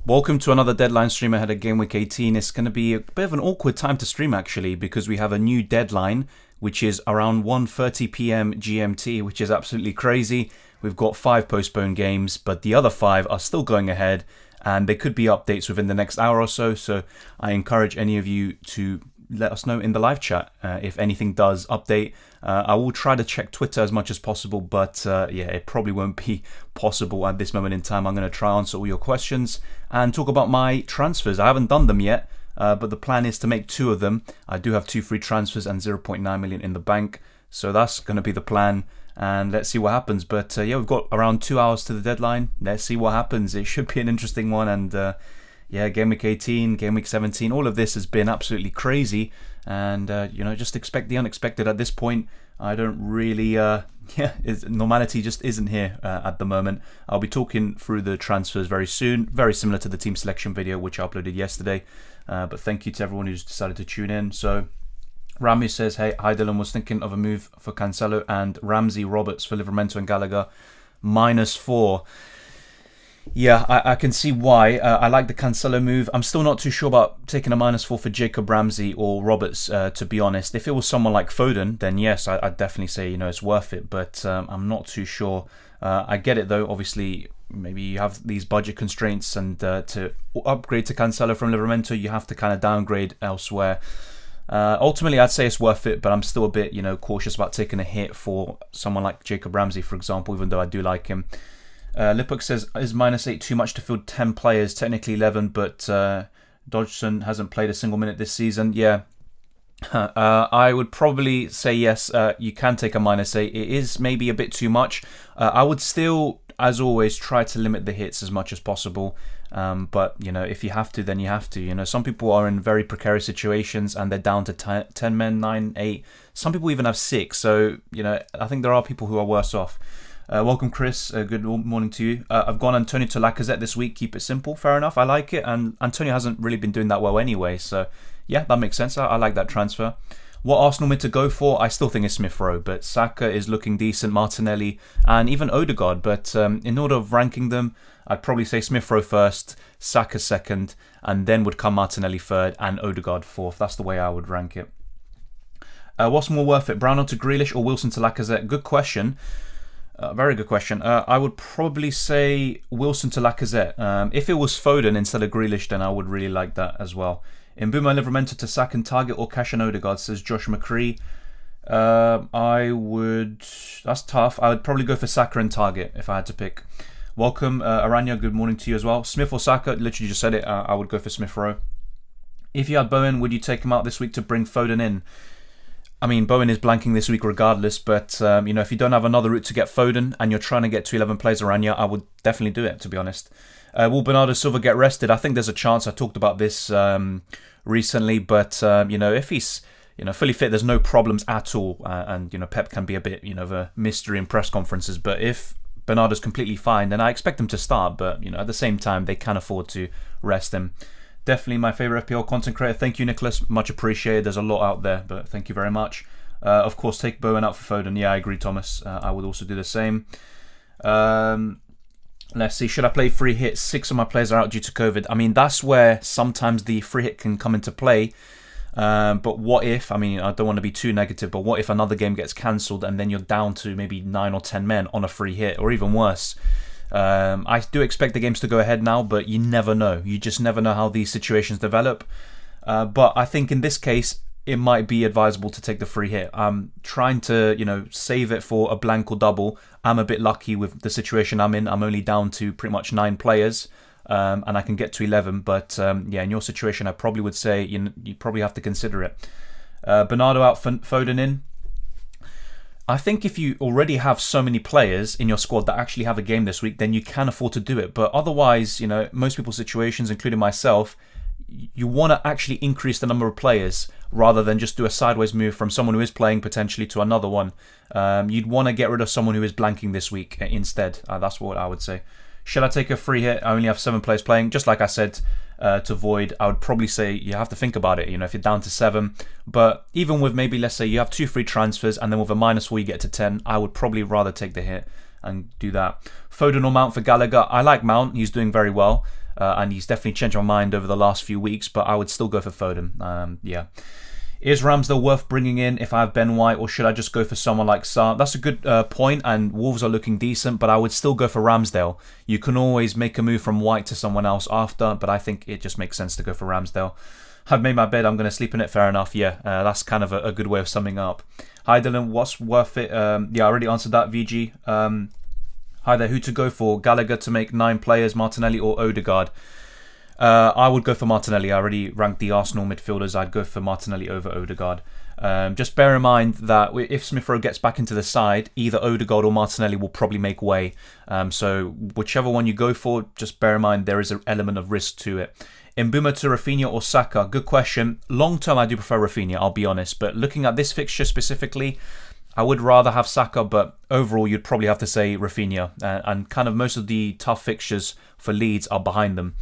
Welcome to another deadline stream ahead of Game Week 18. It's going to be a bit of an awkward time to stream actually because we have a new deadline which is around 1:30 p.m. GMT, which is absolutely crazy. We've got 5 postponed games, but the other 5 are still going ahead and there could be updates within the next hour or so. So I encourage any of you to let us know in the live chat if anything does update. I will try to check Twitter as much as possible, but yeah, it probably won't be possible at this moment in time. I'm going to try and answer all your questions and talk about my transfers. I haven't done them yet, but the plan is to make 2 of them. I do have 2 free transfers and 0.9 million in the bank, so that's going to be the plan. And let's see what happens. But yeah, we've got around 2 hours to the deadline. Let's see what happens. It should be an interesting one. And yeah, Game Week 18, Game Week 17, all of this has been absolutely crazy. And, you know, just expect the unexpected at this point. I don't really, normality just isn't here at the moment. I'll be talking through the transfers very soon, very similar to the team selection video, which I uploaded yesterday. But thank you to everyone who's decided to tune in. So Rami says, hey, hi Dylan, was thinking of a move for Cancelo and Ramsey, Roberts for Livramento and Gallagher, -4. Yeah, I can see why. I like the Cancelo move. I'm still not too sure about taking a -4 for Jacob Ramsey or Roberts, to be honest. If it was someone like Foden, then yes, I'd definitely say, you know, it's worth it. But I'm not too sure. I get it, though. Obviously, maybe you have these budget constraints, and to upgrade to Cancelo from Livramento, you have to kind of downgrade elsewhere. Ultimately, I'd say it's worth it, but I'm still a bit, you know, cautious about taking a hit for someone like Jacob Ramsey, for example, even though I do like him. Lipuk says, is -8 too much to field 10 players? Technically 11, but Dodgson hasn't played a single minute this season. Yeah, I would probably say yes, you can take a -8. It is maybe a bit too much. I would still, as always, try to limit the hits as much as possible. But, you know, if you have to, then you have to. You know, some people are in very precarious situations and they're down to 10 men, 9, 8. Some people even have 6. So, you know, I think there are people who are worse off. Welcome, Chris. Good morning to you. I've gone Antonio to Lacazette this week. Keep it simple. Fair enough. I like it. And Antonio hasn't really been doing that well anyway. So, yeah, that makes sense. I like that transfer. What Arsenal mid to go for? I still think it's Smith Rowe. But Saka is looking decent. Martinelli and even Odegaard. But in order of ranking them, I'd probably say Smith Rowe first, Saka second, and then would come Martinelli third and Odegaard fourth. That's the way I would rank it. What's more worth it? Brownhill to Grealish or Wilson to Lacazette? Good question. Very good question. I would probably say Wilson to Lacazette. If it was Foden instead of Grealish, then I would really like that as well. Mbuma Livramento to Saka and Target or Cash and Odegaard, says Josh McCree. I would... That's tough. I would probably go for Saka and Target if I had to pick. Welcome, Aranya. Good morning to you as well. Smith or Saka? Literally just said it. I would go for Smith Rowe. If you had Bowen, would you take him out this week to bring Foden in? I mean, Bowen is blanking this week regardless, but you know, if you don't have another route to get Foden and you're trying to get to 11 players around you, I would definitely do it, to be honest. Will Bernardo Silva get rested? I think there's a chance. I talked about this recently, but you know, if he's fully fit, there's no problems at all. And you know, Pep can be a bit of a mystery in press conferences, but if Bernardo's completely fine, then I expect him to start. But you know, at the same time, they can afford to rest him. Definitely my favourite FPL content creator. Thank you, Nicholas. Much appreciated. There's a lot out there, but thank you very much. Of course, take Bowen out for Foden. Yeah, I agree, Thomas. I would also do the same. Let's see. Should I play free hit? 6 of my players are out due to COVID. I mean, that's where sometimes the free hit can come into play. But what if, I mean, I don't want to be too negative, but what if another game gets cancelled and then you're down to maybe 9 or 10 men on a free hit, or even worse? I do expect the games to go ahead now, but you never know. You just never know how these situations develop. But I think in this case, it might be advisable to take the free hit. I'm trying to, you know, save it for a blank or double. I'm a bit lucky with the situation I'm in. I'm only down to pretty much 9 players, and I can get to 11. But yeah, in your situation, I probably would say you probably have to consider it. Bernardo out, Foden in. I think if you already have so many players in your squad that actually have a game this week, then you can afford to do it. But otherwise, you know, most people's situations, including myself, you want to actually increase the number of players rather than just do a sideways move from someone who is playing potentially to another one. You'd want to get rid of someone who is blanking this week instead. That's what I would say. Should I take a free hit? I only have 7 players playing. Just like I said, to Void, I would probably say you have to think about it, you know, if you're down to 7. But even with maybe, let's say you have 2 free transfers and then with a -4 you get to 10, I would probably rather take the hit and do that. Foden or Mount for Gallagher? I like Mount. He's doing very well. and he's definitely changed my mind over the last few weeks, but I would still go for Foden. Yeah. Is Ramsdale worth bringing in if I have Ben White, or should I just go for someone like Sarr? That's a good point, and Wolves are looking decent, but I would still go for Ramsdale. You can always make a move from White to someone else after, but I think it just makes sense to go for Ramsdale. I've made my bed, I'm going to sleep in it, fair enough. Yeah, that's kind of a good way of summing up. Hi Dylan, what's worth it? Yeah, I already answered that, VG. Hi there, who to go for? Gallagher to make 9 players, Martinelli or Odegaard? I would go for Martinelli. I already ranked the Arsenal midfielders. I'd go for Martinelli over Odegaard. Just bear in mind that if Smith Rowe gets back into the side, either Odegaard or Martinelli will probably make way. So whichever one you go for, just bear in mind there is an element of risk to it. Mbuma to Rafinha or Saka? Good question. Long term, I do prefer Rafinha, I'll be honest. But looking at this fixture specifically, I would rather have Saka, but overall you'd probably have to say Rafinha. And kind of most of the tough fixtures for Leeds are behind them.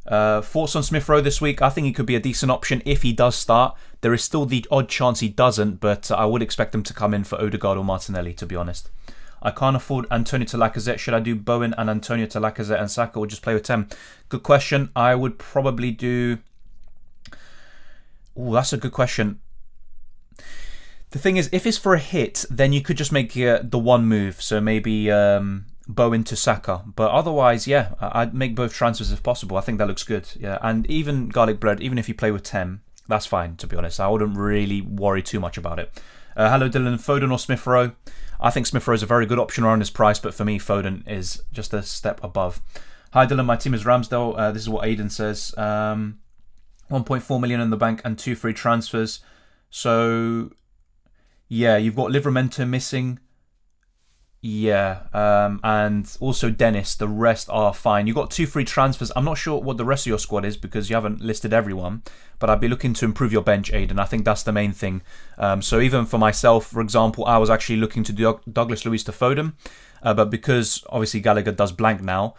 Thoughts on Smith Rowe this week? I think he could be a decent option if he does start. There is still the odd chance he doesn't, but I would expect him to come in for Odegaard or Martinelli, to be honest. I can't afford Antonio to Lacazette. Should I do Bowen and Antonio to Lacazette and Saka, or just play with 10? Good question. I would probably do... Oh, that's a good question. The thing is, if it's for a hit, then you could just make the one move. So maybe Bowen to Saka. But otherwise, yeah, I'd make both transfers if possible. I think that looks good. Yeah, and even garlic bread, even if you play with 10, that's fine, to be honest. I wouldn't really worry too much about it. Hello, Dylan. Foden or Smith Rowe? I think Smith Rowe is a very good option around his price, but for me, Foden is just a step above. Hi, Dylan. My team is Ramsdale. This is what Aiden says. 1.4 million in the bank and 2 free transfers. So, yeah, you've got Livramento missing. Yeah, and also Dennis. The rest are fine. You've got 2 free transfers. I'm not sure what the rest of your squad is because you haven't listed everyone, but I'd be looking to improve your bench, Aiden. I think that's the main thing. So even for myself, for example, I was actually looking to do Douglas Luiz to Foden, but because obviously Gallagher does blank now,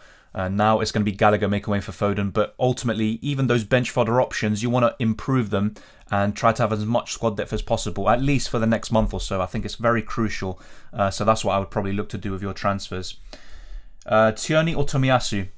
now it's going to be Gallagher making way for Foden. But ultimately, even those bench fodder options, you want to improve them and try to have as much squad depth as possible, at least for the next month or so. I think it's very crucial. So that's what I would probably look to do with your transfers. Tierney or Tomiyasu?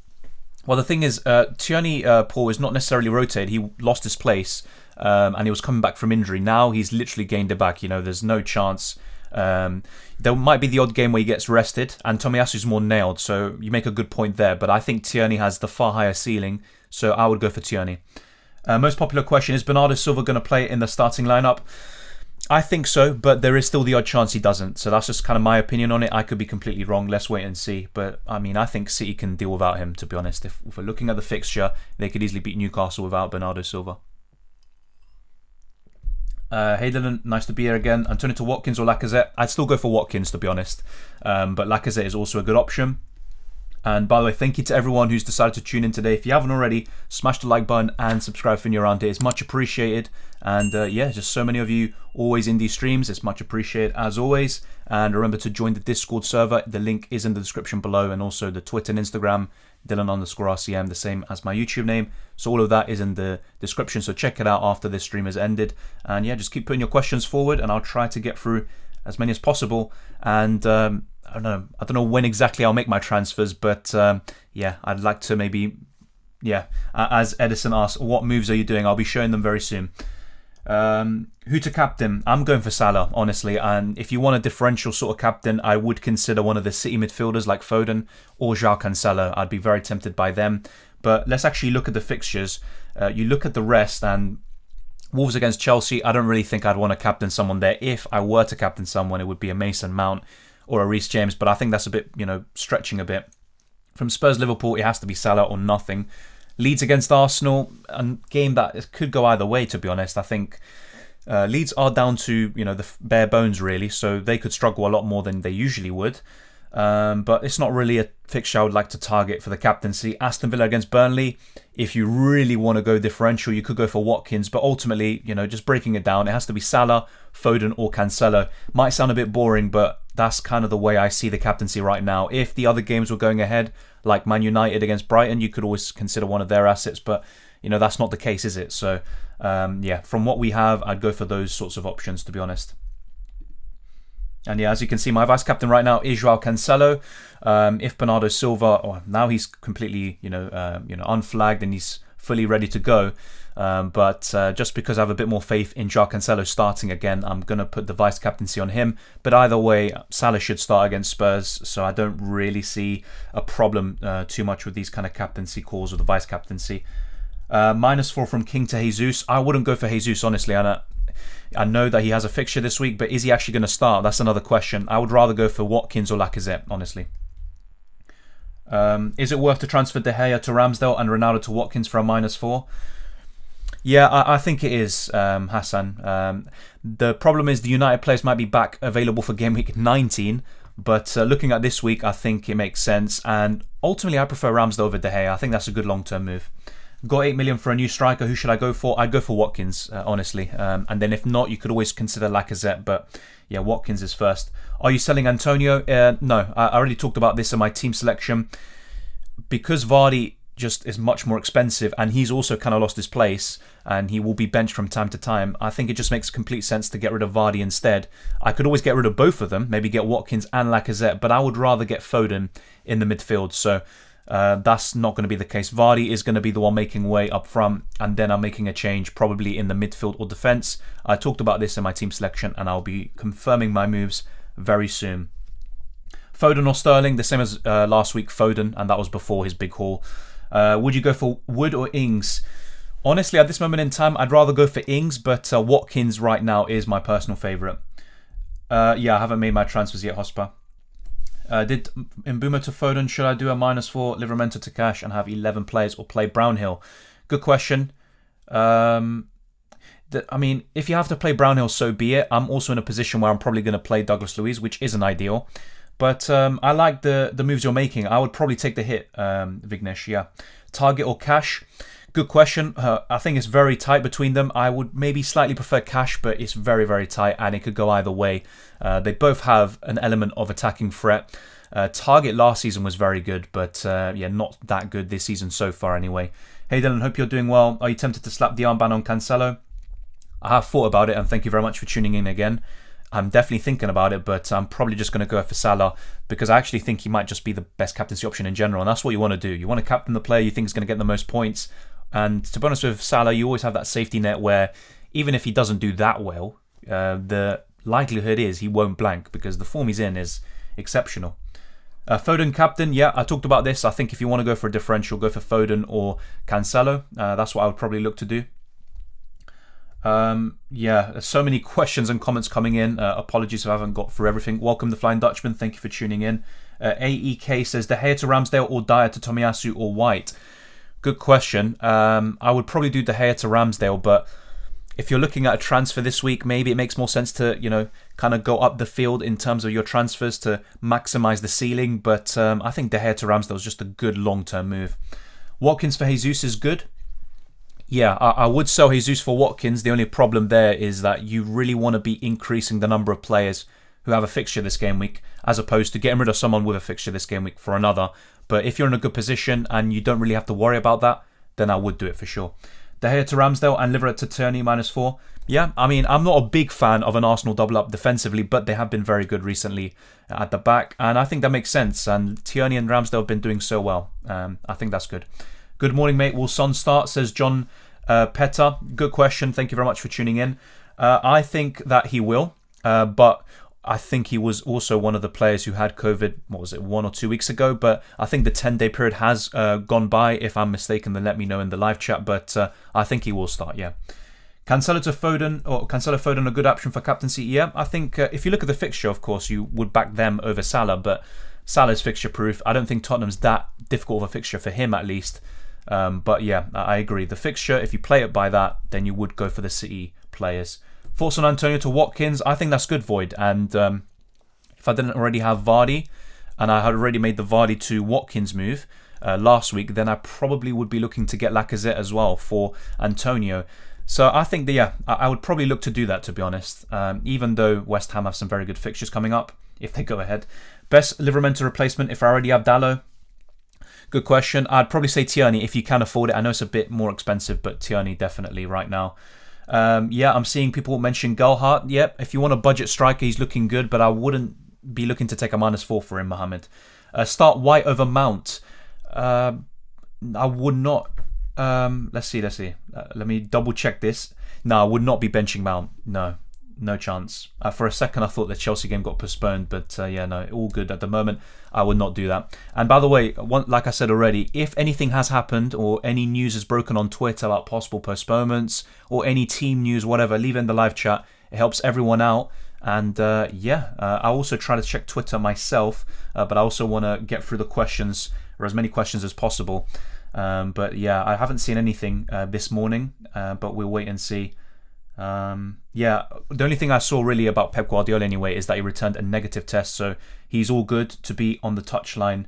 Well, the thing is, Tierney, Paul, is not necessarily rotated. He lost his place and he was coming back from injury. Now he's literally gained it back. You know, there's no chance. There might be the odd game where he gets rested, and Tomiyasu's more nailed, so you make a good point there. But I think Tierney has the far higher ceiling, so I would go for Tierney. Most popular question, is Bernardo Silva going to play in the starting lineup? I think so, but there is still the odd chance he doesn't. So that's just kind of my opinion on it. I could be completely wrong. Let's wait and see. But I mean, I think City can deal without him, to be honest. If we're looking at the fixture, they could easily beat Newcastle without Bernardo Silva. Hey Dylan, nice to be here again. Antonio to Watkins or Lacazette? I'd still go for Watkins, to be honest. But Lacazette is also a good option. And by the way, thank you to everyone who's decided to tune in today. If you haven't already, smash the like button and subscribe when you're around here. It's much appreciated. And yeah, just so many of you always in these streams. It's much appreciated as always. And remember to join the Discord server. The link is in the description below, and also the Twitter and Instagram, Dylan_RCM, the same as my YouTube name. So all of that is in the description. So check it out after this stream has ended. And yeah, just keep putting your questions forward, and I'll try to get through as many as possible. And I don't know when exactly I'll make my transfers, but yeah, I'd like to maybe, yeah, as Edison asked, what moves are you doing? I'll be showing them very soon. Who to captain? I'm going for Salah, honestly. And if you want a differential sort of captain, I would consider one of the City midfielders like Foden or João Cancelo. I'd be very tempted by them. But let's actually look at the fixtures. You look at the rest, and Wolves against Chelsea, I don't really think I'd want to captain someone there. If I were to captain someone, it would be a Mason Mount or a Reece James, but I think that's a bit, stretching a bit. From Spurs Liverpool, it has to be Salah or nothing. Leeds against Arsenal, a game that could go either way, to be honest. I think Leeds are down to the bare bones really, so they could struggle a lot more than they usually would. But it's not really a fixture I would like to target for the captaincy. Aston Villa against Burnley. If you really want to go differential, you could go for Watkins, but ultimately, just breaking it down, it has to be Salah, Foden or Cancelo. Might sound a bit boring, but that's kind of the way I see the captaincy right now. If the other games were going ahead, like Man United against Brighton, you could always consider one of their assets, but that's not the case, is it? So yeah, from what we have, I'd go for those sorts of options, to be honest. And yeah, as you can see, my vice captain right now is Joao Cancelo. If Bernardo Silva, now he's completely, unflagged and he's fully ready to go. But just because I have a bit more faith in Joao Cancelo starting again, I'm going to put the vice captaincy on him. But either way, Salah should start against Spurs, so I don't really see a problem too much with these kind of captaincy calls or the vice captaincy. -4 from King to Jesus. I wouldn't go for Jesus, honestly. I know that he has a fixture this week, but is he actually going to start? That's another question. I would rather go for Watkins or Lacazette, honestly. Is it worth to transfer De Gea to Ramsdale and Ronaldo to Watkins for a -4? Yeah, I think it is, Hassan. The problem is the United players might be back available for game week 19, but looking at this week, I think it makes sense. And ultimately, I prefer Ramsdale over De Gea. I think that's a good long-term move. Got 8 million for a new striker. Who should I go for? I'd go for Watkins, honestly. And then if not, you could always consider Lacazette. But yeah, Watkins is first. Are you selling Antonio? No, I already talked about this in my team selection. Because Vardy just is much more expensive and he's also kind of lost his place and he will be benched from time to time, I think it just makes complete sense to get rid of Vardy instead. I could always get rid of both of them, maybe get Watkins and Lacazette, but I would rather get Foden in the midfield. So that's not going to be the case. Vardy is going to be the one making way up front, and then I'm making a change probably in the midfield or defence. I talked about this in my team selection and I'll be confirming my moves very soon. Foden or Sterling, the same as last week, Foden, and that was before his big haul. Would you go for Wood or Ings? Honestly, at this moment in time, I'd rather go for Ings, but Watkins right now is my personal favourite. Yeah, I haven't made my transfers yet, Hospa. Did Mbeumo to Foden, should I do a -4, Livramento to cash and have 11 players or play Brownhill? Good question. I mean, if you have to play Brownhill, so be it. I'm also in a position where I'm probably going to play Douglas Luiz, which isn't ideal. But I like the moves you're making. I would probably take the hit, Vignesh, yeah. Target or cash? Good question. I think it's very tight between them. I would maybe slightly prefer cash, but it's very, very tight and it could go either way. They both have an element of attacking threat. Target last season was very good, but yeah, not that good this season so far anyway. Hey Dylan, hope you're doing well. Are you tempted to slap the armband on Cancelo? I have thought about it and thank you very much for tuning in again. I'm definitely thinking about it, but I'm probably just going to go for Salah because I actually think he might just be the best captaincy option in general, and that's what you want to do. You want to captain the player you think is going to get the most points, and to be honest with Salah, you always have that safety net where even if he doesn't do that well, the likelihood is he won't blank because the form he's in is exceptional. Foden captain, yeah, I talked about this. I think if you want to go for a differential, go for Foden or Cancelo. That's what I would probably look to do. Yeah, there's so many questions and comments coming in. Apologies if I haven't got through everything. Welcome, the Flying Dutchman. Thank you for tuning in. AEK says, De Gea to Ramsdale or Dyer to Tomiyasu or White? Good question. I would probably do De Gea to Ramsdale, but if you're looking at a transfer this week, maybe it makes more sense to, kind of go up the field in terms of your transfers to maximise the ceiling. But I think De Gea to Ramsdale is just a good long-term move. Watkins for Jesus is good. Yeah, I would sell Jesus for Watkins. The only problem there is that you really want to be increasing the number of players who have a fixture this game week, as opposed to getting rid of someone with a fixture this game week for another. But if you're in a good position and you don't really have to worry about that, then I would do it for sure. De Gea to Ramsdale and Liverpool to Tierney -4. Yeah, I mean, I'm not a big fan of an Arsenal double-up defensively, but they have been very good recently at the back, and I think that makes sense. And Tierney and Ramsdale have been doing so well. I think that's good. Good morning, mate. Will Son start? Says John Petter. Good question. Thank you very much for tuning in. I think that he will, but I think he was also one of the players who had COVID, 1 or 2 weeks ago, but I think the 10-day period has gone by. If I'm mistaken, then let me know in the live chat, but I think he will start, yeah. Cancelo to Foden, or Cancelo Foden, a good option for captaincy? Yeah, I think if you look at the fixture, of course, you would back them over Salah, but Salah's fixture proof. I don't think Tottenham's that difficult of a fixture for him, at least. But yeah, I agree. The fixture, if you play it by that, then you would go for the City players. Thoughts on Antonio to Watkins? I think that's good, Void. And if I didn't already have Vardy, and I had already made the Vardy to Watkins move last week, then I probably would be looking to get Lacazette as well for Antonio. So I think that, yeah, I would probably look to do that, to be honest. Even though West Ham have some very good fixtures coming up, if they go ahead. Best Livramento replacement if I already have Dalot? Good question. I'd probably say Tierney if you can afford it. I know it's a bit more expensive, but Tierney definitely right now. Yeah, I'm seeing people mention Gelhardt. Yep, if you want a budget striker, he's looking good, but I wouldn't be looking to take a -4 for him, Mohamed. Start White over Mount. I would not. Let's see. Let me double check this. No, I would not be benching Mount. No chance. For a second, I thought the Chelsea game got postponed, but yeah, no, all good at the moment. I would not do that. And by the way, like I said already, if anything has happened or any news is broken on Twitter about possible postponements or any team news, whatever, leave it in the live chat. It helps everyone out. And yeah, I also try to check Twitter myself, but I also want to get through the questions, or as many questions as possible. But yeah, I haven't seen anything this morning, but we'll wait and see. Yeah, the only thing I saw really about Pep Guardiola anyway is that he returned a negative test, so he's all good to be on the touchline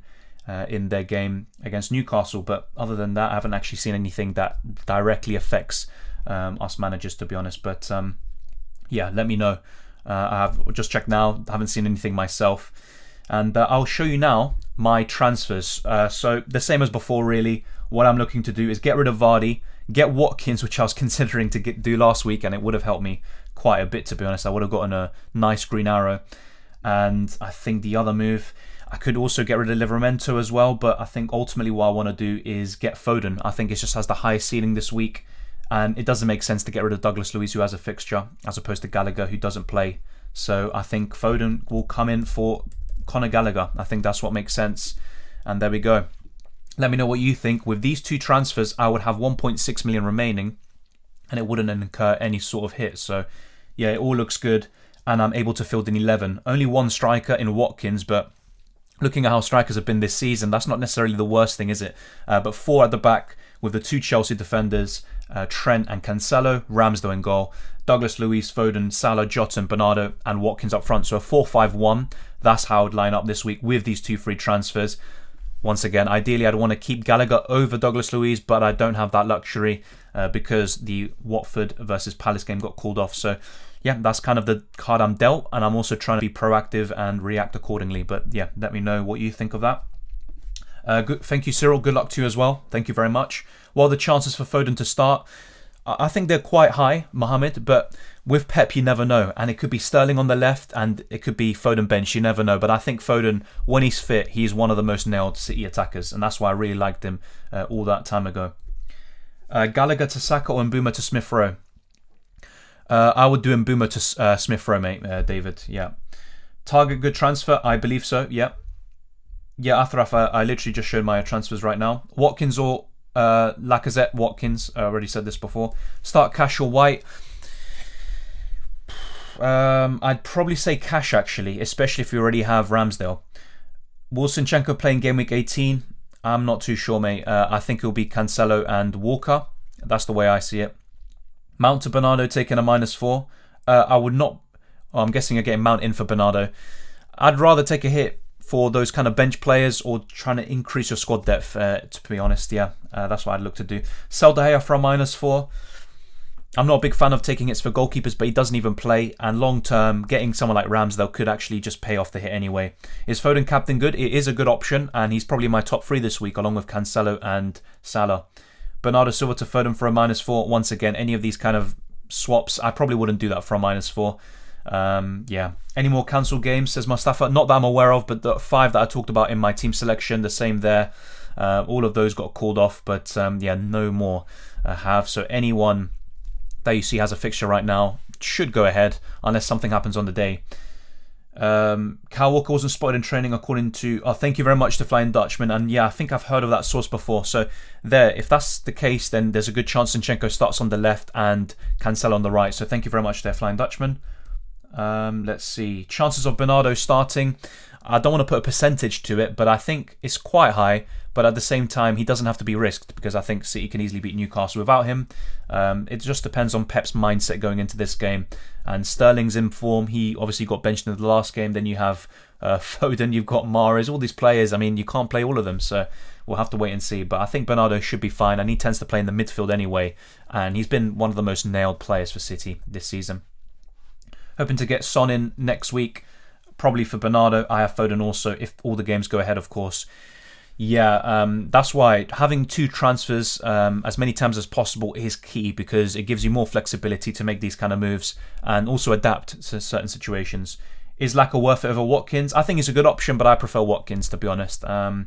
in their game against Newcastle. But other than that, I haven't actually seen anything that directly affects us managers, to be honest. But yeah, let me know. I have just checked now. I haven't seen anything myself. And I'll show you now my transfers. So the same as before, really. What I'm looking to do is get rid of Vardy, get Watkins, which I was considering to do last week, and it would have helped me quite a bit, to be honest. I would have gotten a nice green arrow. And I think the other move, I could also get rid of Livramento as well, but I think ultimately what I want to do is get Foden. I think it just has the highest ceiling this week, and it doesn't make sense to get rid of Douglas Luiz, who has a fixture, as opposed to Gallagher, who doesn't play. So I think Foden will come in for Conor Gallagher. I think that's what makes sense. And there we go. Let me know what you think. With these two transfers, I would have 1.6 million remaining, and it wouldn't incur any sort of hit. So yeah, it all looks good, and I'm able to field in 11. Only one striker in Watkins, but looking at how strikers have been this season, that's not necessarily the worst thing, is it? But 4 at the back with the 2 Chelsea defenders, Trent and Cancelo, Ramsdale in goal, Douglas Luiz, Foden, Salah, Jota, Bernardo, and Watkins up front. So a 4-5-1. That's how I would line up this week with these 2 free transfers. Once again, ideally I'd want to keep Gallagher over Douglas Luiz, but I don't have that luxury because the Watford versus Palace game got called off. So yeah, that's kind of the card I'm dealt, and I'm also trying to be proactive and react accordingly. But yeah, let me know what you think of that. Good, thank you, Cyril. Good luck to you as well. Thank you very much. What are the chances for Foden to start? I think they're quite high, Mohamed, but with Pep, you never know. And it could be Sterling on the left and it could be Foden bench. You never know. But I think Foden, when he's fit, he's one of the most nailed City attackers. And that's why I really liked him all that time ago. Gallagher to Saka or Mbeumo to Smith Rowe? I would do Mbeumo to Smith Rowe, mate, David. Yeah. Target good transfer? I believe so. Yeah. Yeah, Athraf, I literally just showed my transfers right now. Watkins or Lacazette, Watkins. I already said this before. Start Cash or White. I'd probably say Cash, actually, especially if you already have Ramsdale. Will Zinchenko playing Game Week 18? I'm not too sure, mate. I think it'll be Cancelo and Walker. That's the way I see it. Mount to Bernardo taking a -4. I would not... Oh, I'm guessing you're getting Mount in for Bernardo. I'd rather take a hit for those kind of bench players or trying to increase your squad depth, to be honest. Yeah, that's what I'd look to do. Sell De Gea for a -4. I'm not a big fan of taking hits for goalkeepers, but he doesn't even play. And long term, getting someone like Ramsdale could actually just pay off the hit anyway. Is Foden captain good? It is a good option, and he's probably my top 3 this week, along with Cancelo and Salah. Bernardo Silva to Foden for a -4. Once again, any of these kind of swaps, I probably wouldn't do that for a -4. Yeah. Any more cancelled games, says Mustafa? Not that I'm aware of, but the 5 that I talked about in my team selection, the same there. All of those got called off, but yeah, no more have. So anyone that you see has a fixture right now should go ahead, unless something happens on the day. Kyle Walker wasn't spotted in training according to... Oh, thank you very much to Flying Dutchman. And yeah, I think I've heard of that source before. So there, if that's the case, then there's a good chance Zinchenko starts on the left and Cancelo on the right. So thank you very much there, Flying Dutchman. Let's see. Chances of Bernardo starting. I don't want to put a percentage to it, but I think it's quite high. But at the same time, he doesn't have to be risked because I think City can easily beat Newcastle without him. It just depends on Pep's mindset going into this game. And Sterling's in form. He obviously got benched in the last game. Then you have Foden, you've got Mahrez, all these players. I mean, you can't play all of them, so we'll have to wait and see. But I think Bernardo should be fine, and he tends to play in the midfield anyway. And he's been one of the most nailed players for City this season. Hoping to get Son in next week, probably for Bernardo. I have Foden also, if all the games go ahead, of course. That's why having two transfers as many times as possible is key, because it gives you more flexibility to make these kind of moves and also adapt to certain situations. Is Laka worth it over Watkins? I think he's a good option, but I prefer Watkins, to be honest. The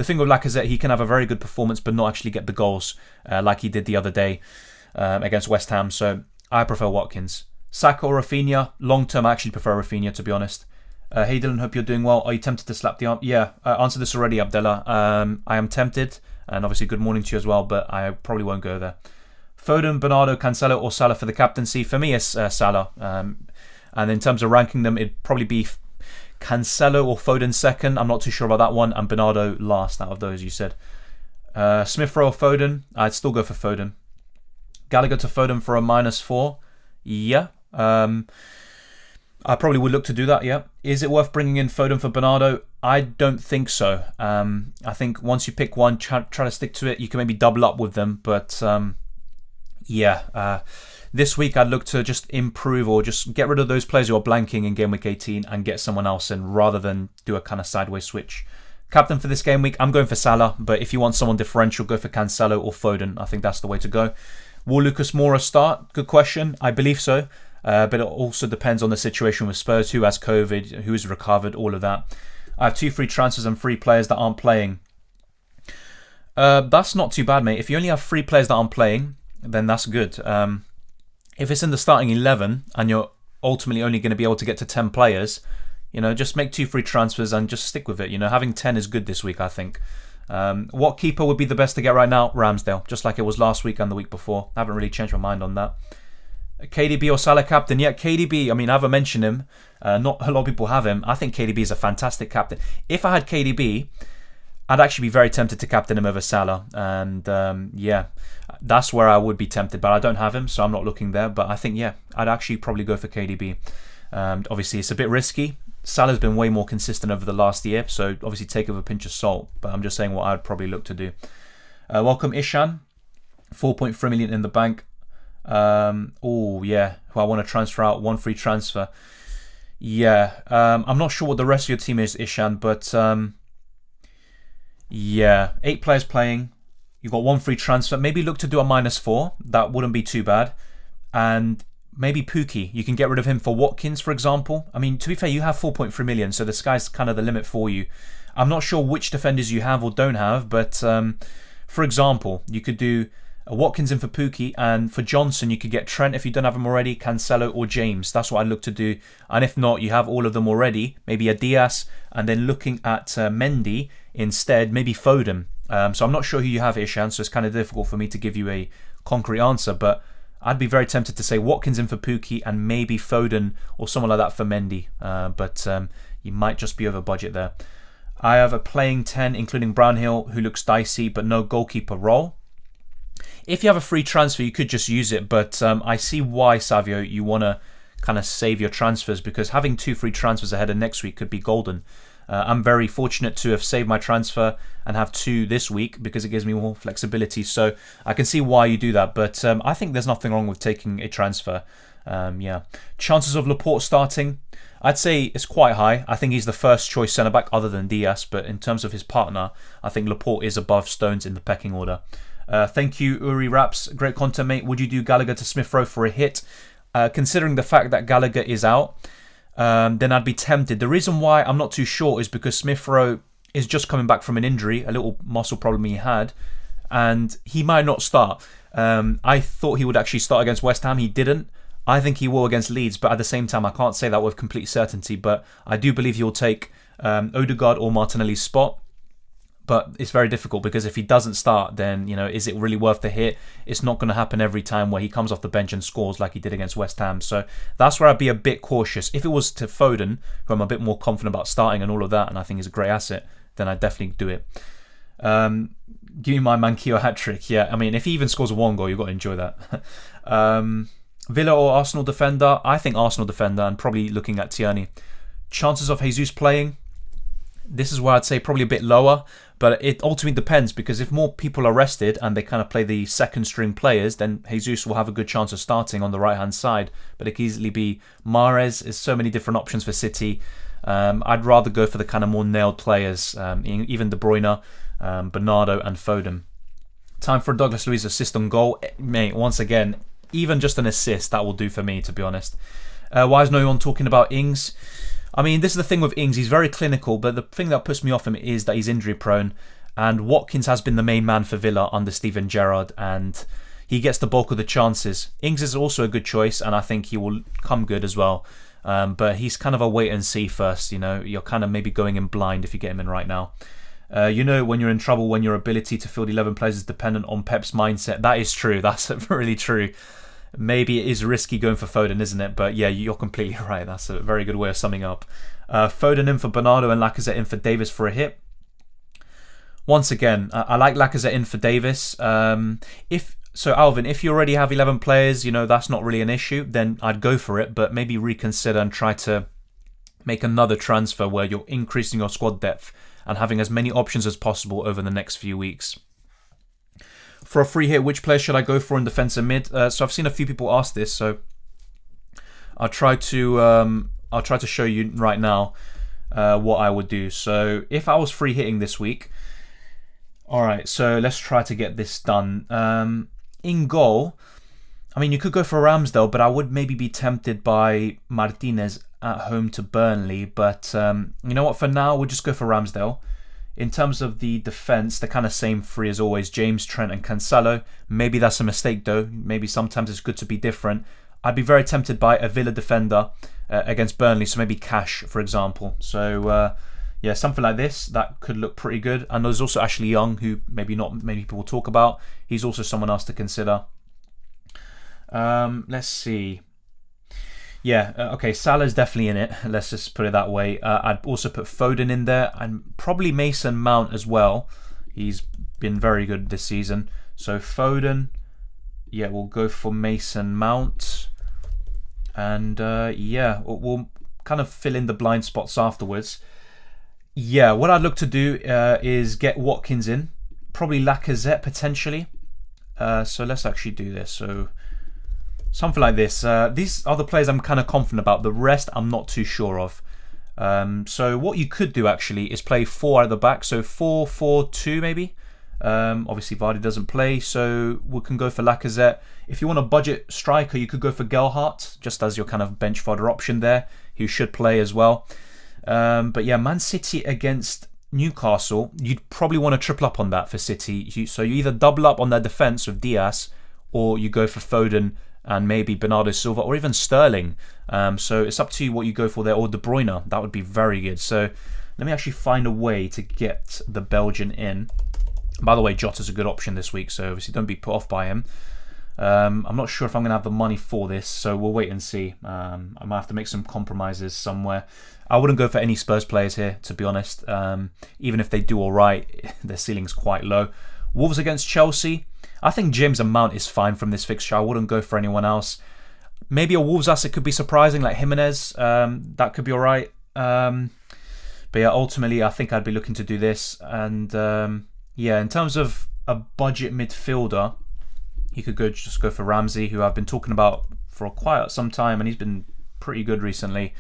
thing with Lacazette, he can have a very good performance but not actually get the goals like he did the other day against West Ham, so I prefer Watkins. Saka or Rafinha? Long term, I actually prefer Rafinha, to be honest. Hey Dylan, hope you're doing well. Are you tempted to slap the arm? Yeah, I answered this already, Abdullah. I am tempted, and obviously good morning to you as well, but I probably won't go there. Foden, Bernardo, Cancelo or Salah for the captaincy? For me, it's Salah. And in terms of ranking them, it'd probably be Cancelo or Foden second. I'm not too sure about that one. And Bernardo last out of those you said. Smith Rowe or Foden? I'd still go for Foden. Gallagher to Foden for a -4? Yeah. I probably would look to do that, yeah. Is it worth bringing in Foden for Bernardo? I don't think so. I think once you pick one, try to stick to it. You can maybe double up with them, but this week I'd look to just improve or just get rid of those players who are blanking in Game Week 18 and get someone else in rather than do a kind of sideways switch. Captain for this game week, I'm going for Salah, but if you want someone differential, go for Cancelo or Foden. I think that's the way to go. Will Lucas Moura start? Good question. I believe so. But it also depends on the situation with Spurs, who has COVID, who is recovered, all of that. I have 2 free transfers and 3 players that aren't playing. That's not too bad, mate. If you only have 3 players that aren't playing, then that's good. If it's in the starting 11 and you're ultimately only going to be able to get to 10 players, just make 2 free transfers and just stick with it. Having 10 is good this week, I think. What keeper would be the best to get right now? Ramsdale, just like it was last week and the week before. I haven't really changed my mind on that. KDB or Salah captain? Yeah, KDB. I mean, I haven't mentioned him. Not a lot of people have him. I think KDB is a fantastic captain. If I had KDB, I'd actually be very tempted to captain him over Salah. And that's where I would be tempted. But I don't have him, so I'm not looking there. But I think, I'd actually probably go for KDB. Obviously, it's a bit risky. Salah's been way more consistent over the last year, so obviously take it with a pinch of salt. But I'm just saying what I'd probably look to do. Welcome, Ishan. 4.3 million in the bank. Who I want to transfer out, 1 free transfer. I'm not sure what the rest of your team is, Ishan, but 8 players playing. You've got 1 free transfer. Maybe look to do a -4. That wouldn't be too bad. And maybe Pookie. You can get rid of him for Watkins, for example. I mean, to be fair, you have 4.3 million, so the sky's kind of the limit for you. I'm not sure which defenders you have or don't have, but for example, you could do Watkins in for Pookie, and for Johnson you could get Trent if you don't have him already, Cancelo or James. That's what I'd look to do. And if not, you have all of them already, maybe a Diaz, and then looking at Mendy instead, maybe Foden. So I'm not sure who you have, Ishan, so it's kind of difficult for me to give you a concrete answer, but I'd be very tempted to say Watkins in for Pookie and maybe Foden or someone like that for Mendy, but you might just be over budget there. I have a playing 10 including Brownhill, who looks dicey but no goalkeeper role. If you have a free transfer, you could just use it, but I see why, Savio, you want to kind of save your transfers, because having 2 free transfers ahead of next week could be golden. I'm very fortunate to have saved my transfer and have 2 this week because it gives me more flexibility, so I can see why you do that, but I think there's nothing wrong with taking a transfer. Chances of Laporte starting, I'd say it's quite high. I think he's the first choice centre-back other than Diaz, but in terms of his partner, I think Laporte is above Stones in the pecking order. Thank you, Uri Raps. Great content, mate. Would you do Gallagher to Smith Rowe for a hit? Considering the fact that Gallagher is out, then I'd be tempted. The reason why I'm not too sure is because Smith Rowe is just coming back from an injury, a little muscle problem he had, and he might not start. I thought he would actually start against West Ham. He didn't. I think he will against Leeds, but at the same time, I can't say that with complete certainty. But I do believe he'll take Odegaard or Martinelli's spot. But it's very difficult because if he doesn't start, then, is it really worth the hit? It's not going to happen every time where he comes off the bench and scores like he did against West Ham. So that's where I'd be a bit cautious. If it was to Foden, who I'm a bit more confident about starting and all of that, and I think he's a great asset, then I'd definitely do it. Give me my Manquillo hat-trick. Yeah, I mean, if he even scores 1 goal, you've got to enjoy that. Villa or Arsenal defender? I think Arsenal defender, and probably looking at Tierney. Chances of Jesus playing? This is where I'd say probably a bit lower, but it ultimately depends, because if more people are rested and they kind of play the second string players, then Jesus will have a good chance of starting on the right hand side. But it could easily be Mahrez. There's so many different options for City. I'd rather go for the kind of more nailed players, even De Bruyne, Bernardo and Foden. Time for Douglas Luiz assist on goal. Mate, once again, even just an assist, that will do for me, to be honest. Why is no one talking about Ings? I mean, this is the thing with Ings. He's very clinical, but the thing that puts me off him is that he's injury prone. And Watkins has been the main man for Villa under Steven Gerrard, and he gets the bulk of the chances. Ings is also a good choice, and I think he will come good as well. But he's kind of a wait and see first. You know, you're kind of maybe going in blind if you get him in right now. You know, when you're in trouble, when your ability to field 11 players is dependent on Pep's mindset. That is true. That's really true. Maybe it is risky going for Foden, isn't it? But yeah, you're completely right. That's a very good way of summing up. Foden in for Bernardo and Lacazette in for Davis for a hit. Once again, I like Lacazette in for Davis. So Alvin, if you already have 11 players, you know, that's not really an issue, then I'd go for it, but maybe reconsider and try to make another transfer where you're increasing your squad depth and having as many options as possible over the next few weeks. For a free hit, which player should I go for in defence and mid? So I've seen a few people ask this, so I'll try to show you right now what I would do. So if I was free hitting this week, all right, so let's try to get this done. In goal, I mean, you could go for Ramsdale, but I would maybe be tempted by Martinez at home to Burnley. But you know what? For now, we'll just go for Ramsdale. In terms of the defence, the kind of same three as always: James, Trent, and Cancelo. Maybe that's a mistake, though. Maybe sometimes it's good to be different. I'd be very tempted by a Villa defender against Burnley, so maybe Cash, for example. So yeah, something like this that could look pretty good. And there's also Ashley Young, who maybe not many people talk about. He's also someone else to consider. Let's see. Yeah, okay, Salah's definitely in it. Let's just put it that way. I'd also put Foden in there and probably Mason Mount as well. He's been very good this season. So Foden, yeah, we'll go for Mason Mount. And yeah, we'll kind of fill in the blind spots afterwards. Yeah, what I'd look to do is get Watkins in. Probably Lacazette potentially. So let's actually do this. So something like this. These are the players I'm kind of confident about. The rest I'm not too sure of. So what you could do actually is play 4 at the back. So 4-4-2 maybe. Obviously Vardy doesn't play, so we can go for Lacazette. If you want a budget striker, you could go for Gelhardt, just as your kind of bench fodder option there. He should play as well. But yeah, Man City against Newcastle, you'd probably want to triple up on that for City. So you either double up on their defence with Diaz, or you go for Foden and maybe Bernardo Silva, or even Sterling. So it's up to you what you go for there, or De Bruyne. That would be very good. So let me actually find a way to get the Belgian in. By the way, Jota's a good option this week, so obviously don't be put off by him. I'm not sure if I'm going to have the money for this, so we'll wait and see. I might have to make some compromises somewhere. I wouldn't go for any Spurs players here, to be honest. Even if they do all right, their ceiling's quite low. Wolves against Chelsea. I think James and Mount is fine from this fixture. I wouldn't go for anyone else. Maybe a Wolves asset could be surprising, like Jimenez. That could be all right. But yeah, ultimately, I think I'd be looking to do this. And yeah, in terms of a budget midfielder, you could just go for Ramsey, who I've been talking about for quite some time, and he's been pretty good recently.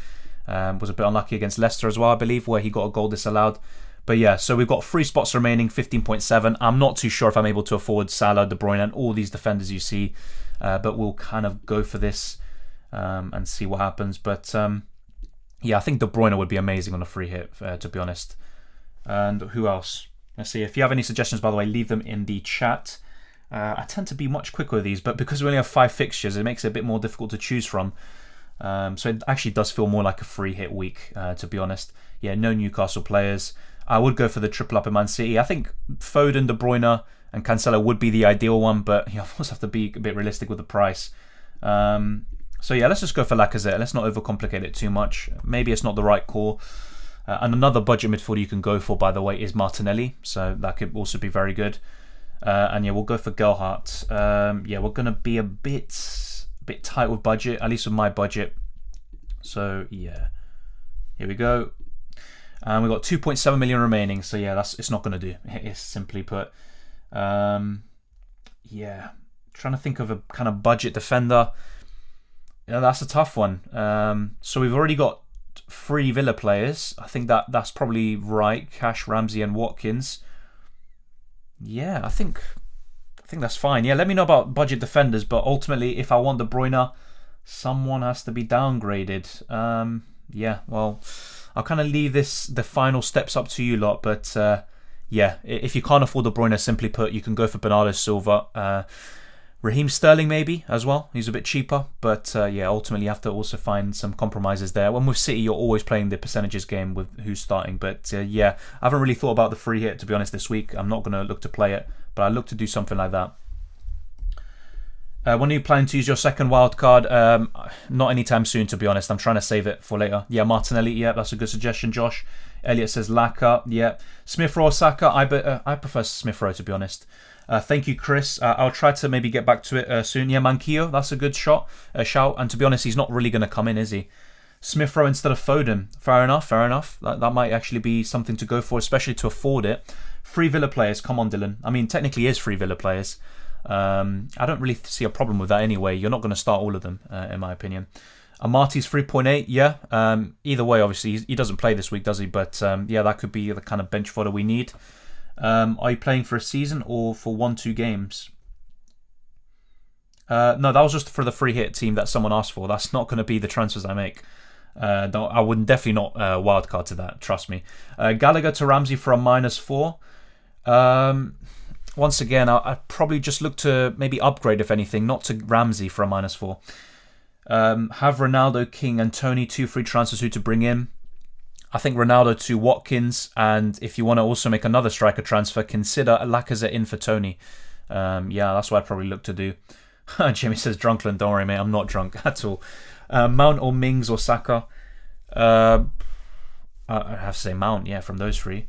Was a bit unlucky against Leicester as well, I believe, where he got a goal disallowed. But yeah, so we've got 3 spots remaining, 15.7. I'm not too sure if I'm able to afford Salah, De Bruyne, and all these defenders you see. But we'll kind of go for this and see what happens. But yeah, I think De Bruyne would be amazing on a free hit, to be honest. And who else? Let's see. If you have any suggestions, by the way, leave them in the chat. I tend to be much quicker with these, but because we only have 5 fixtures, it makes it a bit more difficult to choose from. So it actually does feel more like a free hit week, to be honest. Yeah, no Newcastle players. I would go for the triple up in Man City. I think Foden, De Bruyne, and Cancelo would be the ideal one, but you also have to be a bit realistic with the price. So yeah, let's just go for Lacazette. Let's not overcomplicate it too much. Maybe it's not the right call. And another budget midfielder you can go for, by the way, is Martinelli. So that could also be very good. And yeah, we'll go for Gelhardt. Yeah, we're going to be a bit tight with budget, at least with my budget. So yeah, here we go. And we've got 2.7 million remaining. So yeah, it's not going to do. It's simply put. Yeah, trying to think of a kind of budget defender. Yeah, that's a tough one. So we've already got free Villa players. I think that's probably right. Cash, Ramsey, and Watkins. Yeah, I think that's fine. Yeah, let me know about budget defenders, but ultimately, if I want De Bruyne, someone has to be downgraded. Yeah, well, I'll kind of leave the final steps up to you lot, but yeah, if you can't afford De Bruyne, simply put, you can go for Bernardo Silva. Raheem Sterling maybe as well. He's a bit cheaper, but yeah, ultimately you have to also find some compromises there. When with City, you're always playing the percentages game with who's starting, but yeah, I haven't really thought about the free hit, to be honest, this week. I'm not going to look to play it, but I look to do something like that. When are you planning to use your second wild card? Not anytime soon, to be honest. I'm trying to save it for later. Yeah, Martinelli, yeah, that's a good suggestion, Josh. Elliot says Laka, yeah. Smith Rowe or Saka, I prefer Smith Rowe, to be honest. Thank you, Chris. I'll try to maybe get back to it soon. Yeah, Manquillo, that's a good shout. And to be honest, he's not really going to come in, is he? Smith Rowe instead of Foden. Fair enough. That might actually be something to go for, especially to afford it. Free Villa players, come on, Dylan. I mean, technically is free Villa players. I don't really see a problem with that anyway. You're not going to start all of them, in my opinion. Amarty's 3.8, yeah. Either way, obviously, he doesn't play this week, does he? But yeah, that could be the kind of bench fodder we need. Are you playing for a season or for 1-2 games? No, that was just for the free hit team that someone asked for. That's not going to be the transfers I make. I wouldn't definitely not wildcard to that, trust me. Gallagher to Ramsey for a -4. Once again, I'd probably just look to maybe upgrade, if anything, not to Ramsey for a -4. Have Ronaldo, King, and Tony, 2 free transfers who to bring in. I think Ronaldo to Watkins, and if you want to also make another striker transfer, consider Lacazette in for Tony. Yeah, that's what I'd probably look to do. Jimmy says Drunkland, don't worry, mate, I'm not drunk at all. Mount or Mings or Saka? I have to say Mount, yeah, from those three.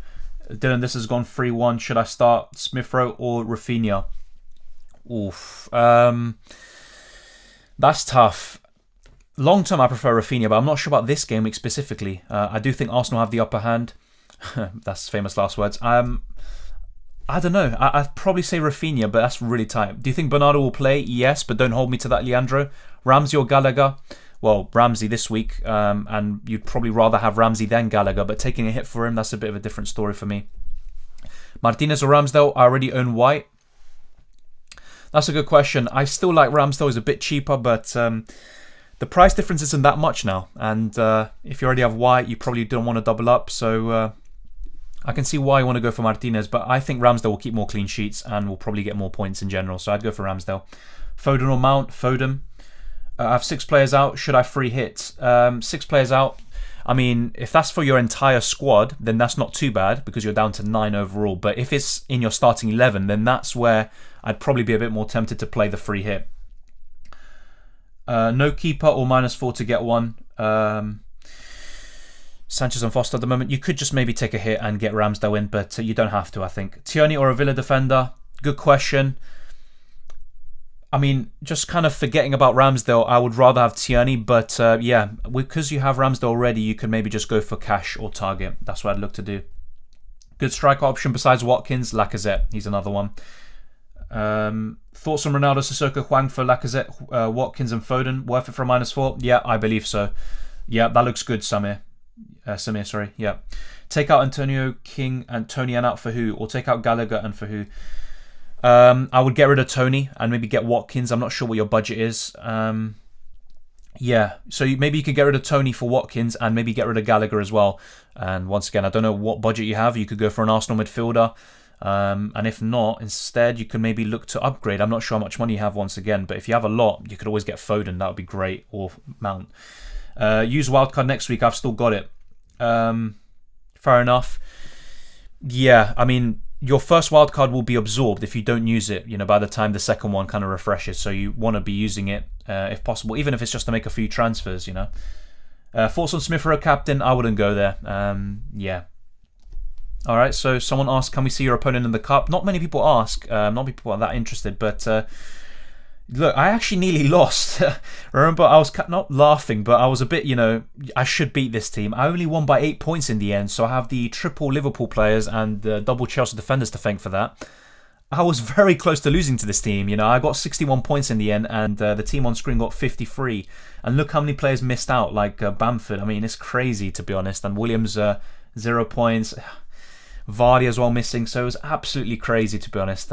Dylan, this has gone 3-1. Should I start Smith Rowe or Rafinha? Oof. That's tough. Long term, I prefer Rafinha, but I'm not sure about this game week specifically. I do think Arsenal have the upper hand. That's famous last words. I don't know. I'd probably say Rafinha, but that's really tight. Do you think Bernardo will play? Yes, but don't hold me to that, Leandro. Ramsey or Gallagher? Well, Ramsey this week, and you'd probably rather have Ramsey than Gallagher, but taking a hit for him, that's a bit of a different story for me. Martinez or Ramsdale? I already own White. That's a good question. I still like Ramsdale. He's a bit cheaper, but the price difference isn't that much now, and if you already have White, you probably don't want to double up, so I can see why you want to go for Martinez, but I think Ramsdale will keep more clean sheets and will probably get more points in general, so I'd go for Ramsdale. Foden or Mount? Foden. I have 6 players out. Should I free hit? 6 players out. I mean, if that's for your entire squad, then that's not too bad because you're down to 9 overall, but if it's in your starting 11, then that's where I'd probably be a bit more tempted to play the free hit. No keeper or -4 to get one. Sanchez and Foster at the moment. You could just maybe take a hit and get Ramsdale in, but you don't have to, I think. Tierney or a Villa defender? Good question. I mean, just kind of forgetting about Ramsdale, I would rather have Tierney, but yeah, because you have Ramsdale already, you can maybe just go for Cash or Target. That's what I'd look to do. Good striker option besides Watkins? Lacazette. He's another one. Thoughts on Ronaldo, Sissoko, Hwang for Lacazette, Watkins and Foden? Worth it for a -4? Yeah, I believe so. Yeah, that looks good, Samir. Sorry. Yeah. Take out Antonio, King, and Tony and out for who? Or take out Gallagher and for who? I would get rid of Tony and maybe get Watkins. I'm not sure what your budget is. Yeah, so maybe you could get rid of Tony for Watkins and maybe get rid of Gallagher as well. And once again, I don't know what budget you have. You could go for an Arsenal midfielder. And if not, instead, you can maybe look to upgrade. I'm not sure how much money you have once again, but if you have a lot, you could always get Foden. That would be great. Or Mount. Use wildcard next week. I've still got it. Fair enough. Yeah, I mean, your first wildcard will be absorbed if you don't use it, by the time the second one kind of refreshes. So you want to be using it if possible, even if it's just to make a few transfers, Thoughts on Smith Rowe captain? I wouldn't go there. Yeah. All right, so someone asked, can we see your opponent in the cup? Not many people ask. Not many people are that interested, but look, I actually nearly lost. Remember, I was not laughing, but I was a bit, I should beat this team. I only won by 8 points in the end, so I have the triple Liverpool players and the double Chelsea defenders to thank for that. I was very close to losing to this team. You know, I got 61 points in the end, and the team on screen got 53. And look how many players missed out, like Bamford. I mean, it's crazy, to be honest. And Williams, 0 points. Vardy as well missing. So it was absolutely crazy, to be honest.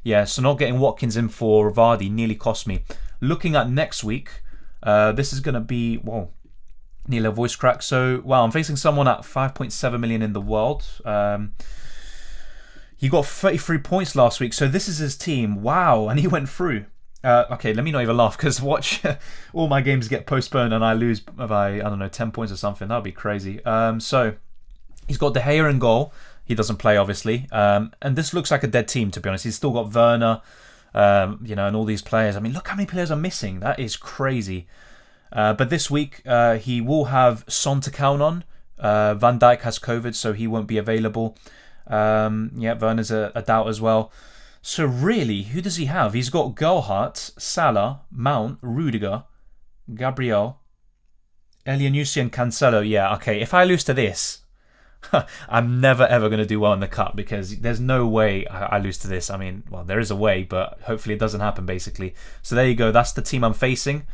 Yeah, so not getting Watkins in for Vardy nearly cost me. Looking at next week, this is going to be, well, nearly a voice crack. So, wow, I'm facing someone at 5.7 million in the world. He got 33 points last week, so this is his team. Wow, and he went through. Okay, let me not even laugh, because watch, all my games get postponed and I lose by, I don't know, 10 points or something. That would be crazy. So, he's got De Gea in goal. He doesn't play, obviously. And this looks like a dead team, to be honest. He's still got Werner, you know, and all these players. I mean, look how many players are missing. That is crazy. But this week, he will have Son to count on. Van Dijk has COVID, so he won't be available. Yeah, Werner's a doubt as well. So really, who does he have? He's got Gerhardt, Salah, Mount, Rudiger, Gabriel, Elianusi and Cancelo. Yeah, okay, if I lose to this, I'm never ever going to do well in the cup, because there's no way I lose to this. I mean, well, there is a way, but hopefully it doesn't happen, basically. So there you go, that's the team I'm facing.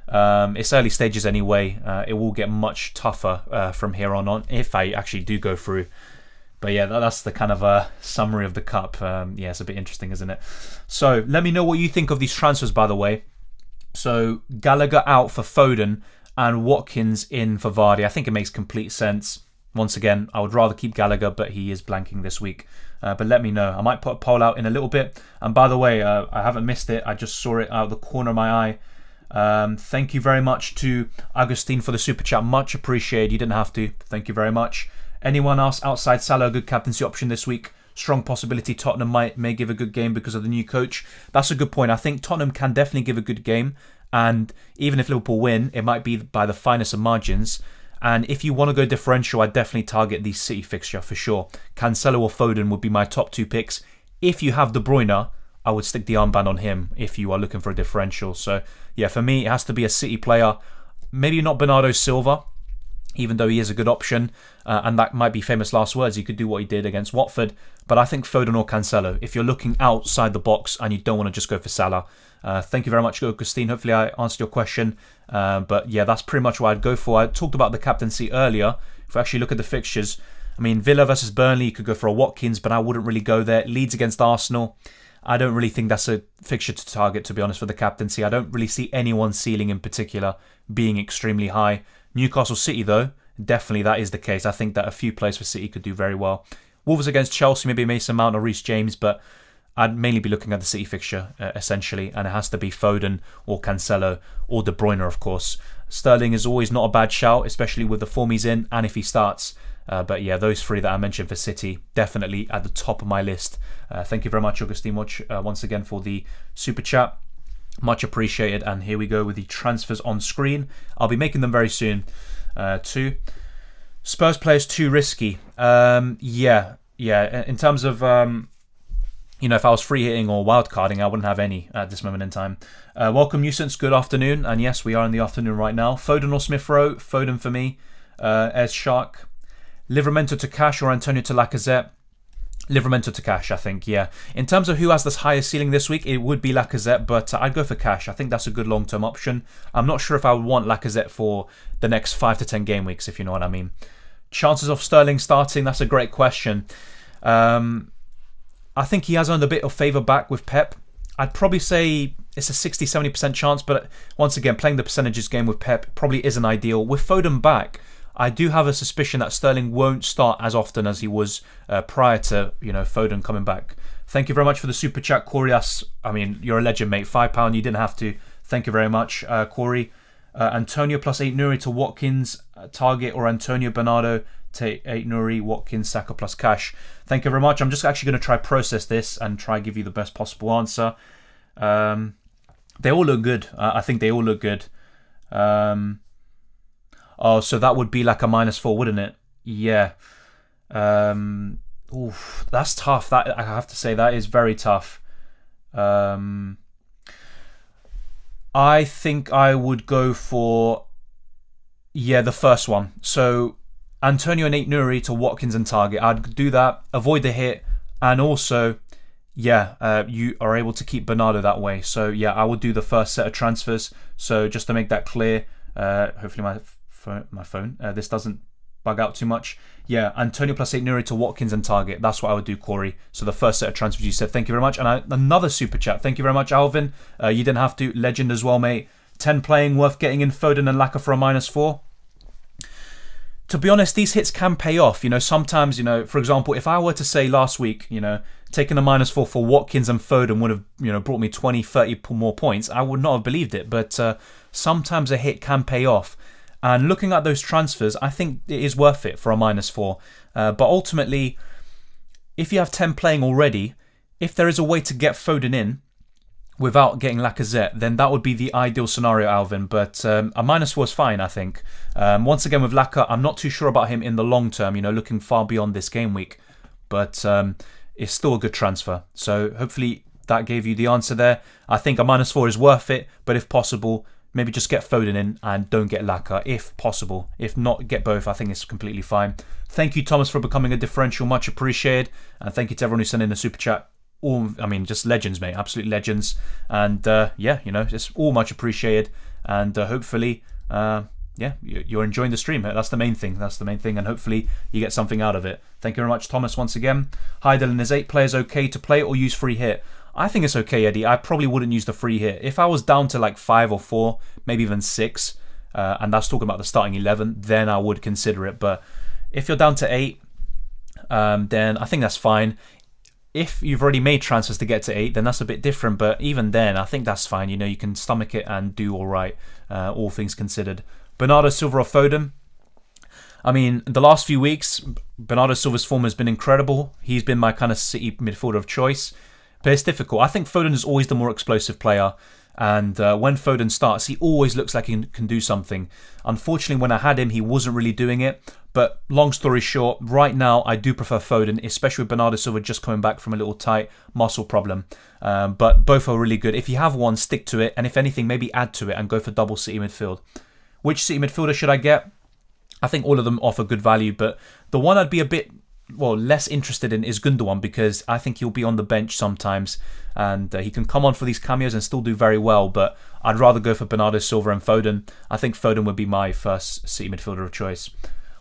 It's early stages anyway. It will get much tougher from here on if I actually do go through. But yeah, that's the kind of summary of the cup. Yeah, it's a bit interesting, isn't it? So let me know what you think of these transfers, by the way. So Gallagher out for Foden and Watkins in for Vardy. I think it makes complete sense. Once again, I would rather keep Gallagher, but he is blanking this week. But let me know. I might put a poll out in a little bit. And by the way, I haven't missed it. I just saw it out of the corner of my eye. Thank you very much to Agustin for the super chat. Much appreciated. You didn't have to. Thank you very much. Anyone else outside Salah a good captaincy option this week? Strong possibility Tottenham may give a good game because of the new coach. That's a good point. I think Tottenham can definitely give a good game. And even if Liverpool win, it might be by the finest of margins. And if you want to go differential, I'd definitely target the City fixture for sure. Cancelo or Foden would be my top 2 picks. If you have De Bruyne, I would stick the armband on him if you are looking for a differential. So yeah, for me, it has to be a City player. Maybe not Bernardo Silva, even though he is a good option. And that might be famous last words. He could do what he did against Watford. But I think Foden or Cancelo, if you're looking outside the box and you don't want to just go for Salah. Thank you very much, Christine. Hopefully I answered your question. But yeah, that's pretty much what I'd go for. I talked about the captaincy earlier. If we actually look at the fixtures, I mean, Villa versus Burnley, you could go for a Watkins, but I wouldn't really go there. Leeds against Arsenal, I don't really think that's a fixture to target, to be honest, for the captaincy. I don't really see anyone's ceiling in particular being extremely high. Newcastle City, though, definitely that is the case. I think that a few players for City could do very well. Wolves against Chelsea, maybe Mason Mount or Reece James, but I'd mainly be looking at the City fixture, essentially, and it has to be Foden or Cancelo or De Bruyne, of course. Sterling is always not a bad shout, especially with the form he's in and if he starts. But yeah, those 3 that I mentioned for City, definitely at the top of my list. Thank you very much, Augustine, once again for the super chat. Much appreciated. And here we go with the transfers on screen. I'll be making them very soon, too. Spurs players too risky. Yeah. In terms of, if I was free hitting or wildcarding, I wouldn't have any at this moment in time. Welcome, Nuisance. Good afternoon. And yes, we are in the afternoon right now. Foden or Smith Rowe? Foden for me. As Shark. Livramento to Cash or Antonio to Lacazette? Livramento to Cash, I think, yeah. In terms of who has the highest ceiling this week, it would be Lacazette, but I'd go for Cash. I think that's a good long-term option. I'm not sure if I would want Lacazette for the next 5 to 10 game weeks, if you know what I mean. Chances of Sterling starting, that's a great question. I think he has earned a bit of favour back with Pep. I'd probably say it's a 60-70% chance, but once again, playing the percentages game with Pep probably isn't ideal. With Foden back, I do have a suspicion that Sterling won't start as often as he was prior to Foden coming back. Thank you very much for the super chat, Corey. You're a legend, mate. £5, you didn't have to. Thank you very much, Corey. Antonio plus 8 Nuri to Watkins, target, or Antonio Bernardo to 8 Nuri, Watkins, Saka plus Cash. Thank you very much. I'm just actually going to try process this and try give you the best possible answer. They all look good. I think they all look good. Oh, so that would be like a -4, wouldn't it? Yeah. Oof, that's tough. That I have to say, that is very tough. I think I would go for, the first one. So Antonio and 8 Nuri to Watkins and target. I'd do that, avoid the hit, and also, yeah, you are able to keep Bernardo that way. So yeah, I will do the first set of transfers. So just to make that clear, hopefully my phone, this doesn't bug out too much. Yeah, Antonio +8 Nuri to Watkins and Target. That's what I would do, Corey. So the first set of transfers you said. Thank you very much. And another super chat. Thank you very much, Alvin. You didn't have to. Legend as well, mate. 10 playing, worth getting in Foden and Laka for a -4. To be honest, these hits can pay off. You know, sometimes, you know, for example, if I were to say last week, you know, taking a -4 for Watkins and Foden would have, you know, brought me 20, 30 more points, I would not have believed it. But sometimes a hit can pay off. And looking at those transfers, I think it is worth it for a -4. But ultimately, if you have 10 playing already, if there is a way to get Foden in without getting Lacazette, then that would be the ideal scenario, Alvin. But a -4 is fine, I think. Once again, with Laka, I'm not too sure about him in the long term, you know, looking far beyond this game week. But it's still a good transfer. So hopefully that gave you the answer there. I think a -4 is worth it, but if possible, maybe just get Foden in and don't get Laka, if possible. If not, get both. I think it's completely fine. Thank you, Thomas, for becoming a differential. Much appreciated. And thank you to everyone who sent in a super chat. All, I mean, just legends, mate. Absolute legends. And yeah, you know, it's all much appreciated. And hopefully, yeah, you're enjoying the stream. That's the main thing. That's the main thing. And hopefully you get something out of it. Thank you very much, Thomas, once again. Hi, Dylan. Is 8 players okay to play or use free hit? I think it's okay, Eddie. I probably wouldn't use the free hit. If I was down to like 5 or 4, maybe even 6, and that's talking about the starting 11, then I would consider it. But if you're down to 8, then I think that's fine. If you've already made transfers to get to 8, then that's a bit different. But even then, I think that's fine. You know, you can stomach it and do all right, all things considered. Bernardo Silva or Foden? I mean, the last few weeks, Bernardo Silva's form has been incredible. He's been my kind of City midfielder of choice. But it's difficult. I think Foden is always the more explosive player. And when Foden starts, he always looks like he can do something. Unfortunately, when I had him, he wasn't really doing it. But long story short, right now, I do prefer Foden, especially with Bernardo Silva just coming back from a little tight muscle problem. But both are really good. If you have one, stick to it. And if anything, maybe add to it and go for double City midfield. Which City midfielder should I get? I think all of them offer good value. But the one I'd be a bit less interested in is Gundogan, because I think he'll be on the bench sometimes and he can come on for these cameos and still do very well, but I'd rather go for Bernardo Silva and Foden. I think Foden would be my first City midfielder of choice.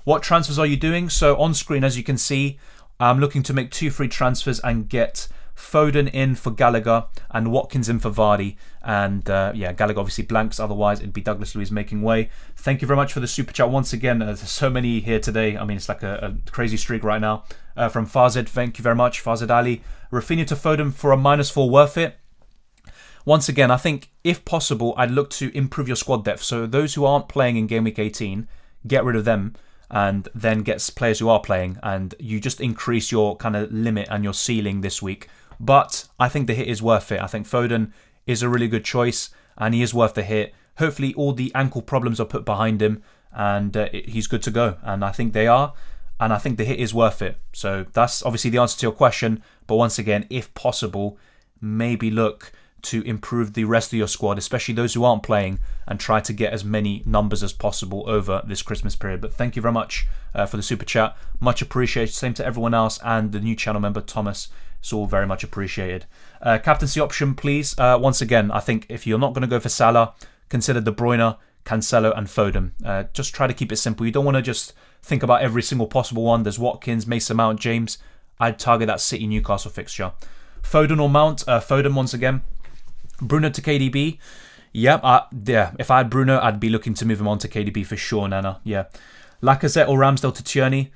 What transfers are you doing? So on screen, as you can see, I'm looking to make 2 free transfers and get Foden in for Gallagher and Watkins in for Vardy. And yeah, Gallagher obviously blanks, otherwise it'd be Douglas Luiz making way. Thank you very much for the super chat once again. There's so many here today. I mean, it's like a crazy streak right now. From Fazed, thank you very much. Fazed Ali. Rafinha to Foden for a -4, worth it. Once again, I think if possible, I'd look to improve your squad depth. So those who aren't playing in Game Week 18, get rid of them and then get players who are playing, and you just increase your kind of limit and your ceiling this week. But I think the hit is worth it. I think Foden is a really good choice and he is worth the hit. Hopefully all the ankle problems are put behind him and he's good to go. And I think they are. And I think the hit is worth it. So that's obviously the answer to your question. But once again, if possible, maybe look to improve the rest of your squad, especially those who aren't playing, and try to get as many numbers as possible over this Christmas period. But thank you very much for the super chat. Much appreciated. Same to everyone else and the new channel member, Thomas. It's all very much appreciated. Captaincy option, please. Once again, I think if you're not going to go for Salah, consider De Bruyne, Cancelo and Foden. Just try to keep it simple. You don't want to just think about every single possible one. There's Watkins, Mason Mount, James. I'd target that City Newcastle fixture. Foden or Mount? Foden once again. Bruno to KDB. Yeah, if I had Bruno, I'd be looking to move him on to KDB for sure, Nana. Yeah. Lacazette or Ramsdale to Tierney.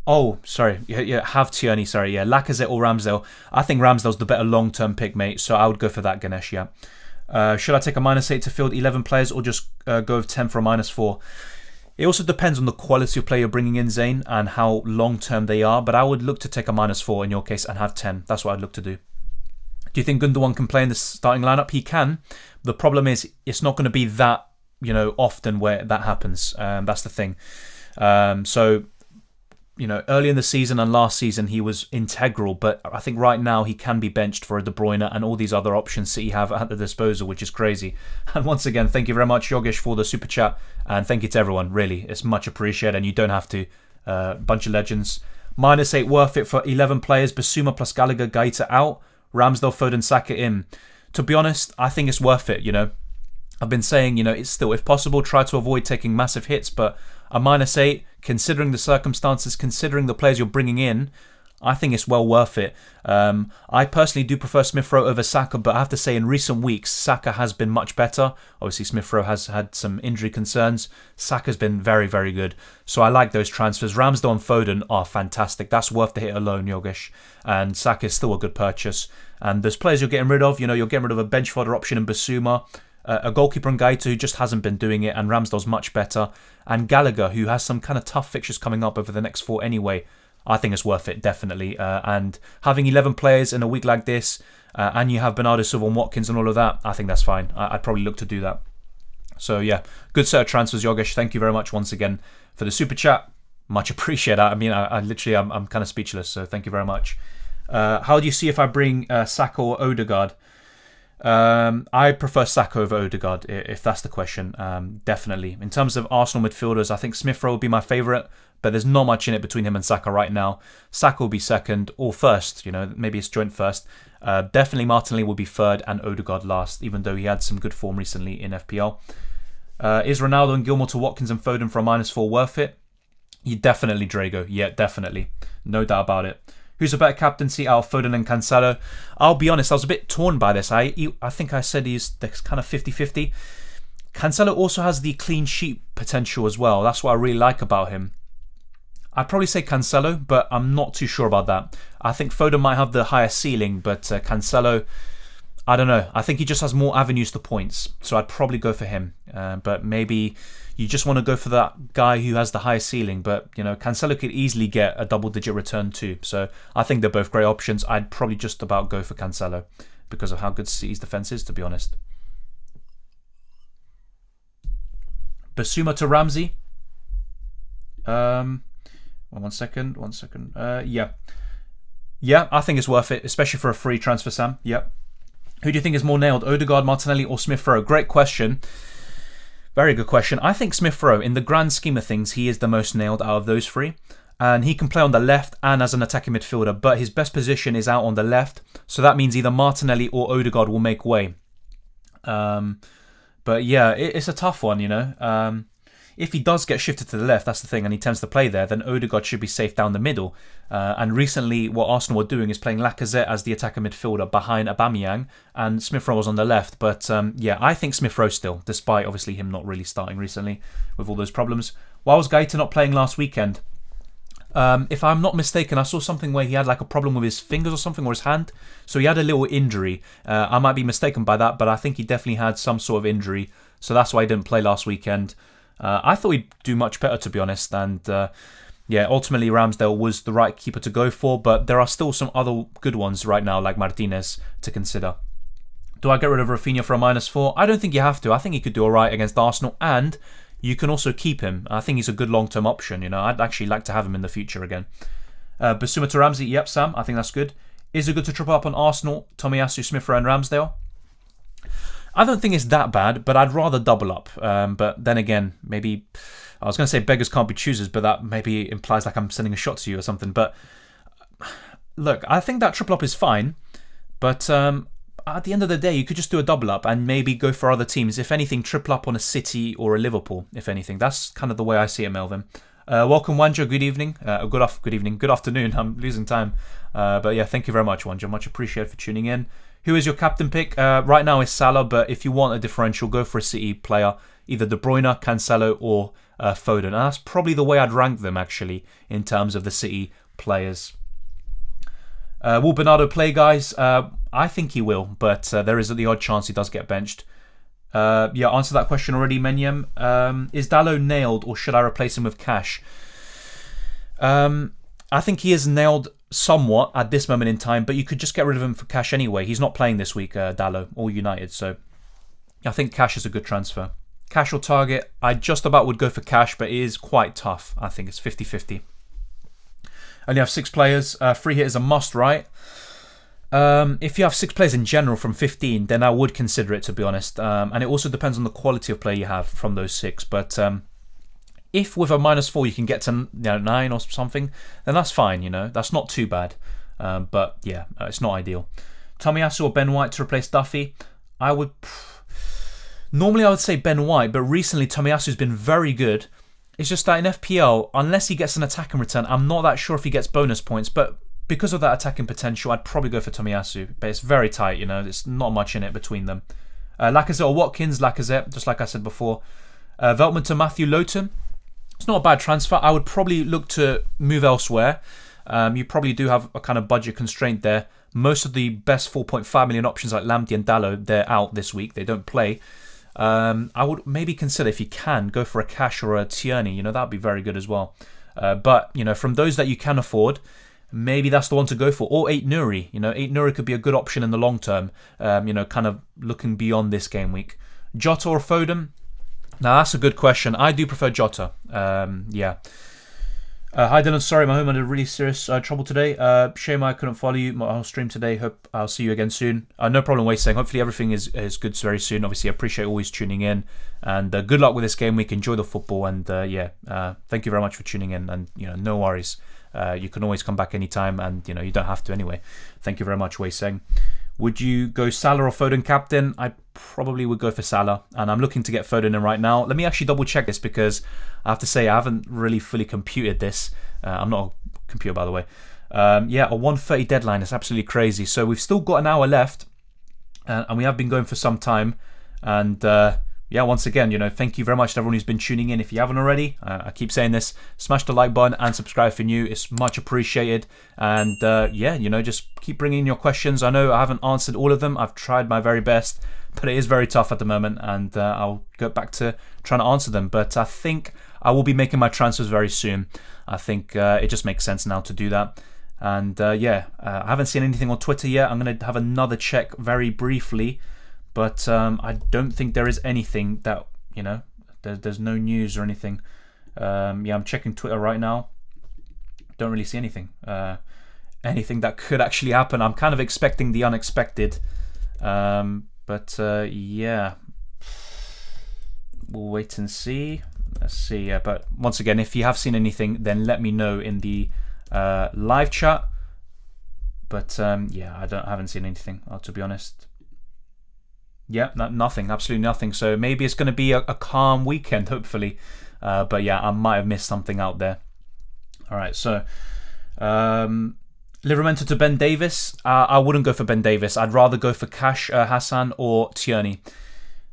Oh, sorry. Yeah, have Tierney, sorry. Yeah, Lacazette or Ramsdale. I think Ramsdale's the better long-term pick, mate. So I would go for that, Ganesh, yeah. Should I take a -8 to field 11 players or just go with 10 for a -4? It also depends on the quality of player you're bringing in, Zane, and how long-term they are. But I would look to take a -4 in your case and have 10. That's what I'd look to do. Do you think Gundogan can play in the starting lineup? He can. The problem is it's not going to be that, often where that happens. That's the thing. So, early in the season and last season he was integral, but I think right now he can be benched for a De Bruyne and all these other options City have at the disposal, which is crazy. And once again, thank you very much, Yogesh, for the super chat, and thank you to everyone. Really, it's much appreciated, and you don't have to. Bunch of legends. -8 worth it for 11 players. Basuma plus Gallagher, Gaeta out. Ramsdale, Foden, Saka in. To be honest, I think it's worth it, you know. I've been saying, you know, it's still, if possible, try to avoid taking massive hits, but a -8, considering the circumstances, considering the players you're bringing in, I think it's well worth it. I personally do prefer Smith Rowe over Saka, but I have to say in recent weeks, Saka has been much better. Obviously, Smith Rowe has had some injury concerns. Saka's been very, very good. So I like those transfers. Ramsdale and Foden are fantastic. That's worth the hit alone, Yogesh. And Saka is still a good purchase. And there's players you're getting rid of. You know, you're getting rid of a bench fodder option in Basuma. A goalkeeper in Gaeta who just hasn't been doing it, and Ramsdale's much better. And Gallagher, who has some kind of tough fixtures coming up over the next 4 anyway. I think it's worth it, definitely. And having 11 players in a week like this, and you have Bernardo Silva and Watkins and all of that, I think that's fine. I'd probably look to do that. So yeah, good set of transfers, Yogesh. Thank you very much once again for the super chat. Much appreciated. I mean, I literally, I'm kind of speechless, so thank you very much. How do you see if I bring Saka or Odegaard? I prefer Saka over Odegaard, if that's the question. Definitely. In terms of Arsenal midfielders, I think Smith Rowe would be my favourite, but there's not much in it between him and Saka right now. Saka will be second or first, you know, maybe it's joint first. Definitely Martinelli will be third and Odegaard last, even though he had some good form recently in FPL. Is Ronaldo and Gilmore to Watkins and Foden for a -4 worth it? Definitely, Drago. Yeah, definitely. No doubt about it. Who's a better captaincy out of Foden and Cancelo? I'll be honest, I was a bit torn by this. I think I said he's kind of 50-50. Cancelo also has the clean sheet potential as well. That's what I really like about him. I'd probably say Cancelo, but I'm not too sure about that. I think Foden might have the higher ceiling, but Cancelo, I don't know. I think he just has more avenues to points, so I'd probably go for him. But maybe you just want to go for that guy who has the highest ceiling. But, you know, Cancelo could easily get a double-digit return too. So I think they're both great options. I'd probably just about go for Cancelo because of how good City's defence is, to be honest. Basuma to Ramsey. One second. Yeah, I think it's worth it, especially for a free transfer, Sam. Yep. Who do you think is more nailed, Odegaard, Martinelli or Smith Rowe? Great question. Very good question. I think Smith Rowe, in the grand scheme of things, he is the most nailed out of those three. And he can play on the left and as an attacking midfielder, but his best position is out on the left. So that means either Martinelli or Odegaard will make way. But yeah, it's a tough one, you know. If he does get shifted to the left, that's the thing, and he tends to play there, then Odegaard should be safe down the middle. And recently, what Arsenal were doing is playing Lacazette as the attacker midfielder behind Aubameyang, and Smith Rowe was on the left. But yeah, I think Smith Rowe still, despite obviously him not really starting recently with all those problems. Why was Gaeta not playing last weekend? If I'm not mistaken, I saw something where he had like a problem with his fingers or something, or his hand. So he had a little injury. I might be mistaken by that, but I think he definitely had some sort of injury. So that's why he didn't play last weekend. I thought he'd do much better, to be honest. And yeah, ultimately Ramsdale was the right keeper to go for, but there are still some other good ones right now, like Martinez, to consider. Do I get rid of Rafinha for a -4? I don't think you have to. I think he could do alright against Arsenal, and you can also keep him. I think he's a good long-term option. You know, I'd actually like to have him in the future again. Basuma to Ramsey, yep, Sam, I think that's good. Is it good to triple up on Arsenal, Tomiyasu, Smith Rowe and Ramsdale? I don't think it's that bad, but I'd rather double up. But then again, maybe, I was going to say beggars can't be choosers, but that maybe implies like I'm sending a shot to you or something. But look, I think that triple up is fine, but at the end of the day, you could just do a double up and maybe go for other teams. If anything, triple up on a City or a Liverpool, if anything. That's kind of the way I see it, Melvin. Welcome, Wanja. Good evening. Good evening. Good afternoon. I'm losing time. But yeah, thank you very much, Wanja. Much appreciated for tuning in. Who is your captain pick? Right now is Salah, but if you want a differential, go for a City player. Either De Bruyne, Cancelo or Foden. And that's probably the way I'd rank them, actually, in terms of the City players. Will Bernardo play, guys? I think he will, but there is the odd chance he does get benched. Yeah, answer that question already, Menyem. Is Dalot nailed, or should I replace him with Cash? I think he is nailed somewhat at this moment in time, but you could just get rid of him for Cash anyway. He's not playing this week, Dalot, or United, so I think Cash is a good transfer. Cash or Target, I just about would go for Cash, but it is quite tough. I think it's 50-50. Only have 6 players. Free hit is a must, right? If you have 6 players in general from 15, then I would consider it, to be honest. And it also depends on the quality of player you have from those 6. But if with a -4 you can get to 9 or something, then that's fine. That's not too bad. But yeah, it's not ideal. Tomiyasu or Ben White to replace Duffy? Normally I would say Ben White, but recently Tomiyasu's been very good. It's just that in FPL, unless he gets an attacking return, I'm not that sure if he gets bonus points. But because of that attacking potential, I'd probably go for Tomiyasu. But it's very tight, there's not much in it between them. Lacazette or Watkins? Lacazette, just like I said before. Veltman to Matthew Lowton. It's not a bad transfer. I would probably look to move elsewhere. You probably do have a kind of budget constraint there. Most of the best 4.5 million options like Lamptey and Dalot, they're out this week. They don't play. I would maybe consider, if you can, go for a Cash or a Tierney. That would be very good as well. But, from those that you can afford, maybe that's the one to go for. Or 8 Nuri. 8 Nuri could be a good option in the long term, kind of looking beyond this game week. Jota or Foden? Now, that's a good question. I do prefer Jota. Yeah. Hi Dylan, sorry my home had a really serious trouble today. Shame I couldn't follow you. I'll stream today. Hope I'll see you again soon. No problem, Wei saying. Hopefully everything is good very soon. Obviously, I appreciate always tuning in. And good luck with this game week. Enjoy the football. And thank you very much for tuning in. And no worries. You can always come back anytime. And you don't have to anyway. Thank you very much, Wei saying. Would you go Salah or Foden captain? I probably would go for Salah, and I'm looking to get Foden in right now. Let me actually double check this, because I have to say I haven't really fully computed this. I'm not a computer, by the way. Yeah, a 1:30 deadline is absolutely crazy. So we've still got an hour left, and we have been going for some time. And yeah, once again, thank you very much to everyone who's been tuning in. If you haven't already, I keep saying this, smash the like button and subscribe for new. It's much appreciated. And yeah, just keep bringing in your questions. I know I haven't answered all of them. I've tried my very best, but it is very tough at the moment, and I'll go back to trying to answer them. But I think I will be making my transfers very soon. I think it just makes sense now to do that. And yeah, I haven't seen anything on Twitter yet. I'm going to have another check very briefly. But I don't think there is anything that, there's no news or anything. Yeah, I'm checking Twitter right now. Don't really see anything. Anything that could actually happen. I'm kind of expecting the unexpected. But yeah, we'll wait and see. Let's see. Yeah, but once again, if you have seen anything, then let me know in the live chat. But yeah, I haven't seen anything, to be honest. Yeah, nothing, absolutely nothing. So maybe it's going to be a calm weekend, hopefully. But yeah, I might have missed something out there. All right, so Livermento to Ben Davis. I wouldn't go for Ben Davis. I'd rather go for Cash, Hassan, or Tierney.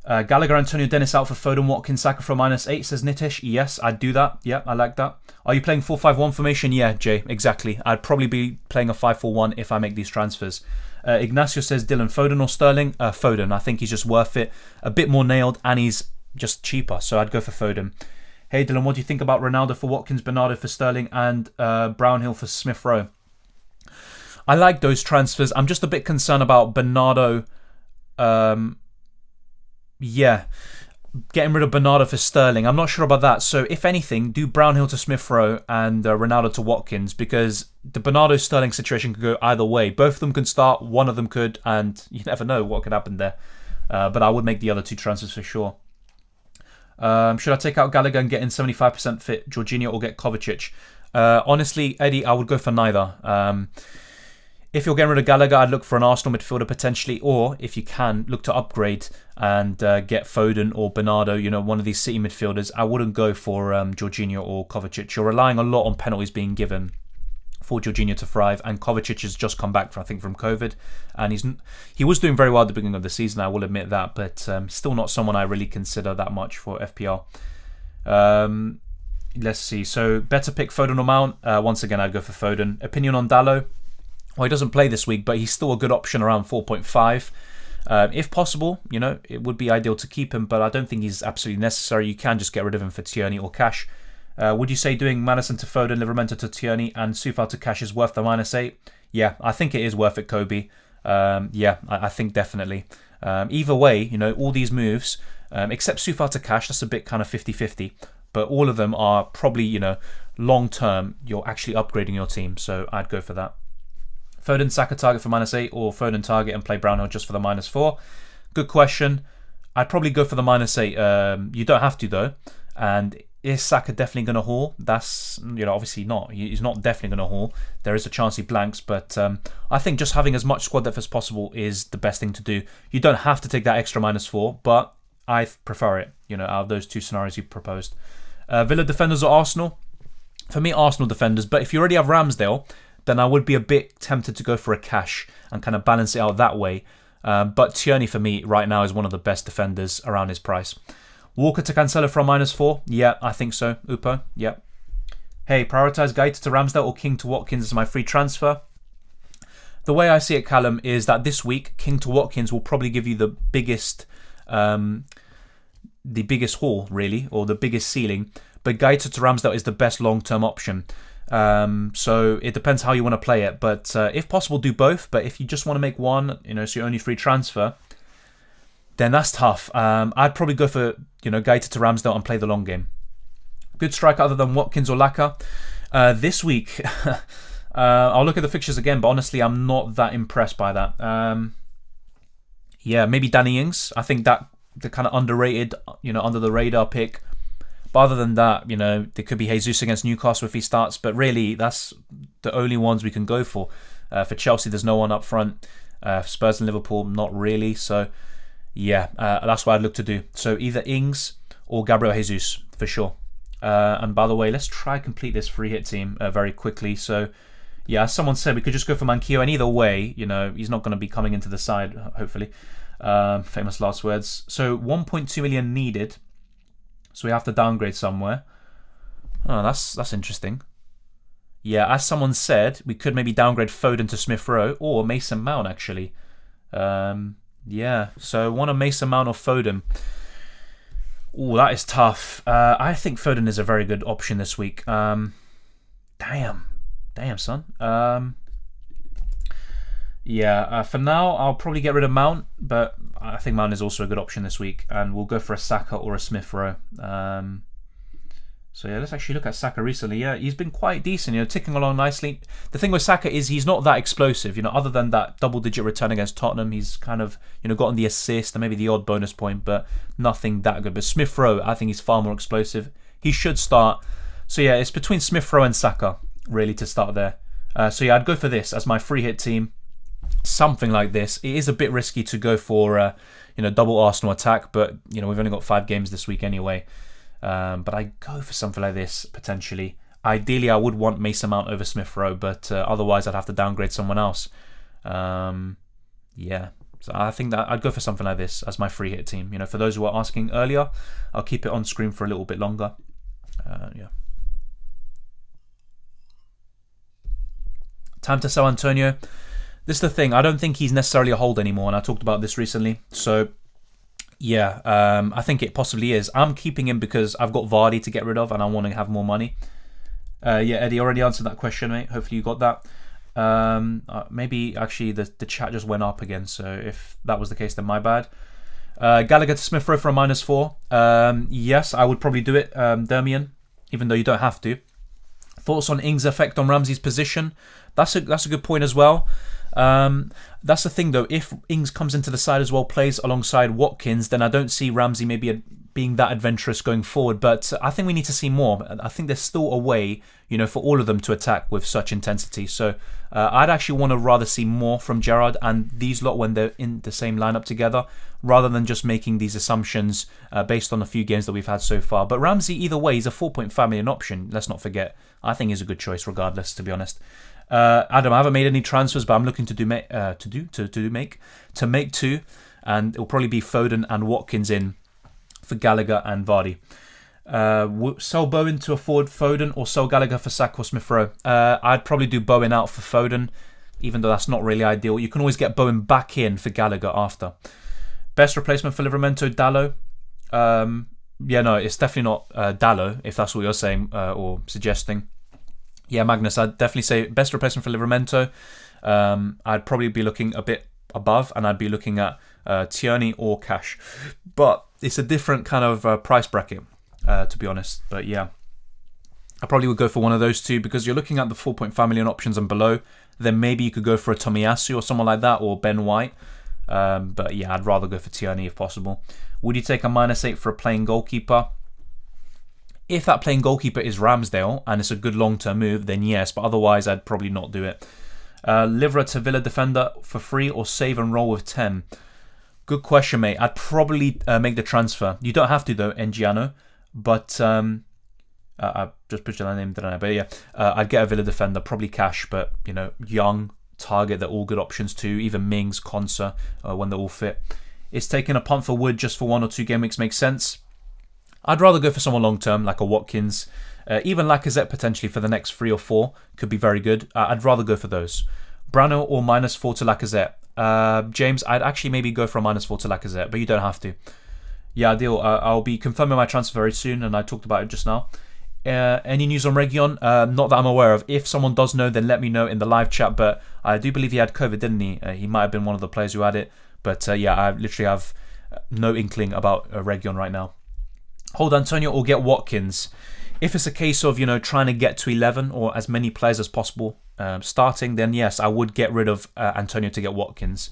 Gallagher, Antonio Dennis out for Foden, Watkins, Saka for -8, says Nitish. Yes, I'd do that. Yeah, I like that. Are you playing 4-5-1 formation? Yeah, Jay, exactly. I'd probably be playing a 5-4-1 if I make these transfers. Ignacio says Dylan, Foden or Sterling? Foden. I think he's just worth it. A bit more nailed, and he's just cheaper, so I'd go for Foden. Hey Dylan, what do you think about Ronaldo for Watkins, Bernardo for Sterling, and Brownhill for Smith Rowe? I like those transfers. I'm just a bit concerned about Bernardo. Yeah, getting rid of Bernardo for Sterling. I'm not sure about that. So if anything, do Brownhill to Smith Rowe and Ronaldo to Watkins, because the Bernardo Sterling situation could go either way. Both of them can start, one of them could, and you never know what could happen there. But I would make the other two transfers for sure. Should I take out Gallagher and get in 75% fit Jorginho, or get Kovacic? Honestly, Eddie, I would go for neither. If you're getting rid of Gallagher, I'd look for an Arsenal midfielder potentially, or if you can, look to upgrade and get Foden or Bernardo, one of these City midfielders. I wouldn't go for Jorginho or Kovacic. You're relying a lot on penalties being given for Jorginho to thrive, and Kovacic has just come back, from COVID, and he was doing very well at the beginning of the season, I will admit that, but still not someone I really consider that much for FPL. Let's see, so better pick Foden or Mount. Once again, I'd go for Foden. Opinion on Dalot? Well, he doesn't play this week, but he's still a good option around 4.5. If possible, it would be ideal to keep him, but I don't think he's absolutely necessary. You can just get rid of him for Tierney or Cash. Would you say doing Madison to Foden, Livramento to Tierney, and Sufal to Cash is worth the -8? Yeah, I think it is worth it, Kobe. Yeah, I think definitely. Either way, all these moves, except Sufal to Cash, that's a bit kind of 50-50. But all of them are probably, long term, you're actually upgrading your team. So I'd go for that. Foden, Saka target for -8, or Foden target and play Brownhill just for the -4? Good question. I'd probably go for the -8. You don't have to, though. And is Saka definitely going to haul? That's, obviously not. He's not definitely going to haul. There is a chance he blanks, but I think just having as much squad depth as possible is the best thing to do. You don't have to take that extra -4, but I prefer it, out of those two scenarios you proposed. Villa defenders or Arsenal? For me, Arsenal defenders, but if you already have Ramsdale, then I would be a bit tempted to go for a cash and kind of balance it out that way. But Tierney for me right now is one of the best defenders around his price. Walker to Cancelo for a -4? Yeah, I think so. Upo, yeah. Hey, prioritise Gaeta to Ramsdale or King to Watkins as my free transfer. The way I see it, Callum, is that this week King to Watkins will probably give you the biggest haul, really, or the biggest ceiling. But Gaeta to Ramsdale is the best long-term option. So it depends how you want to play it. But if possible, do both. But if you just want to make one, so your only free transfer, then that's tough. I'd probably go for, Gaeta to Ramsdale and play the long game. Good striker other than Watkins or Laka. This week, I'll look at the fixtures again, but honestly, I'm not that impressed by that. Yeah, maybe Danny Ings. I think that the kind of underrated, under the radar pick. But other than that, there could be Jesus against Newcastle if he starts. But really, that's the only ones we can go for. For Chelsea, there's no one up front. Spurs and Liverpool, not really. So, yeah, that's what I'd look to do. So either Ings or Gabriel Jesus, for sure. And by the way, let's try complete this free hit team very quickly. So, yeah, as someone said, we could just go for Manquillo. And either way, he's not going to be coming into the side, hopefully. Famous last words. So 1.2 million needed. So we have to downgrade somewhere. Oh, that's interesting. Yeah, as someone said, we could maybe downgrade Foden to Smith Rowe or Mason Mount, actually. Yeah, so one of Mason Mount or Foden. Oh, that is tough. I think Foden is a very good option this week. Damn, son. Yeah, for now, I'll probably get rid of Mount, but I think Mount is also a good option this week, and we'll go for a Saka or a Smith Rowe. So yeah, let's actually look at Saka recently. Yeah, he's been quite decent, ticking along nicely. The thing with Saka is he's not that explosive, other than that double-digit return against Tottenham. He's kind of, gotten the assist and maybe the odd bonus point, but nothing that good. But Smith Rowe, I think he's far more explosive. He should start. So yeah, it's between Smith Rowe and Saka, really, to start there. So yeah, I'd go for this as my free hit team. Something like this. It is a bit risky to go for double Arsenal attack, but we've only got 5 games this week anyway. But I go for something like this potentially. Ideally, I would want Mason Mount over Smith Rowe, but otherwise I'd have to downgrade someone else. Yeah, so I think that I'd go for something like this as my free hit team. For those who were asking earlier, I'll keep it on screen for a little bit longer. Yeah. Time to sell Antonio. This is the thing. I don't think he's necessarily a hold anymore, and I talked about this recently. So, yeah, I think it possibly is. I'm keeping him because I've got Vardy to get rid of, and I want to have more money. Yeah, Eddie already answered that question, mate. Hopefully you got that. Maybe actually the chat just went up again, so if that was the case, then my bad. Gallagher to Smith Rowe for a -4. Yes, I would probably do it, Dermian, even though you don't have to. Thoughts on Ings' effect on Ramsey's position? That's a good point as well. That's the thing though, if Ings comes into the side as well, plays alongside Watkins, then I don't see Ramsey maybe being that adventurous going forward, but I think we need to see more. I think there's still a way, for all of them to attack with such intensity. So I'd actually want to rather see more from Gerrard and these lot when they're in the same lineup together, rather than just making these assumptions based on a few games that we've had so far. But Ramsey, either way, he's a 4.5 million option. Let's not forget. I think he's a good choice regardless, to be honest. Adam, I haven't made any transfers, but I'm looking to make 2, and it'll probably be Foden and Watkins in for Gallagher and Vardy. Sell Bowen to afford Foden, or sell Gallagher for Saka or Smith Rowe? I'd probably do Bowen out for Foden, even though that's not really ideal. You can always get Bowen back in for Gallagher after. Best replacement for Livramento, Dallo. Yeah, no, it's definitely not Dallo, if that's what you're saying or suggesting. Yeah, Magnus, I'd definitely say best replacement for Livramento. I'd probably be looking a bit above, and I'd be looking at Tierney or Cash. But it's a different kind of price bracket, to be honest. But yeah, I probably would go for one of those two, because you're looking at the 4.5 million options and below. Then maybe you could go for a Tomiyasu or someone like that, or Ben White. But yeah, I'd rather go for Tierney if possible. Would you take a -8 for a playing goalkeeper? If that playing goalkeeper is Ramsdale and it's a good long-term move, then yes, but otherwise I'd probably not do it. Livra to Villa defender for free or save and roll with 10? Good question, mate. I'd probably make the transfer. You don't have to though, Ngiano, but I just put your name, didn't I? But yeah, I'd get a Villa defender, probably cash, but you know, young, target, they're all good options too. Even Mings, Konsa, when they're all fit. Is taking a punt for Wood just for 1 or 2 game weeks makes sense? I'd rather go for someone long term, like a Watkins. Even Lacazette potentially for the next 3 or 4 could be very good. I'd rather go for those. Brano or -4 to Lacazette. James, I'd actually maybe go for a -4 to Lacazette, but you don't have to. Yeah, deal. I'll be confirming my transfer very soon, and I talked about it just now. Any news on Region? Not that I'm aware of. If someone does know, then let me know in the live chat. But I do believe he had COVID, didn't he? He might have been one of the players who had it. But yeah, I literally have no inkling about Region right now. Hold Antonio or get Watkins. If it's a case of, you know, trying to get to 11 or as many players as possible starting, then yes, I would get rid of Antonio to get Watkins.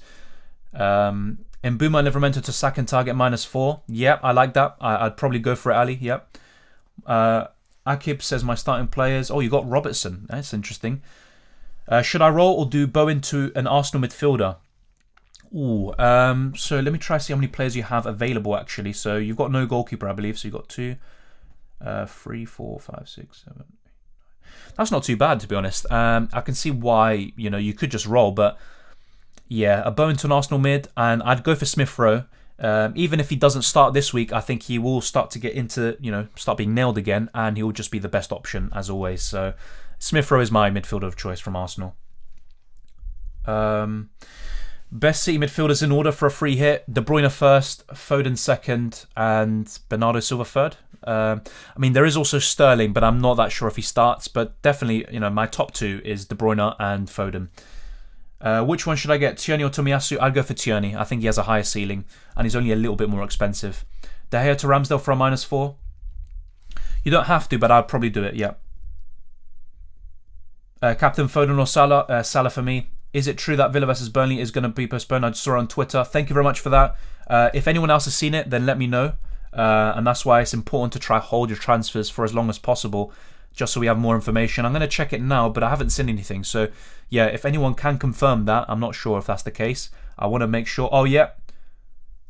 Mbuma and Livramento to sack and target -4. Yeah, I like that. I'd probably go for it, Ali. Yep. Akib says my starting players. Oh, you got Robertson. That's interesting. Should I roll or do Bowen to an Arsenal midfielder? Ooh, so let me try to see how many players you have available actually. So you've got no goalkeeper, I believe. So you've got 2, 3, 4, 5, 6, 7, 8, 9. That's not too bad, to be honest. I can see why, you know, you could just roll, but yeah, a Bowen to an Arsenal mid, and I'd go for Smith Rowe. Even if he doesn't start this week, I think he will start to get into, you know, start being nailed again, and he will just be the best option as always. So Smith Rowe is my midfielder of choice from Arsenal. Best City midfielders in order for a free hit: De Bruyne first, Foden second, and Bernardo Silva third. I mean, there is also Sterling, but I'm not that sure if he starts. But definitely, you know, my top 2 is De Bruyne and Foden. Which one should I get, Tierney or Tomiyasu? I'd go for Tierney. I think he has a higher ceiling, and he's only a little bit more expensive. De Gea to Ramsdale for a -4. You don't have to, but I'd probably do it, yeah. Captain Foden or Salah? Salah for me. Is it true that Villa versus Burnley is going to be postponed? I just saw it on Twitter. Thank you very much for that. If anyone else has seen it, then let me know. And that's why it's important to try hold your transfers for as long as possible, just so we have more information. I'm going to check it now, but I haven't seen anything. So, yeah, if anyone can confirm that, I'm not sure if that's the case. I want to make sure. Oh, yeah.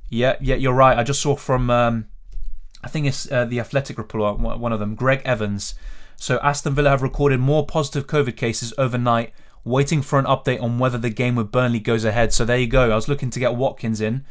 Yeah, you're right. I just saw from, I think it's the Athletic report, one of them, Greg Evans. So, Aston Villa have recorded more positive COVID cases overnight, waiting for an update on whether the game with Burnley goes ahead. So, there you go. I was looking to get Watkins in.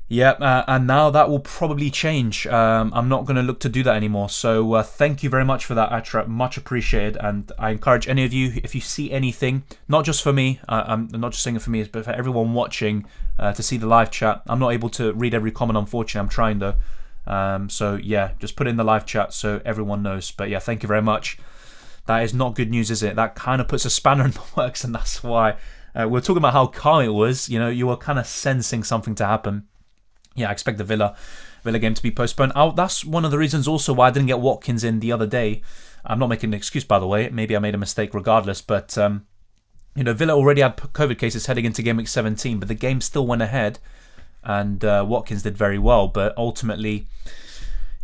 Yeah, and now that will probably change. I'm not going to look to do that anymore. So thank you very much for that, Atra. Much appreciated. And I encourage any of you, if you see anything, not just for me, I'm not just saying it for me, but for everyone watching, to see the live chat. I'm not able to read every comment, unfortunately. I'm trying though. So yeah, just put it in the live chat so everyone knows. But yeah, thank you very much. That is not good news, is it? That kind of puts a spanner in the works, and that's why we're talking about how calm it was. You know, you were kind of sensing something to happen. Yeah, I expect the Villa game to be postponed. That's one of the reasons also why I didn't get Watkins in the other day. I'm not making an excuse, by the way. Maybe I made a mistake regardless. But, you know, Villa already had COVID cases heading into Game Week 17, but the game still went ahead. And Watkins did very well. But ultimately,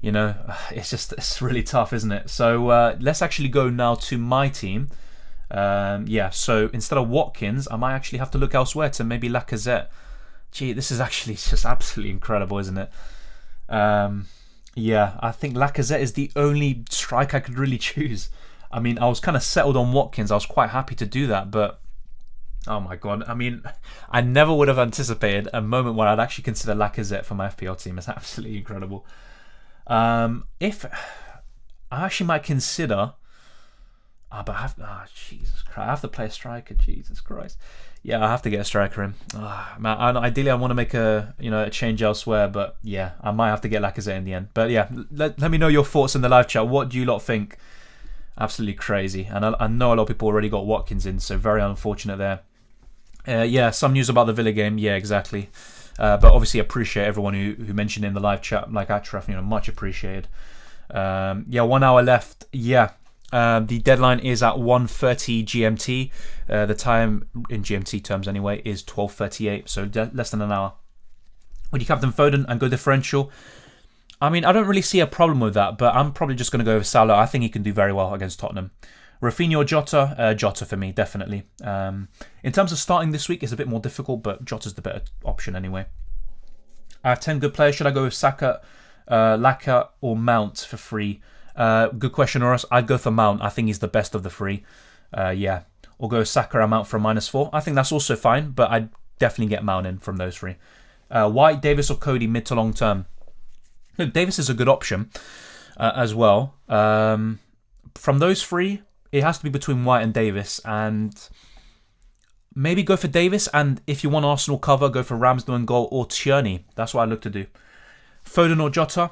you know, it's really tough, isn't it? So let's actually go now to my team. Yeah, so instead of Watkins, I might actually have to look elsewhere to maybe Lacazette. Gee, this is actually just absolutely incredible, isn't it? Yeah, I think Lacazette is the only strike I could really choose. I mean, I was kind of settled on Watkins. I was quite happy to do that, but oh my God. I mean, I never would have anticipated a moment where I'd actually consider Lacazette for my FPL team. It's absolutely incredible. If I actually might consider... but I have... Jesus Christ. I have to play a striker. Jesus Christ. Yeah, I have to get a striker in. Man, ideally, I want to make a change elsewhere, but yeah, I might have to get Lacazette in the end. But yeah, let me know your thoughts in the live chat. What do you lot think? Absolutely crazy. And I know a lot of people already got Watkins in, so very unfortunate there. Yeah, some news about the Villa game. Yeah, exactly. But obviously, appreciate everyone who mentioned in the live chat, like Atraf, much appreciated. Yeah, 1 hour left. Yeah. The deadline is at 1:30 GMT. The time in GMT terms anyway is 12:38, so less than an hour. Would you captain Foden and go differential? I mean, I don't really see a problem with that, but I'm probably just going to go with Salah. I think he can do very well against Tottenham. Rafinha or Jota? Jota for me, definitely. In terms of starting this week, it's a bit more difficult, but Jota's the better option anyway. I have 10 good players. Should I go with Saka, Laka, or Mount for free? Good question, Oris. I'd go for Mount. I think he's the best of the three. Yeah. Or go Saka or Mount for -4. I think that's also fine, but I'd definitely get Mount in from those three. White, Davis, or Cody mid to long term? Look, Davis is a good option as well. From those three, it has to be between White and Davis, and maybe go for Davis, and if you want Arsenal cover, go for Ramsdale in goal or Tierney. That's what I look to do. Foden or Jota?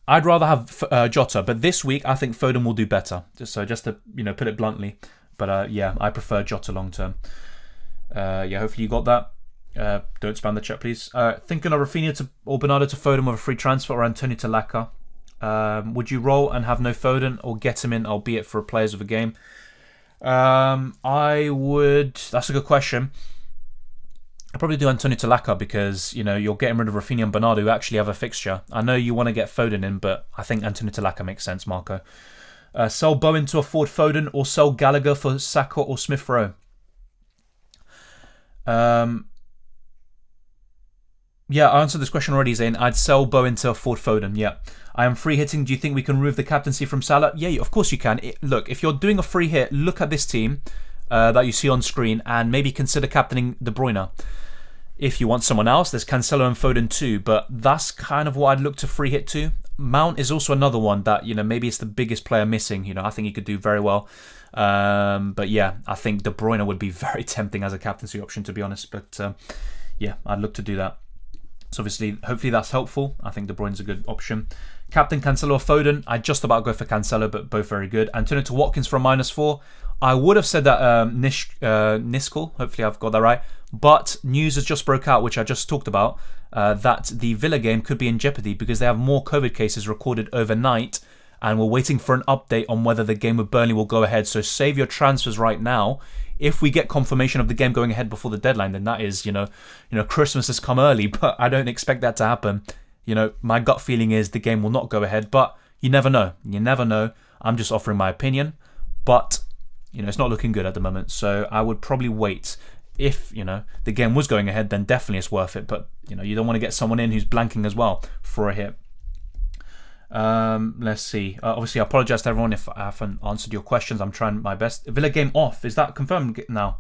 I'd rather have Jota, but this week I think Foden will do better. Just to put it bluntly, but yeah, I prefer Jota long term. Yeah, hopefully you got that. Don't spam the chat, please. Thinking of Rafinha or Bernardo to Foden with a free transfer, or Antonio to Laka. Would you roll and have no Foden, or get him in, albeit for players of the game? I would. That's a good question. I'd probably do Antonio to Laka because you're getting rid of Rafinha and Bernardo, who actually have a fixture. I know you want to get Foden in, but I think Antonio to Laka makes sense, Marco. Sell Bowen to afford Foden, or sell Gallagher for Saka or Smith Rowe. Yeah, I answered this question already, Zane. I'd sell Bowen to afford Foden, yeah. I am free hitting. Do you think we can remove the captaincy from Salah? Yeah, of course you can. Look, if you're doing a free hit, look at this team that you see on screen and maybe consider captaining De Bruyne. If you want someone else, there's Cancelo and Foden too, but that's kind of what I'd look to free hit to. Mount is also another one that, maybe it's the biggest player missing. I think he could do very well. But yeah, I think De Bruyne would be very tempting as a captaincy option, to be honest. But yeah, I'd look to do that. So obviously, hopefully that's helpful. I think De Bruyne's a good option. Captain Cancelo or Foden? I'd just about go for Cancelo, but both very good. Antonio to Watkins for a -4. I would have said that Niskal. Hopefully I've got that right. But news has just broke out, which I just talked about, that the Villa game could be in jeopardy because they have more COVID cases recorded overnight, and we're waiting for an update on whether the game with Burnley will go ahead. So save your transfers right now. If we get confirmation of the game going ahead before the deadline, then that is, Christmas has come early, but I don't expect that to happen. My gut feeling is the game will not go ahead, but you never know. You never know. I'm just offering my opinion, but, it's not looking good at the moment. So I would probably wait. If, the game was going ahead, then definitely it's worth it. But, you don't want to get someone in who's blanking as well for a hit. Let's see. Obviously, I apologize to everyone if I haven't answered your questions. I'm trying my best. Villa game off. Is that confirmed now?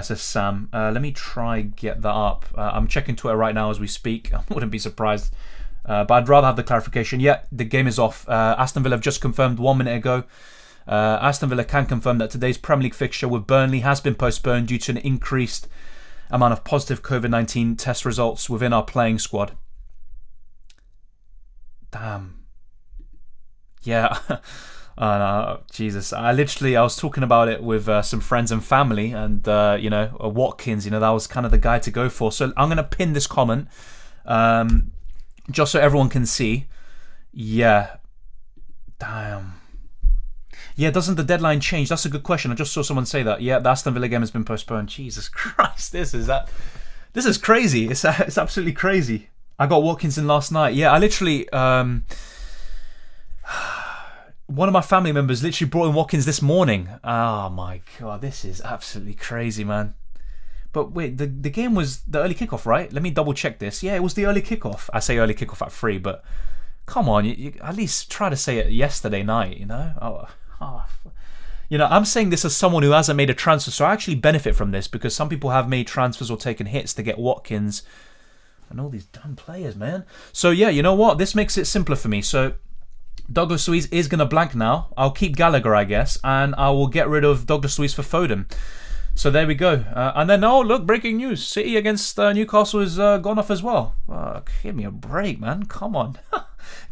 Says Sam. Let me try get that up. I'm checking Twitter right now as we speak. I wouldn't be surprised. But I'd rather have the clarification. Yeah, the game is off. Aston Villa have just confirmed 1 minute ago. Aston Villa can confirm that today's Premier League fixture with Burnley has been postponed due to an increased amount of positive COVID-19 test results within our playing squad. Damn. Yeah, Jesus. I was talking about it with some friends and family, and Watkins, that was kind of the guy to go for. So I'm going to pin this comment, just so everyone can see. Yeah, damn. Yeah, doesn't the deadline change? That's a good question. I just saw someone say that. Yeah, the Aston Villa game has been postponed. Jesus Christ, this is crazy. It's absolutely crazy. I got Watkins in last night. Yeah, I literally. One of my family members literally brought in Watkins this morning. Oh my god, this is absolutely crazy, man. But wait, the game was the early kickoff, right? Let me double check this. Yeah, it was the early kickoff. I say early kickoff at 3, but come on, you at least try to say it yesterday night, I'm saying this as someone who hasn't made a transfer, so I actually benefit from this because some people have made transfers or taken hits to get Watkins and all these damn players, man. So yeah, you know what? This makes it simpler for me. So Douglas Luiz is going to blank now. I'll keep Gallagher, I guess, and I will get rid of Douglas Luiz for Foden. So there we go. And then, oh, look, breaking news. City against Newcastle is gone off as well. Give me a break, man. Come on.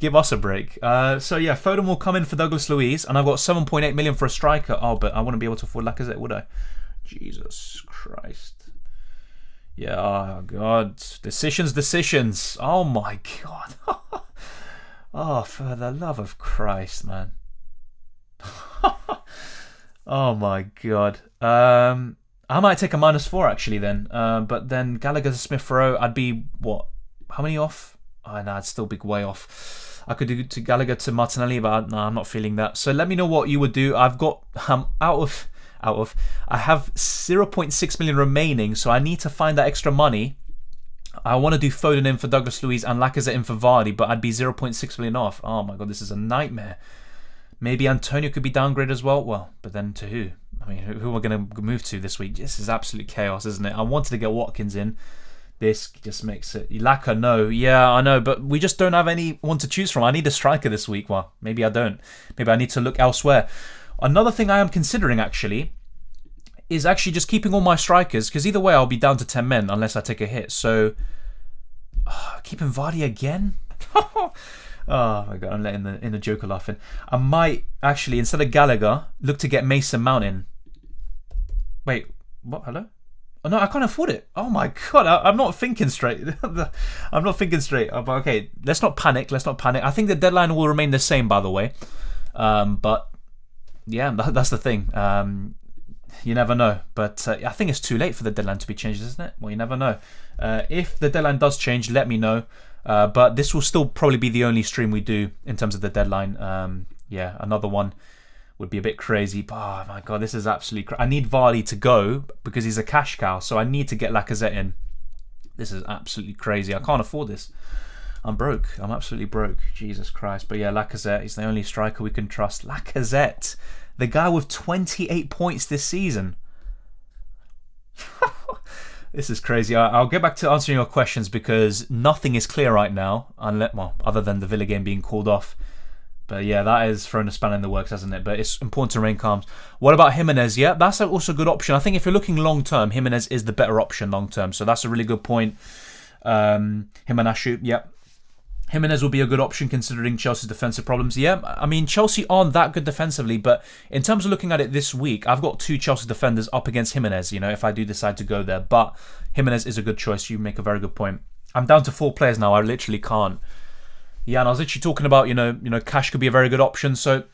Give us a break. So yeah, Foden will come in for Douglas Luiz, and I've got 7.8 million for a striker. Oh, but I wouldn't be able to afford Lacazette, would I? Jesus Christ. Yeah, oh, God. Decisions. Oh, my God. Oh, for the love of Christ, man. Oh my god. I might take a -4 actually then. But then Gallagher, Smith Rowe, I'd be, what? How many off? Oh, no, it's still a big way off. I could do to Gallagher to Martinelli, but no, I'm not feeling that. So let me know what you would do. I've got I have 0.6 million remaining, so I need to find that extra money. I want to do Foden in for Douglas Luiz and Lacazette in for Vardy, but I'd be 0.6 million off. Oh my god, this is a nightmare. Maybe Antonio could be downgraded as well. Well, but then to who? I mean, who am I going to move to this week? This is absolute chaos, isn't it? I wanted to get Watkins in. This just makes it... Laka, no. Yeah, I know, but we just don't have anyone to choose from. I need a striker this week. Well, maybe I don't. Maybe I need to look elsewhere. Another thing I am considering, actually, is actually just keeping all my strikers, because either way I'll be down to 10 men unless I take a hit. So, keeping Vardy again? Oh my god, I'm letting the inner Joker laughing. I might actually, instead of Gallagher, look to get Mason Mount in. Wait, what? Hello? Oh no, I can't afford it. Oh my god, I'm not thinking straight. I'm not thinking straight. Okay, let's not panic. Let's not panic. I think the deadline will remain the same, by the way. But yeah, that's the thing. You never know. But I think it's too late for the deadline to be changed, isn't it? Well, you never know. If the deadline does change, let me know. But this will still probably be the only stream we do in terms of the deadline. Yeah, another one would be a bit crazy. But, oh my god, this is absolutely I need Vardy to go because he's a cash cow, so I need to get Lacazette in. This is absolutely crazy. I can't afford this. I'm broke. I'm absolutely broke. Jesus Christ. But yeah, Lacazette, he's the only striker we can trust. Lacazette, the guy with 28 points this season. This is crazy. I'll get back to answering your questions because nothing is clear right now, unless, well, other than the Villa game being called off. But yeah, that has thrown a spanner in the works, hasn't it? But it's important to remain calm. What about Jimenez? Yeah, that's also a good option. I think if you're looking long term, Jimenez is the better option long term. So that's a really good point. Jimenez, yep. Jimenez will be a good option considering Chelsea's defensive problems. Yeah, I mean, Chelsea aren't that good defensively, but in terms of looking at it this week, I've got 2 Chelsea defenders up against Jimenez, you know, if I do decide to go there. But Jimenez is a good choice. You make a very good point. I'm down to 4 players now. I literally can't. Yeah, and I was literally talking about, you know, cash could be a very good option. So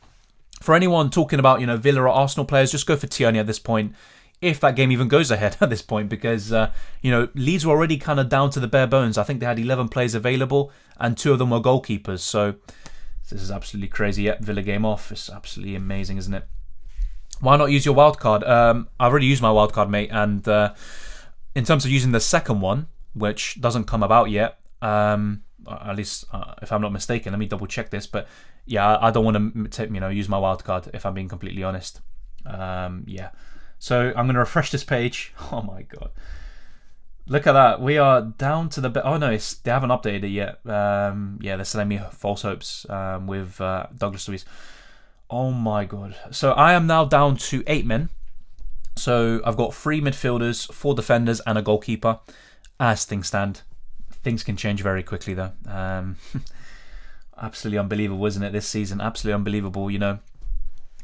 for anyone talking about, you know, Villa or Arsenal players, just go for Tierney at this point. If that game even goes ahead at this point, because, you know, Leeds were already kind of down to the bare bones. I think they had 11 players available and 2 of them were goalkeepers. So this is absolutely crazy. Yep, Villa game off. It's absolutely amazing, isn't it? Why not use your wild card? I've already used my wild card, mate. And in terms of using the second one, which doesn't come about yet, at least if I'm not mistaken, let me double check this. But yeah, I don't want to, you know, use my wild card if I'm being completely honest. Yeah. So I'm going to refresh this page. Oh my god. Look at that. We are down to the... Oh no, they haven't updated it yet. Yeah, they're selling me false hopes with Douglas Luiz. Oh my god. So I am now down to 8 men. So I've got 3 midfielders, 4 defenders and a goalkeeper. As things stand. Things can change very quickly though. Absolutely unbelievable, isn't it, this season? Absolutely unbelievable, you know.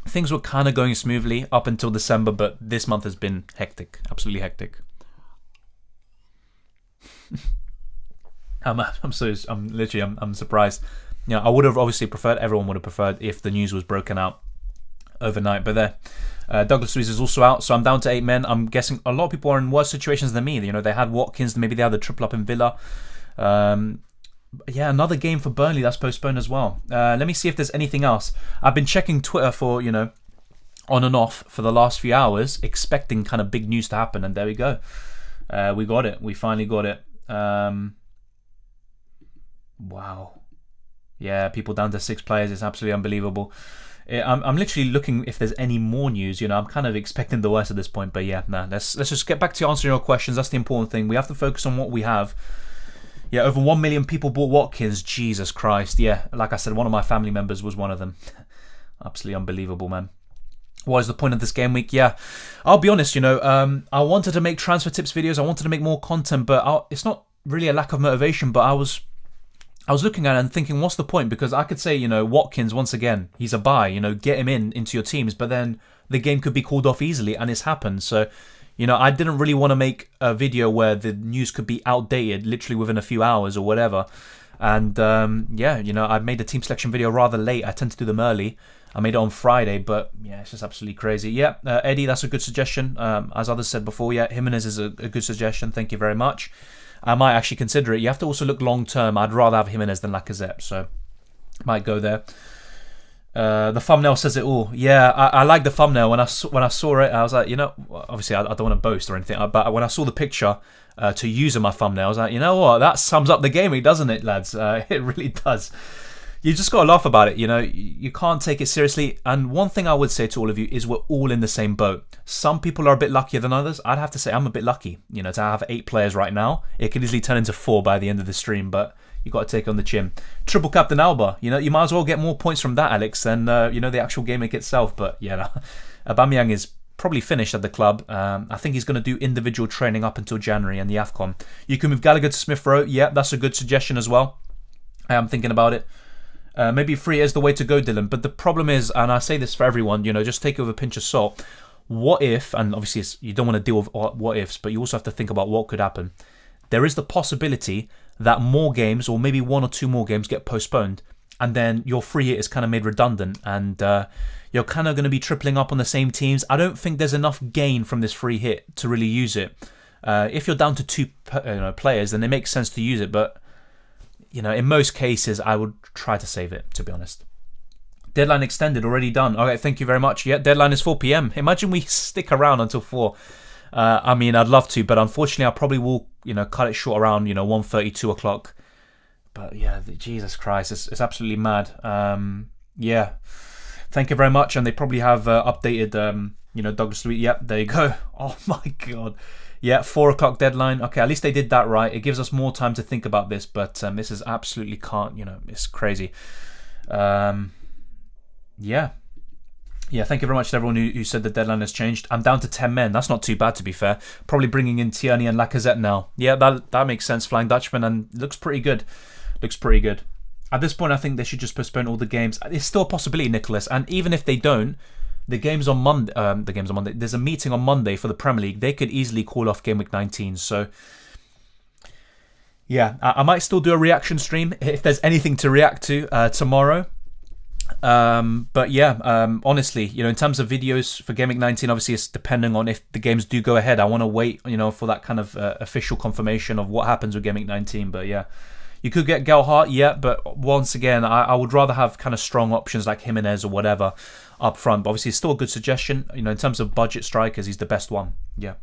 Things were kind of going smoothly up until December, but this month has been hectic, absolutely hectic. I'm surprised. You know, I would have obviously preferred, everyone would have preferred if the news was broken out overnight, but there. Douglas Luiz is also out, so I'm down to 8 men. I'm guessing a lot of people are in worse situations than me. You know, they had Watkins, maybe they had the triple up in Villa. Yeah, another game for Burnley that's postponed as well. Let me see if there's anything else. I've been checking Twitter for, you know, on and off for the last few hours, expecting kind of big news to happen, and there we go. We got it. We finally got it. Wow. Yeah, people down to 6 players. It's absolutely unbelievable. I'm literally looking if there's any more news. You know, I'm kind of expecting the worst at this point, but yeah, nah. Let's just get back to answering your questions. That's the important thing. We have to focus on what we have. Yeah, over 1 million people bought Watkins. Jesus Christ. Yeah, like I said, one of my family members was one of them. Absolutely unbelievable, man. What is the point of this game week? Yeah, I'll be honest, you know, I wanted to make transfer tips videos. I wanted to make more content, but it's not really a lack of motivation, but I was looking at it and thinking, what's the point? Because I could say, you know, Watkins, once again, he's a buy, you know, get him into your teams, but then the game could be called off easily, and it's happened. So, you know, I didn't really want to make a video where the news could be outdated literally within a few hours or whatever. And yeah, you know, I made the team selection video rather late. I tend to do them early. I made it on Friday, but yeah, it's just absolutely crazy. Yeah, Eddie, that's a good suggestion. As others said before, yeah, Jimenez is a good suggestion. Thank you very much. I might actually consider it. You have to also look long term. I'd rather have Jimenez than Lacazette, so might go there. The thumbnail says it all. Yeah, I like the thumbnail. When I saw it, I was like, obviously I don't want to boast or anything, but when I saw the picture to use in my thumbnail, I was like, you know what, that sums up the gaming, doesn't it, lads? It really does. You just got to laugh about it, you can't take it seriously. And one thing I would say to all of you is we're all in the same boat. Some people are a bit luckier than others. I'd have to say I'm a bit lucky, to have 8 players right now. It could easily turn into 4 by the end of the stream, but you got to take on the chin. Triple captain Alba, you might as well get more points from that, Alex, than the actual game itself. But yeah, no. Aubameyang is probably finished at the club. I think he's going to do individual training up until January and the AFCON. You can move Gallagher to Smith Rowe. Yeah, that's a good suggestion as well. I am thinking about it. Maybe free is the way to go, Dylan. But the problem is, and I say this for everyone, just take it with a pinch of salt. What if, and obviously you don't want to deal with what ifs, but you also have to think about what could happen. There is the possibility that more games, or maybe 1 or 2 more games, get postponed, and then your free hit is kind of made redundant, and you're kind of going to be tripling up on the same teams. I don't think there's enough gain from this free hit to really use it. If you're down to 2 players, then it makes sense to use it, but in most cases, I would try to save it, to be honest. Deadline extended, already done. Okay, thank you very much. Yeah, deadline is 4 p.m. Imagine we stick around until 4. I mean, I'd love to, but unfortunately, I probably will, cut it short around, 1:30, 2 o'clock. But yeah, Jesus Christ, it's absolutely mad. Yeah, thank you very much. And they probably have updated, Douglas Louis. Yep, there you go. Oh my God. Yeah, 4 o'clock deadline. Okay, at least they did that right. It gives us more time to think about this, but this is absolutely it's crazy. Yeah. Yeah, thank you very much to everyone who said the deadline has changed. I'm down to 10 men. That's not too bad, to be fair. Probably bringing in Tierney and Lacazette now. Yeah, that makes sense, Flying Dutchman, and looks pretty good. Looks pretty good. At this point, I think they should just postpone all the games. It's still a possibility, Nicholas, and even if they don't, the game's on Monday. There's a meeting on Monday for the Premier League. They could easily call off Game Week 19. So, yeah, I might still do a reaction stream if there's anything to react to tomorrow. But yeah, honestly, in terms of videos for Game Week 19, obviously it's depending on if the games do go ahead. I want to wait, for that kind of official confirmation of what happens with Game Week 19. But yeah, you could get Gelhardt, yeah, but once again, I would rather have kind of strong options like Jimenez or whatever up front. But obviously, it's still a good suggestion. In terms of budget strikers, he's the best one. Yeah.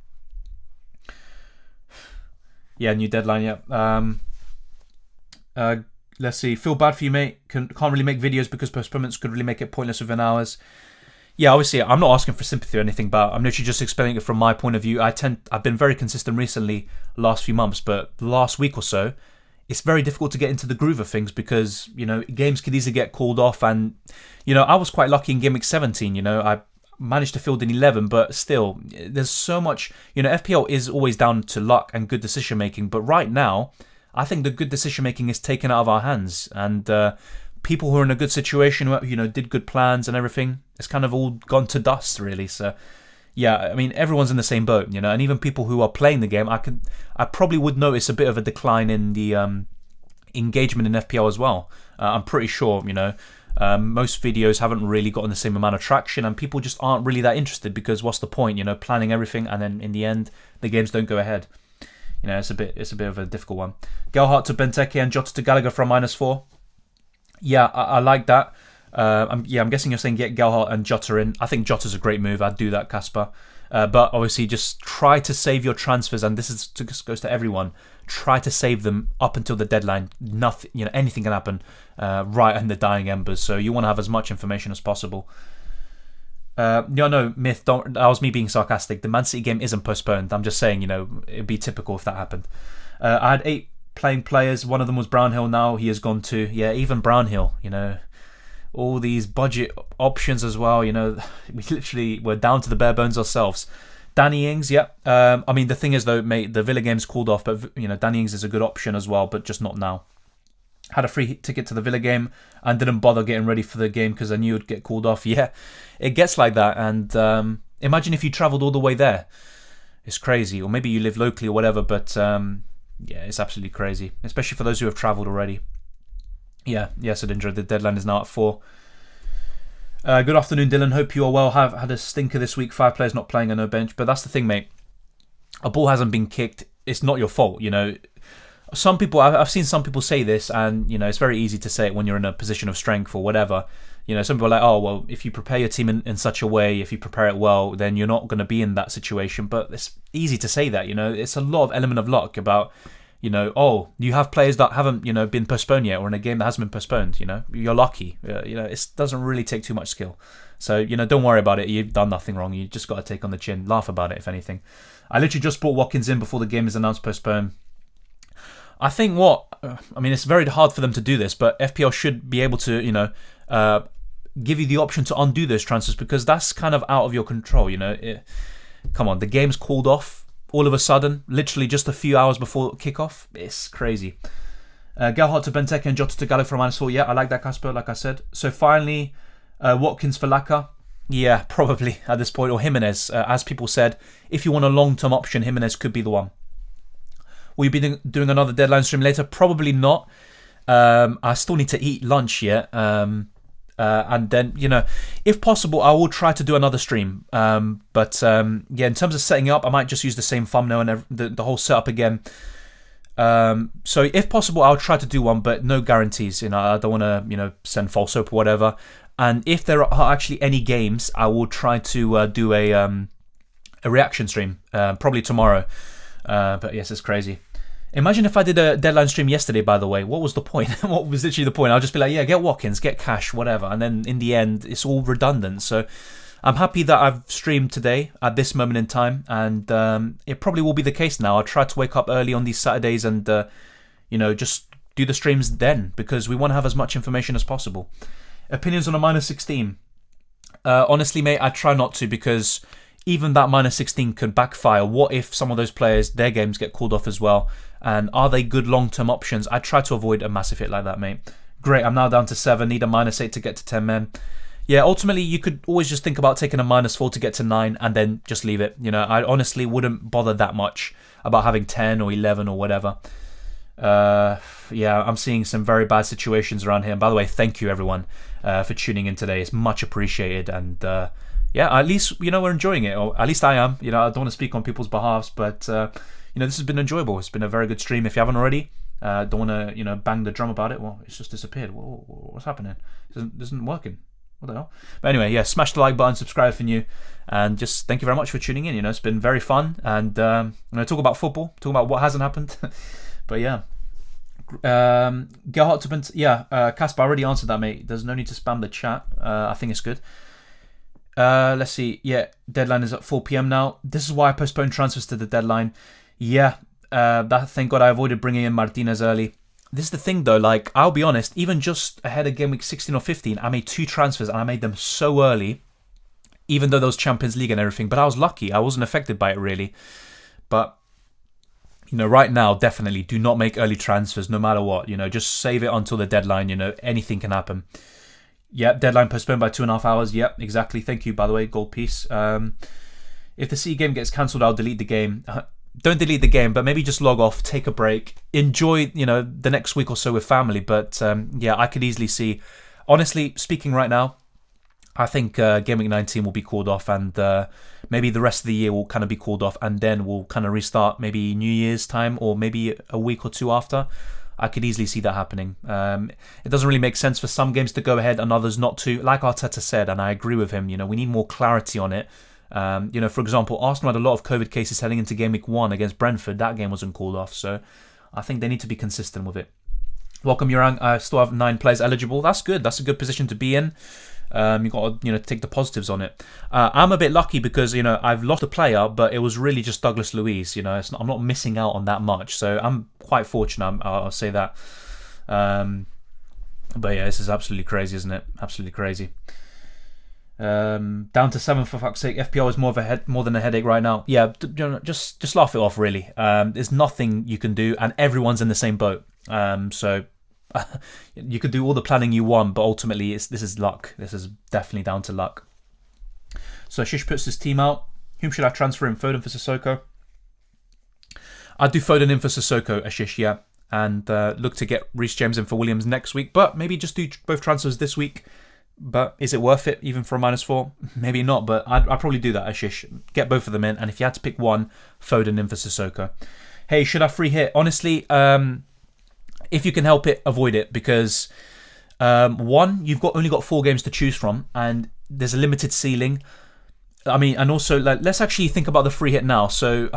Yeah, new deadline. Yeah. Let's see. Feel bad for you, mate. Can't really make videos because postponements could really make it pointless within hours. Yeah, obviously, I'm not asking for sympathy or anything, but I'm literally just explaining it from my point of view. I've been very consistent recently, last few months, but the last week or so, it's very difficult to get into the groove of things because, games could easily get called off. And, I was quite lucky in Game Week 17, I managed to field in 11, but still, there's so much, FPL is always down to luck and good decision making. But right now, I think the good decision making is taken out of our hands. And people who are in a good situation, who, did good plans and everything, it's kind of all gone to dust, really. So, yeah, I mean, everyone's in the same boat, and even people who are playing the game, I probably would notice a bit of a decline in the engagement in FPL as well. I'm pretty sure, most videos haven't really gotten the same amount of traction, and people just aren't really that interested because what's the point, planning everything, and then in the end, the games don't go ahead. It's a bit of a difficult one. Gelhardt to Benteke and Jota to Gallagher for a -4. Yeah, I like that. I'm guessing you're saying get Gelhardt and Jota in. I think Jota's a great move. I'd do that, Casper. But obviously, just try to save your transfers, and this goes to everyone. Try to save them up until the deadline. Nothing, anything can happen right in the dying embers. So you want to have as much information as possible. No, Myth, don't. That was me being sarcastic. The Man City game isn't postponed. I'm just saying, it'd be typical if that happened. I had 8 playing players. One of them was Brownhill. Now he has gone to, even Brownhill, all these budget options as well. We literally were down to the bare bones ourselves. Danny Ings, I mean, the thing is, though, mate, the Villa game's called off, but, Danny Ings is a good option as well, but just not now. Had a free ticket to the Villa game and didn't bother getting ready for the game because I knew it'd get called off. Yeah, it gets like that. And imagine if you travelled all the way there. It's crazy. Or maybe you live locally or whatever, but yeah, it's absolutely crazy, especially for those who have travelled already. Yeah, Sudindra, the deadline is now at 4. Good afternoon, Dylan. Hope you are well. Have had a stinker this week. 5 players not playing on no bench. But that's the thing, mate. A ball hasn't been kicked. It's not your fault, some people, I've seen some people say this, and it's very easy to say it when you're in a position of strength or whatever. Some people are like, oh well, if you prepare your team in such a way, if you prepare it well, then you're not going to be in that situation. But it's easy to say that. It's a lot of element of luck about, oh, you have players that haven't been postponed yet, or in a game that hasn't been postponed. You're lucky. It doesn't really take too much skill. So don't worry about it. You've done nothing wrong. You just got to take on the chin, laugh about it if anything. I literally just brought Watkins in before the game is announced postponed. I think it's very hard for them to do this, but FPL should be able to, give you the option to undo those transfers, because that's kind of out of your control. Come on, the game's called off all of a sudden, literally just a few hours before kickoff. It's crazy. Gerhardt to Benteke and Jota to Gallo for -4. Yeah, I like that, Casper, like I said. So finally, Watkins for Laka. Yeah, probably at this point, or Jimenez. As people said, if you want a long-term option, Jimenez could be the one. Will you be doing another deadline stream later? Probably not. I still need to eat lunch yet. And then, if possible, I will try to do another stream. But in terms of setting it up, I might just use the same thumbnail and the whole setup again. So if possible, I'll try to do one, but no guarantees. I don't want to, send false hope or whatever. And if there are actually any games, I will try to do a reaction stream, probably tomorrow. But yes, it's crazy. Imagine if I did a deadline stream yesterday, by the way. What was the point? What was literally the point? I'll just be like, yeah, get Watkins, get cash, whatever. And then in the end, it's all redundant. So I'm happy that I've streamed today at this moment in time. And it probably will be the case now. I'll try to wake up early on these Saturdays and, just do the streams then, because we want to have as much information as possible. Opinions on a -16. Honestly, mate, I try not to, because even that -16 could backfire. What if some of those players, their games get called off as well? And are they good long-term options? I try to avoid a massive hit like that, mate. Great, I'm now down to 7. Need a -8 to get to 10 men. Yeah, ultimately, you could always just think about taking a -4 to get to 9 and then just leave it. I honestly wouldn't bother that much about having 10 or 11 or whatever. I'm seeing some very bad situations around here. And by the way, thank you, everyone, for tuning in today. It's much appreciated. And at least, we're enjoying it. Or at least I am. I don't want to speak on people's behalves, but... this has been enjoyable. It's been a very good stream. If you haven't already, don't want to, bang the drum about it. Well, it's just disappeared. What's happening? It isn't working. What the hell? But anyway, yeah, smash the like button, subscribe if you're new, and just thank you very much for tuning in. It's been very fun, and talk about football, talk about what hasn't happened. But yeah, Gerhardt to Casper, I already answered that, mate. There's no need to spam the chat. I think it's good. Let's see. Yeah, deadline is at 4 p.m. now. This is why I postponed transfers to the deadline. Yeah, thank God I avoided bringing in Martinez early. This is the thing though, like, I'll be honest, even just ahead of game week 16 or 15, I made 2 transfers and I made them so early, even though there was Champions League and everything, but I was lucky. I wasn't affected by it really. But, right now, definitely do not make early transfers no matter what. Just save it until the deadline. Anything can happen. Yep, deadline postponed by 2.5 hours. Yep, exactly. Thank you, by the way, gold piece. If the C game gets cancelled, I'll delete the game. Don't delete the game, but maybe just log off, take a break, enjoy, the next week or so with family. But I could easily see, honestly speaking right now, I think Game Week 19 will be called off, and maybe the rest of the year will kind of be called off, and then we'll kind of restart maybe New Year's time or maybe a week or 2 after. I could easily see that happening. It doesn't really make sense for some games to go ahead and others not to. Like Arteta said, and I agree with him, we need more clarity on it. For example, Arsenal had a lot of COVID cases heading into Game Week 1 against Brentford. That game wasn't called off, so I think they need to be consistent with it. Welcome, Yurang. I still have 9 players eligible. That's good. That's a good position to be in. You've got to take the positives on it. I'm a bit lucky because I've lost a player, but it was really just Douglas Luiz. I'm not missing out on that much, so I'm quite fortunate. I'll say that. But yeah, this is absolutely crazy, isn't it? Absolutely crazy. Down to 7 for fuck's sake. FPL is more than a headache right now. Yeah, just laugh it off. Really, there's nothing you can do, and everyone's in the same boat. So. You could do all the planning you want, but ultimately this is luck. This is definitely down to luck. So Shish puts his team out. Whom should I transfer in? Foden for Sissoko? I'd do Foden in for Sissoko, Ashish, yeah. And look to get Reece James in for Williams next week. But maybe just do both transfers this week. But is it worth it, even for a -4? Maybe not, but I'd probably do that, Ashish. Get both of them in, and if you had to pick one, Foden in for Sissoko. Hey, should I free hit? Honestly, if you can help it, avoid it, because one, you've only got 4 games to choose from, and there's a limited ceiling. I mean, and also, like, let's actually think about the free hit now. So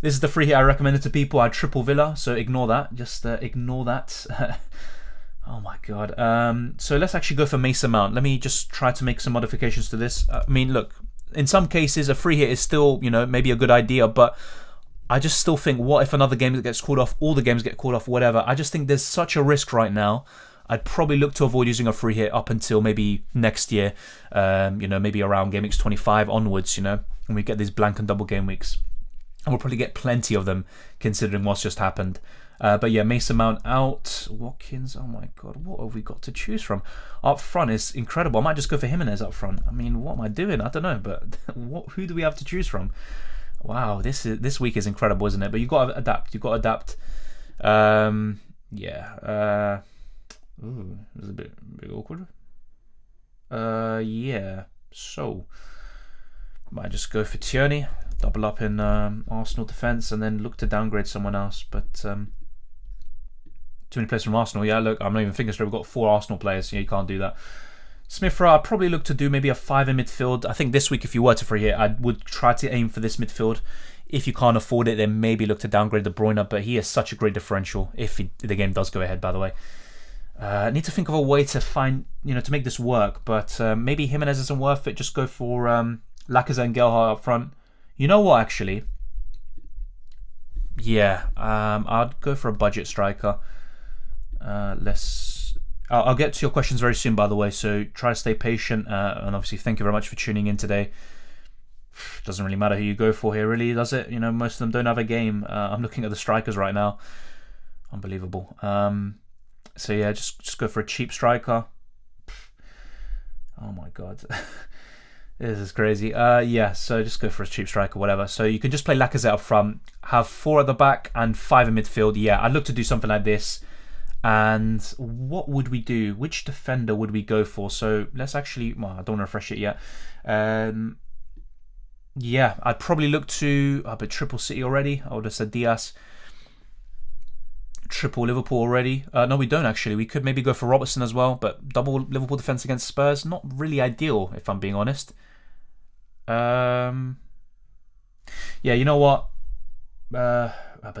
this is the free hit I recommended to people. I triple Villa, so ignore that. Just ignore that. Oh my god. So let's actually go for Mason Mount. Let me just try to make some modifications to this. I mean, look, in some cases, a free hit is still, maybe a good idea, but I just still think, what if another game gets called off, all the games get called off, whatever. I just think there's such a risk right now. I'd probably look to avoid using a free hit up until maybe next year, maybe around Game Weeks 25 onwards, when we get these blank and double game weeks. And we'll probably get plenty of them, considering what's just happened. But yeah, Mason Mount out. Watkins, oh my god, what have we got to choose from? Up front is incredible. I might just go for Jimenez up front. I mean, what am I doing? I don't know, but who do we have to choose from? Wow, this week is incredible, isn't it? But you've got to adapt. You've got to adapt. Yeah. Ooh, it was a bit awkward. Yeah. So, might just go for Tierney, double up in Arsenal defence, and then look to downgrade someone else. But too many players from Arsenal. Yeah, look, I'm not even thinking straight. We've got 4 Arsenal players. You can't do that. Smith Rowe, I'd probably look to do maybe a 5 in midfield. I think this week, if you were to free hit, I would try to aim for this midfield. If you can't afford it, then maybe look to downgrade De Bruyne. But he is such a great differential if the game does go ahead, by the way. I need to think of a way to find, to make this work. But maybe Jimenez isn't worth it. Just go for Lacazette and Gelhardt up front. You know what, actually? Yeah, I'd go for a budget striker. I'll get to your questions very soon, by the way, so try to stay patient. And obviously, thank you very much for tuning in today. Doesn't really matter who you go for here, really, does it? Most of them don't have a game. I'm looking at the strikers right now. Unbelievable. So yeah, just go for a cheap striker. Oh my god. This is crazy. Yeah, so just go for a cheap striker, whatever. So you can just play Lacazette up front, have 4 at the back and 5 in midfield. Yeah, I'd look to do something like this. And what would we do? Which defender would we go for? So let's actually, well, I don't want to refresh it yet. Yeah, I'd probably look to, but triple City already. I would have said Diaz. Triple Liverpool already. No, we don't actually. We could maybe go for Robertson as well, but double Liverpool defence against Spurs, not really ideal, if I'm being honest. Yeah, you know what? But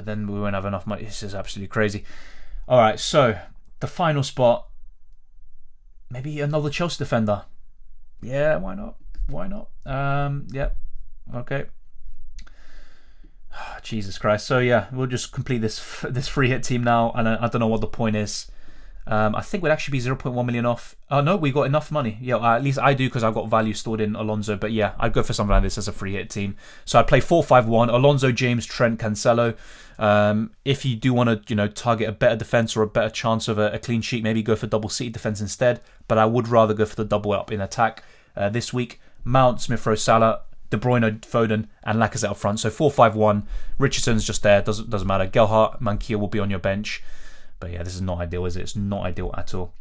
then we won't have enough money. This is absolutely crazy. All right, so the final spot. Maybe another Chelsea defender. Yeah, why not? Why not? Yeah. Okay. Jesus Christ. So yeah, we'll just complete this free hit team now, and I don't know what the point is. I think we'd actually be 0.1 million off. Oh no, we got enough money. Yeah, at least I do, because I've got value stored in Alonso. But yeah, I'd go for something like this as a free hit team. So I'd play 4-5-1: Alonso, James, Trent, Cancelo. If you do want to, target a better defense or a better chance of a clean sheet, maybe go for double City defense instead. But I would rather go for the double up in attack this week. Mount, Smith Rowe, Salah, De Bruyne, Foden, and Lacazette up front. So 4-5-1. Richardson's just there. Doesn't matter. Gelhardt, Mankia will be on your bench. But yeah, this is not ideal, is it? It's not ideal at all.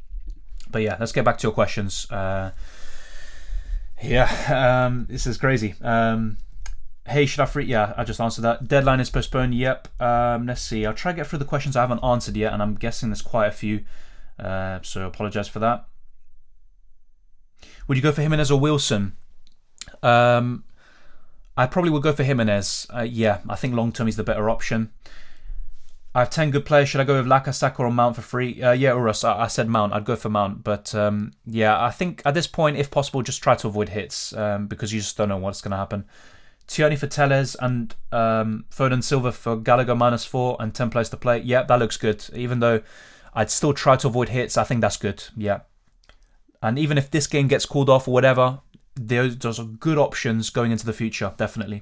But yeah, let's get back to your questions. This is crazy. Hey, should I free? Yeah, I just answered that. Deadline is postponed. Yep. Let's see. I'll try to get through the questions I haven't answered yet, and I'm guessing there's quite a few. So I apologise for that. Would you go for Jimenez or Wilson? I probably would go for Jimenez. Yeah, I think long term he's the better option. I have 10 good players. Should I go with Lacazette or Mount for free? Yeah, Urus, I said Mount. I'd go for Mount. But yeah, I think at this point, if possible, just try to avoid hits because you just don't know what's going to happen. Tierney for Telles and Foden Silva for Gallagher -4 and 10 players to play. Yeah, that looks good. Even though I'd still try to avoid hits, I think that's good. Yeah. And even if this game gets called off or whatever, those are good options going into the future, definitely.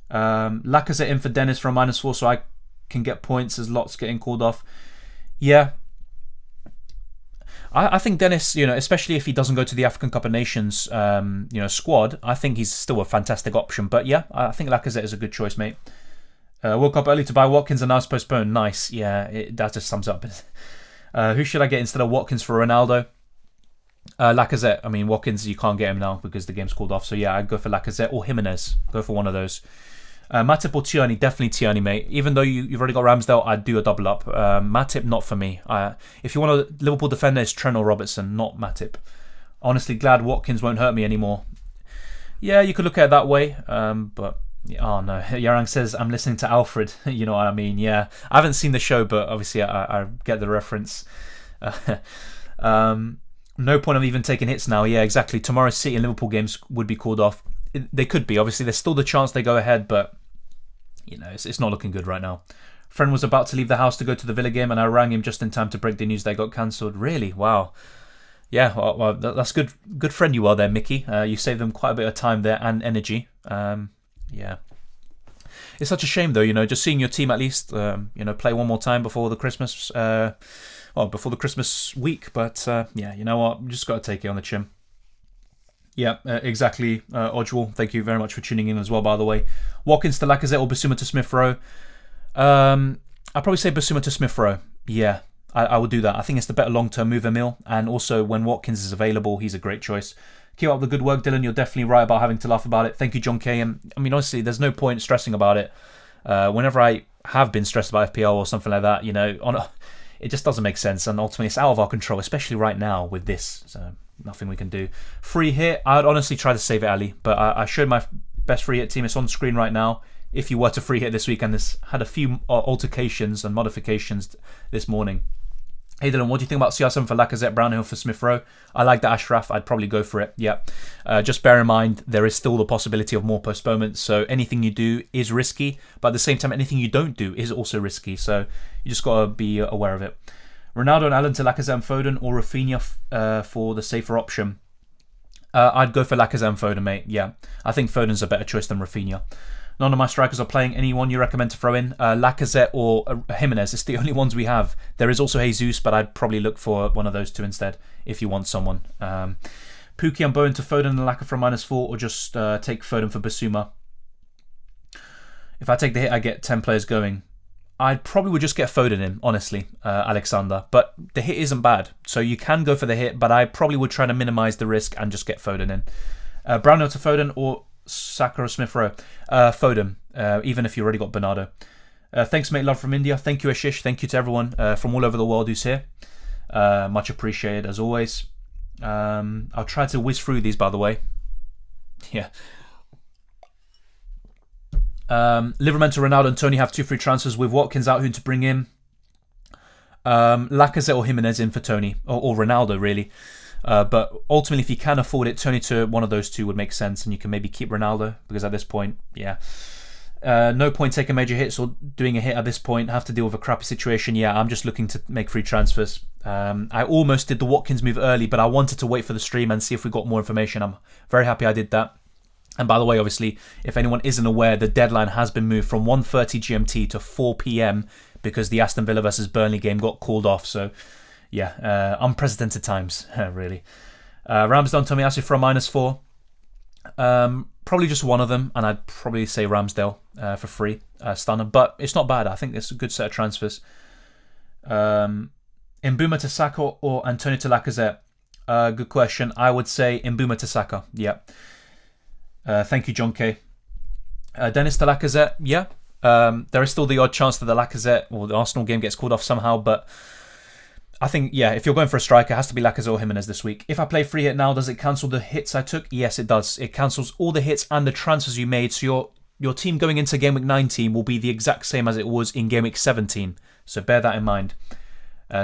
Lacazette in for Dennis for a -4, so I can get points as lots getting called off. Yeah. I think Dennis, especially if he doesn't go to the African Cup of Nations, squad, I think he's still a fantastic option. But yeah, I think Lacazette is a good choice, mate. Woke up early to buy Watkins and now it's postponed. Nice. Yeah, that just sums up. Who should I get instead of Watkins for Ronaldo? Lacazette. I mean, Watkins, you can't get him now because the game's called off. So yeah, I'd go for Lacazette or Jimenez. Go for one of those. Matip or Tierney? Definitely Tierney, mate. Even though you've already got Ramsdale, I'd do a double up. Matip, not for me. If you want a Liverpool defender, it's Trent or Robertson, not Matip. Honestly, glad Watkins won't hurt me anymore. Yeah, you could look at it that way, but oh no. Yarang says, I'm listening to Alfred. You know what I mean? Yeah, I haven't seen the show, but obviously I get the reference. No point of even taking hits now. Yeah, exactly. Tomorrow's City and Liverpool games would be called off. They could be. Obviously, there's still the chance they go ahead, but you know, it's not looking good right now. Friend was about to leave the house to go to the Villa game, and I rang him just in time to break the news they got cancelled. Really? Wow. Yeah, well, that's good. Good friend you are there, Mickey. You saved them quite a bit of time there and energy. Yeah. It's such a shame, though, you know, just seeing your team at least, play one more time before the Christmas, before the Christmas week. But, yeah, you know what? Just got to take it on the chin. Yeah, exactly, Ojwal. Thank you very much for tuning in as well, by the way. Watkins to Lacazette or Basuma to Smith-Rowe? I'd probably say Basuma to Smith-Rowe. Yeah, I would do that. I think it's the better long-term move, Emil. And also, when Watkins is available, he's a great choice. Keep up the good work, Dylan. You're definitely right about having to laugh about it. Thank you, John K. And I mean, honestly, there's no point stressing about it. Whenever I have been stressed about FPL or something like that, you know, it just doesn't make sense. And ultimately, it's out of our control, especially right now with this. So nothing we can do. Free hit, I'd honestly try to save it, Ali. But I showed my best free hit team. It's on screen right now. If you were to free hit this week, and this had a few altercations and modifications this morning. Hey Dylan, what do you think about CR7 for Lacazette, Brownhill for Smith-Rowe? I like the Ashraf. I'd probably go for it. Yeah. Just bear in mind, there is still the possibility of more postponements. So anything you do is risky. But at the same time, anything you don't do is also risky. So you just got to be aware of it. Ronaldo and Allen to Lacazette and Foden, or Rafinha for the safer option? I'd go for Lacazette and Foden, mate. Yeah. I think Foden's a better choice than Rafinha. None of my strikers are playing. Anyone you recommend to throw in? Lacazette or Jimenez. It's the only ones we have. There is also Jesus, but I'd probably look for one of those two instead if you want someone. Pookie and Bowen to Foden and Laka for -4, or just take Foden for Basuma. If I take the hit, I get 10 players going. I probably would just get Foden in, honestly, Alexander. But the hit isn't bad. So you can go for the hit, but I probably would try to minimise the risk and just get Foden in. Brownhill to Foden or Saka or Smith-Rowe? Foden, even if you already got Bernardo. Thanks, mate. Love from India. Thank you, Ashish. Thank you to everyone from all over the world who's here. Much appreciated, as always. I'll try to whiz through these, by the way. Yeah. Liverman to Ronaldo and Tony have 2 free transfers with Watkins out. Who to bring in? Lacazette or Jimenez in for Tony. Or Ronaldo, really. But ultimately, if you can afford it, Tony to one of those two would make sense, and you can maybe keep Ronaldo, because at this point, yeah. No point taking major hits or doing a hit at this point. Have to deal with a crappy situation. Yeah, I'm just looking to make free transfers. I almost did the Watkins move early, but I wanted to wait for the stream and see if we got more information. I'm very happy I did that. And by the way, obviously, if anyone isn't aware, the deadline has been moved from 1:30 GMT to 4 PM because the Aston Villa versus Burnley game got called off. So, yeah, unprecedented times, really. Ramsdale, Tomiyasu for a -4. Probably just one of them, and I'd probably say Ramsdale for free, stunner. But it's not bad. I think it's a good set of transfers. Mbuma to Saka or Antonio to Lacazette? Good question. I would say Mbuma to Saka. Yeah. Thank you, John K. Dennis to Lacazette. Yeah. There is still the odd chance that the Lacazette or the Arsenal game gets called off somehow, but I think, yeah, if you're going for a striker, it has to be Lacazette or Jimenez this week. If I play free hit now, does it cancel the hits I took? Yes, it does. It cancels all the hits and the transfers you made. So your team going into Game Week 19 will be the exact same as it was in Game Week 17. So bear that in mind.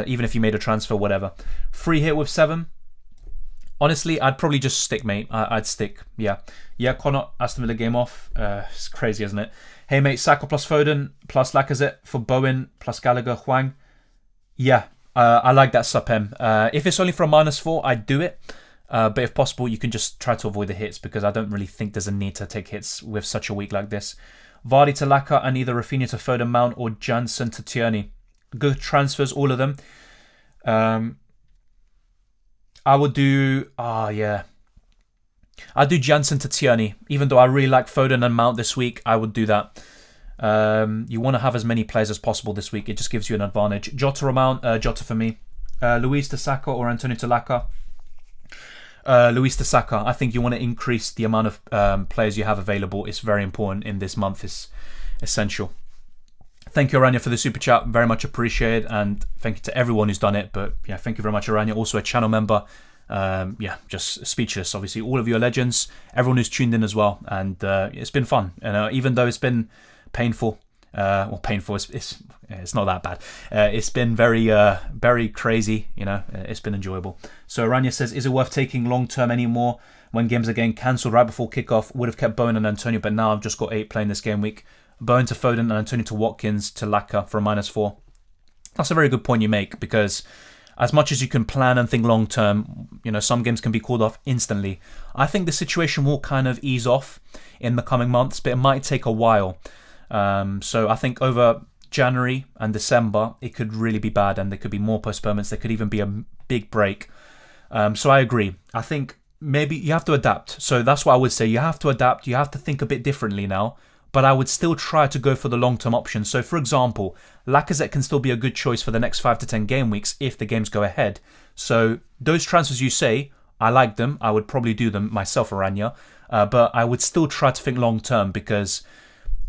Even if you made a transfer, whatever. Free hit with 7. Honestly, I'd probably just stick, mate. I'd stick. Yeah. Yeah, Connor, Aston Villa game off. It's crazy, isn't it? Hey, mate, Saka plus Foden plus Lacazette for Bowen plus Gallagher, Hwang. Yeah. I like that Supem. If it's only for a -4, I'd do it. But if possible, you can just try to avoid the hits, because I don't really think there's a need to take hits with such a week like this. Vardy to Laka and either Rafinha to Foden Mount or Jansen to Tierney. Good transfers, all of them. I would do... yeah. I'd do Jansen to Tierney. Even though I really like Foden and Mount this week, I would do that. You want to have as many players as possible this week. It just gives you an advantage. Jota or Mount? Jota for me. Luis to Saka or Antonio to Laka? Luis de Saka. I think you want to increase the amount of players you have available. It's very important in this month. It's essential. Thank you, Aranya, for the super chat. Very much appreciated. And thank you to everyone who's done it. But yeah, thank you very much, Aranya. Also a channel member. Yeah, just speechless. Obviously, all of you are legends. Everyone who's tuned in as well. And it's been fun. And even though it's been painful, painful, it's not that bad. It's been very crazy, you know. It's been enjoyable. So Aranya says, is it worth taking long term anymore when games are getting cancelled right before kickoff? Would have kept Bowen and Antonio, but now I've just got 8 playing this game week. Bowen to Foden and Antonio to Watkins to Laka for a -4. That's a very good point you make, because as much as you can plan and think long term, you know, some games can be called off instantly. I think the situation will kind of ease off in the coming months, but it might take a while. So I think over January and December, it could really be bad, and there could be more postponements. There could even be a big break. So I agree. I think maybe you have to adapt. So that's what I would say. You have to adapt. You have to think a bit differently now. But I would still try to go for the long-term option. So, for example, Lacazette can still be a good choice for the next 5 to 10 game weeks if the games go ahead. So, those transfers you say, I like them. I would probably do them myself, Aranya. But I would still try to think long-term, because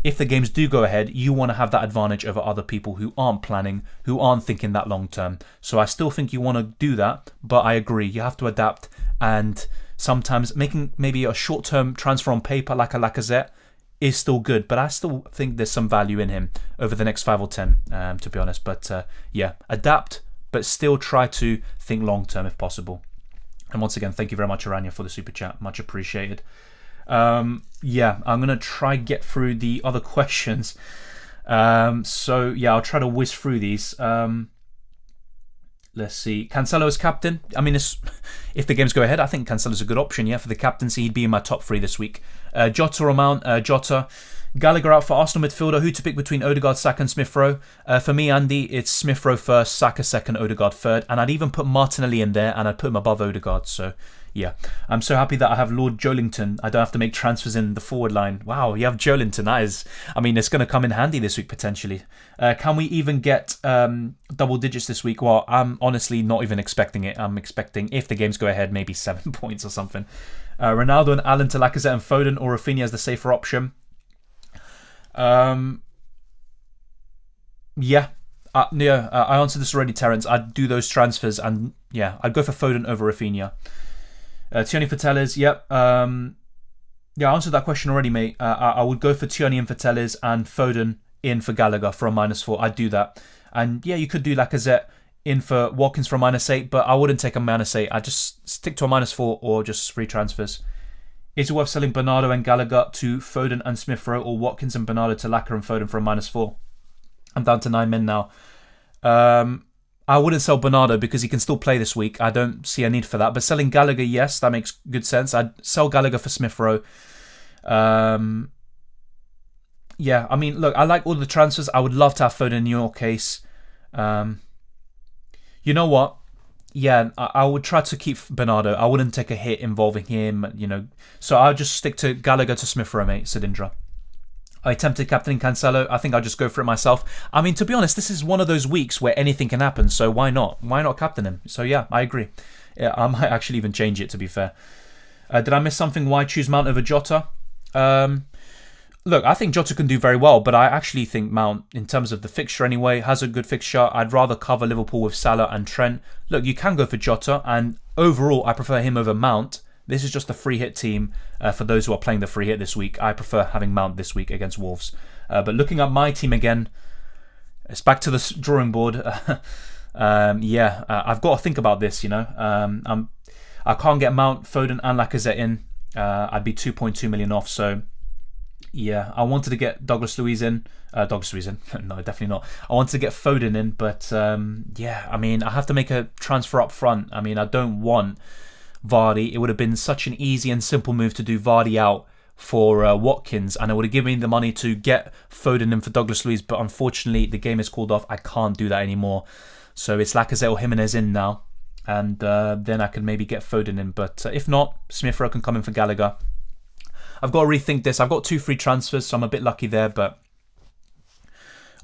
if the games do go ahead, you want to have that advantage over other people who aren't planning, who aren't thinking that long-term. So, I still think you want to do that. But I agree, you have to adapt. And sometimes making maybe a short-term transfer on paper like a Lacazette is still good, but I still think there's some value in him over the next 5 or 10, to be honest. But yeah, adapt, but still try to think long term if possible. And once again, thank you very much, Aranya, for the super chat. Much appreciated. Yeah, I'm going to try get through the other questions. So yeah, I'll try to whiz through these. Let's see. Cancelo as captain. I mean, if the games go ahead, I think Cancelo's a good option. Yeah, for the captaincy, he'd be in my top 3 this week. Jota or Mount. Jota. Gallagher out for Arsenal midfielder. Who to pick between Odegaard, Saka and Smith-Rowe? For me, Andy, it's Smith-Rowe first, Saka second, Odegaard third. And I'd even put Martinelli in there, and I'd put him above Odegaard. So yeah, I'm so happy that I have Lord Joelinton. I don't have to make transfers in the forward line. Wow, you have Joelinton. That is, I mean, it's going to come in handy this week potentially. Can we even get double digits this week? Well, I'm honestly not even expecting it. I'm expecting, if the games go ahead, maybe 7 points or something. Ronaldo and Allen to Lacazette and Foden, or Rafinha as the safer option. Yeah, I answered this already, Terence. I'd do those transfers, and yeah, I'd go for Foden over Rafinha. Tierney for Tellers, yep. Yeah, I answered that question already, mate. I would go for Tierney in for Tellers and Foden in for Gallagher for a -4. I'd do that. And yeah, you could do Lacazette in for Watkins for a -8, but I wouldn't take a -8. I'd just stick to a -4 or just free transfers. Is it worth selling Bernardo and Gallagher to Foden and Smith-Rowe, or Watkins and Bernardo to Laka and Foden for a -4? I'm down to 9 men now. I wouldn't sell Bernardo because he can still play this week. I don't see a need for that. But selling Gallagher, yes, that makes good sense. I'd sell Gallagher for Smith-Rowe. Yeah, I mean, look, I like all the transfers. I would love to have Foden in your case. You know what? Yeah, I would try to keep Bernardo. I wouldn't take a hit involving him, you know. So I'll just stick to Gallagher to Smith-Rowe, mate, Sidindra. I attempted captaining Cancelo. I think I'll just go for it myself. I mean, to be honest, this is one of those weeks where anything can happen, so why not? Why not captain him? So yeah, I agree. Yeah, I might actually even change it, to be fair. Did I miss something? Why choose Mount over Jota? Look, I think Jota can do very well, but I actually think Mount, in terms of the fixture anyway, has a good fixture. I'd rather cover Liverpool with Salah and Trent. Look, you can go for Jota, and overall, I prefer him over Mount. This is just a free hit team for those who are playing the free hit this week. I prefer having Mount this week against Wolves. But looking at my team again, it's back to the drawing board. Yeah, I've got to think about this, you know. I can't get Mount, Foden and Lacazette in. I'd be 2.2 million off, so yeah, I wanted to get Douglas Luiz in. No, definitely not. I wanted to get Foden in, but yeah, I mean, I have to make a transfer up front. I mean, I don't want Vardy. It would have been such an easy and simple move to do Vardy out for Watkins, and it would have given me the money to get Foden in for Douglas Luiz, but unfortunately the game is called off. I can't do that anymore. So it's Lacazette or Jimenez in now, and then I can maybe get Foden in, but if not, Smith-Rowe can come in for Gallagher. I've got to rethink this. I've got 2 free transfers, so I'm a bit lucky there, but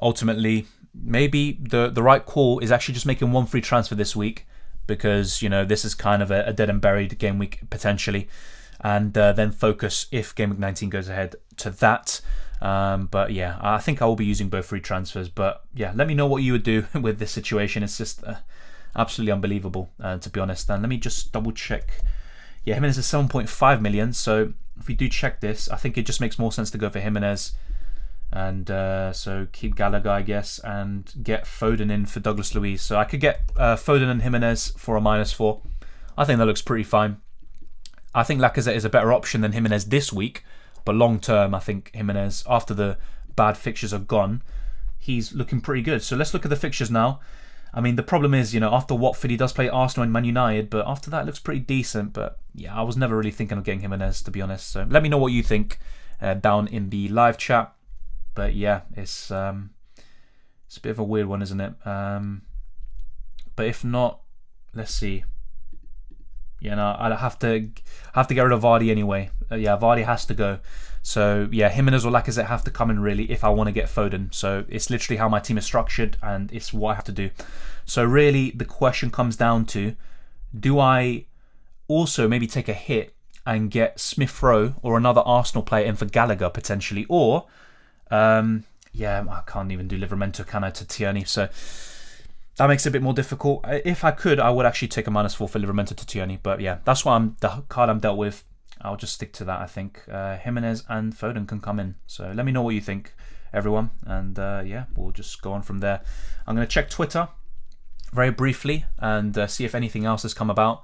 ultimately maybe the right call is actually just making 1 free transfer this week, because, you know, this is kind of a dead and buried game week potentially, and then focus, if Game Week 19 goes ahead, to that. But yeah, I think I will be using both free transfers. But yeah, let me know what you would do with this situation. It's just absolutely unbelievable, to be honest. And let me just double check. Yeah, Jimenez is 7.5 million. So if we do check this, I think it just makes more sense to go for Jimenez. And so keep Gallagher, I guess, and get Foden in for Douglas Luiz. So I could get Foden and Jimenez for a -4. I think that looks pretty fine. I think Lacazette is a better option than Jimenez this week. But long term, I think Jimenez, after the bad fixtures are gone, he's looking pretty good. So let's look at the fixtures now. I mean, the problem is, you know, after Watford, he does play Arsenal and Man United, but after that, it looks pretty decent. But yeah, I was never really thinking of getting Jimenez, to be honest. So let me know what you think down in the live chat. But yeah, it's a bit of a weird one, isn't it? But if not, let's see. Yeah, no, I'd have to get rid of Vardy anyway. Yeah, Vardy has to go. So yeah, Jimenez or Lacazette have to come in really if I want to get Foden. So it's literally how my team is structured, and it's what I have to do. So really, the question comes down to, do I also maybe take a hit and get Smith Rowe or another Arsenal player in for Gallagher potentially, or yeah, I can't even do Livramento, can I, to Tierney? So that makes it a bit more difficult. If I could, I would actually take a -4 for Livramento to Tierney. But yeah, that's what the card I'm dealt with. I'll just stick to that, I think. Jimenez and Foden can come in. So let me know what you think, everyone. And yeah, we'll just go on from there. I'm going to check Twitter very briefly and see if anything else has come about.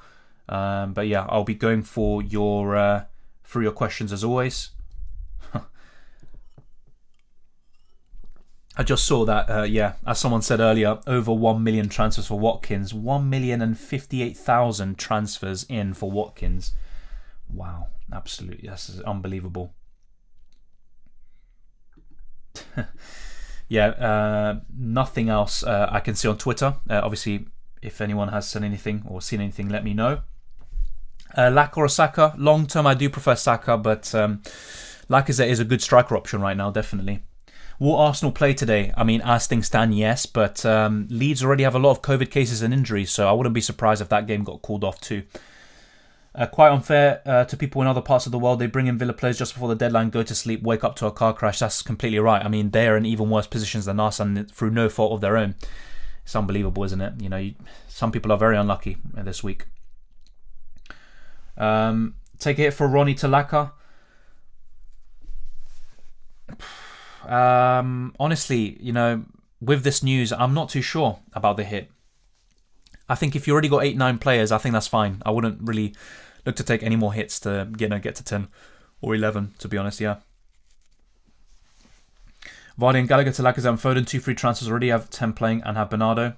But yeah, I'll be going for through your questions as always. I just saw that, yeah, as someone said earlier, over 1 million transfers for Watkins. 1,058,000 transfers in for Watkins. Wow, absolutely, that's unbelievable. Yeah, nothing else I can see on Twitter. Obviously, if anyone has said anything or seen anything, let me know. Laka or Saka? Long term, I do prefer Saka, but Lacazette is a good striker option right now, definitely. Will Arsenal play today? I mean, as things stand, yes, but Leeds already have a lot of COVID cases and injuries, so I wouldn't be surprised if that game got called off too. Quite unfair to people in other parts of the world. They bring in Villa players just before the deadline, go to sleep, wake up to a car crash. That's completely right. I mean, they're in even worse positions than us, and through no fault of their own. It's unbelievable, isn't it? You know, some people are very unlucky this week. Take a hit for Ronnie to Laka. Honestly, you know, with this news, I'm not too sure about the hit. I think if you already got 8-9 players, I think that's fine. I wouldn't really look to take any more hits to get to 10 or 11, to be honest, yeah. Vardy and Gallagher to Lacazette and Foden, 2 free transfers, already have 10 playing and have Bernardo.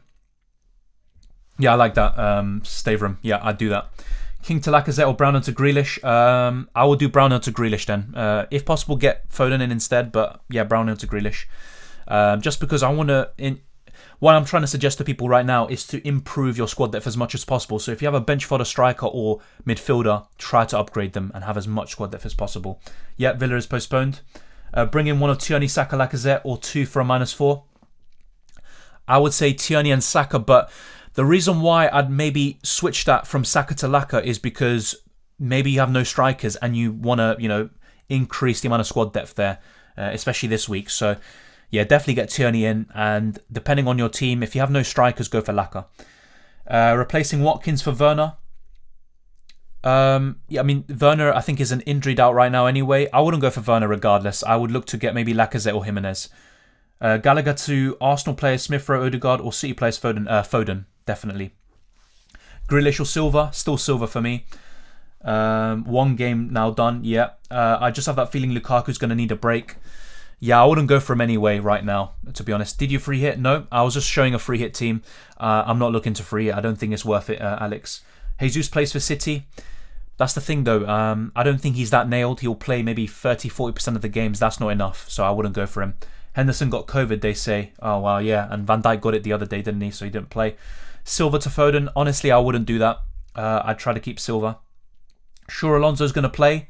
Yeah, I like that. Stavrum, yeah, I'd do that. King to Lacazette or Brownhill to Grealish. I will do Brownhill to Grealish then. If possible, get Foden in instead, but yeah, Brownhill to Grealish. Just because I want to... What I'm trying to suggest to people right now is to improve your squad depth as much as possible. So if you have a bench fodder striker or midfielder, try to upgrade them and have as much squad depth as possible. Yeah, Villa is postponed. Bring in one of Tierney, Saka, Lacazette, or 2 for a -4. I would say Tierney and Saka, but the reason why I'd maybe switch that from Saka to Laka is because maybe you have no strikers and you want to, you know, increase the amount of squad depth there, especially this week. So yeah, definitely get Tierney in, and depending on your team, if you have no strikers, go for Laka. Replacing Watkins for Werner. Yeah, I mean, Werner, I think, is an injured out right now anyway. I wouldn't go for Werner regardless. I would look to get maybe Lacazette or Jimenez. Gallagher to Arsenal players, Smith Rowe, Odegaard, or City players, Foden, definitely. Grealish or Silva? Still Silva for me. 1 game now done, yeah. I just have that feeling Lukaku's going to need a break. Yeah, I wouldn't go for him anyway right now, to be honest. Did you free hit? No, I was just showing a free hit team. I'm not looking to free hit. I don't think it's worth it, Alex. Jesus plays for City. That's the thing, though. I don't think he's that nailed. He'll play maybe 30-40% of the games. That's not enough, so I wouldn't go for him. Henderson got COVID, they say. Oh, wow, yeah. And Van Dijk got it the other day, didn't he? So he didn't play. Silva to Foden. Honestly, I wouldn't do that. I'd try to keep Silva. Sure, Alonso's going to play.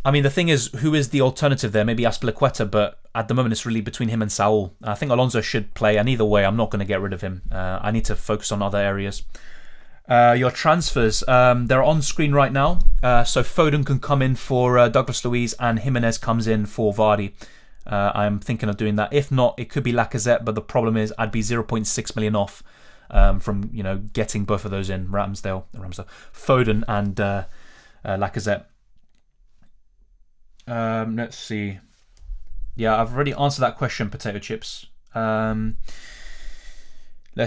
I mean, the thing is, who is the alternative there? Maybe Azpilicueta, but at the moment it's really between him and Saul. I think Alonso should play, and either way, I'm not going to get rid of him. I need to focus on other areas. Your transfers, they're on screen right now. So Foden can come in for Douglas Luiz and Jimenez comes in for Vardy. I'm thinking of doing that. If not, it could be Lacazette, but the problem is I'd be 0.6 million off from getting both of those in, Ramsdale, Foden and Lacazette. Let's see. Yeah, I've already answered that question, Potato Chips. Let's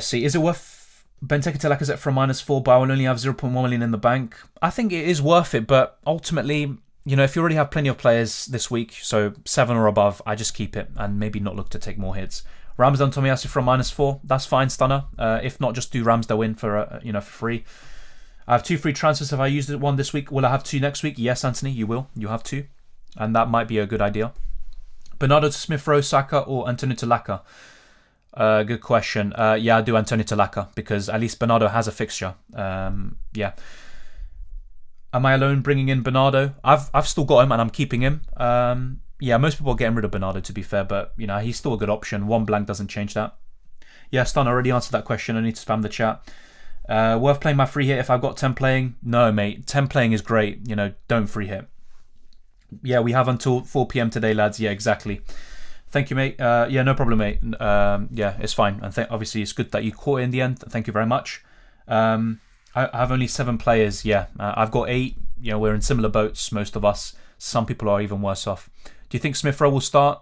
see. Is it worth Benteke to Lacazette for a -4, but I will only have 0.1 million in the bank? I think it is worth it, but ultimately, if you already have plenty of players this week, so 7 or above, I just keep it and maybe not look to take more hits. Ramsdale Tomiyasu for a -4, that's fine, Stunner. If not, just do Ramsdale in for for free. I have 2 free transfers if I used one this week. Will I have 2 next week? Yes, Anthony, you will. You'll have 2, and that might be a good idea. Bernardo to Smith Rowe, Saka, or Antonio to Laka? Good question. Yeah, I do Antonio to Laka because at least Bernardo has a fixture. Yeah. Am I alone bringing in Bernardo? I've still got him and I'm keeping him. Yeah, most people are getting rid of Bernardo, to be fair, but he's still a good option. 1 blank doesn't change that. Yeah, Stan already answered that question. I need to spam the chat. Worth playing my free hit if I've got 10 playing? No, mate. 10 playing is great. Don't free hit. Yeah, we have until 4 PM today, lads. Yeah, exactly. Thank you, mate. Yeah, no problem, mate. Yeah, it's fine. And obviously, it's good that you caught it in the end. Thank you very much. I have only 7 players. Yeah, I've got 8. We're in similar boats, most of us. Some people are even worse off. Do you think Smith Rowe will start?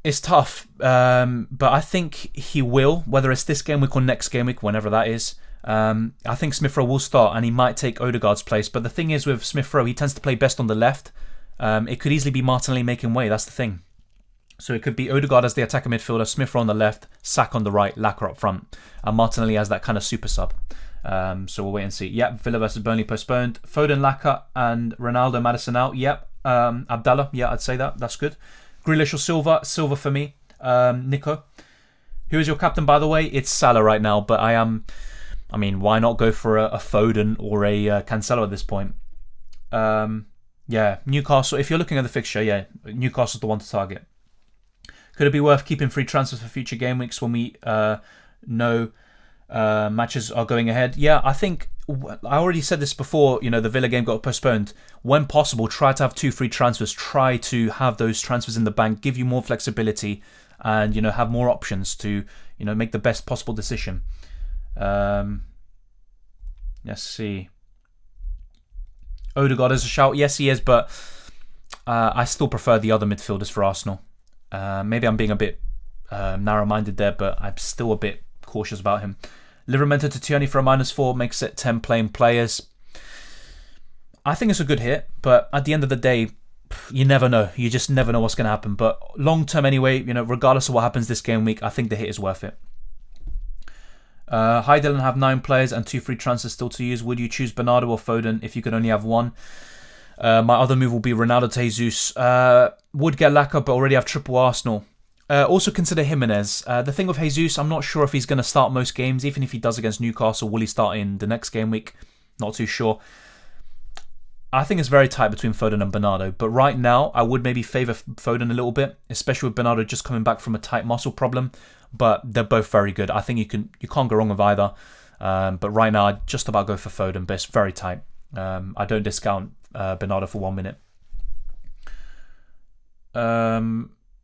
It's tough, but I think he will, whether it's this game week or next game week, whenever that is. I think Smith Rowe will start and he might take Odegaard's place. But the thing is with Smith Rowe, he tends to play best on the left. It could easily be Martinelli making way, that's the thing. So it could be Odegaard as the attacking midfielder, Smith Rowe on the left, Saka on the right, Laka up front. And Martinelli as that kind of super sub. So we'll wait and see. Yep, Villa versus Burnley postponed. Foden, Laka and Ronaldo, Maddison out. Yep, Abdallah, yeah, I'd say that. That's good. Grealish or Silva? Silva for me. Nico. Who is your captain, by the way? It's Salah right now, but why not go for a Foden or a Cancelo at this point? Yeah, Newcastle. If you're looking at the fixture, yeah, Newcastle's the one to target. Could it be worth keeping free transfers for future game weeks when we know matches are going ahead? Yeah, I think I already said this before. The Villa game got postponed. When possible, try to have 2 free transfers. Try to have those transfers in the bank. Give you more flexibility, and have more options to make the best possible decision. Let's see. Odegaard is a shout. Yes, he is, but I still prefer the other midfielders for Arsenal. Maybe I'm being a bit narrow-minded there, but I'm still a bit cautious about him. Livramento to Tierney for a -4 makes it 10 playing players. I think it's a good hit, but at the end of the day, you never know. You just never know what's going to happen. But long-term anyway, regardless of what happens this game week, I think the hit is worth it. Hi Dylan, have 9 players and 2 free transfers still to use. Would you choose Bernardo or Foden if you could only have 1? My other move will be Ronaldo to Jesus. Would get Laka, but already have triple Arsenal. Also consider Jimenez. The thing with Jesus, I'm not sure if he's going to start most games. Even if he does against Newcastle, will he start in the next game week? Not too sure. I think it's very tight between Foden and Bernardo. But right now, I would maybe favour Foden a little bit, especially with Bernardo just coming back from a tight muscle problem. But they're both very good. I think you can't go wrong with either. But right now, I'd just about go for Foden, but it's very tight. I don't discount Bernardo for 1 minute.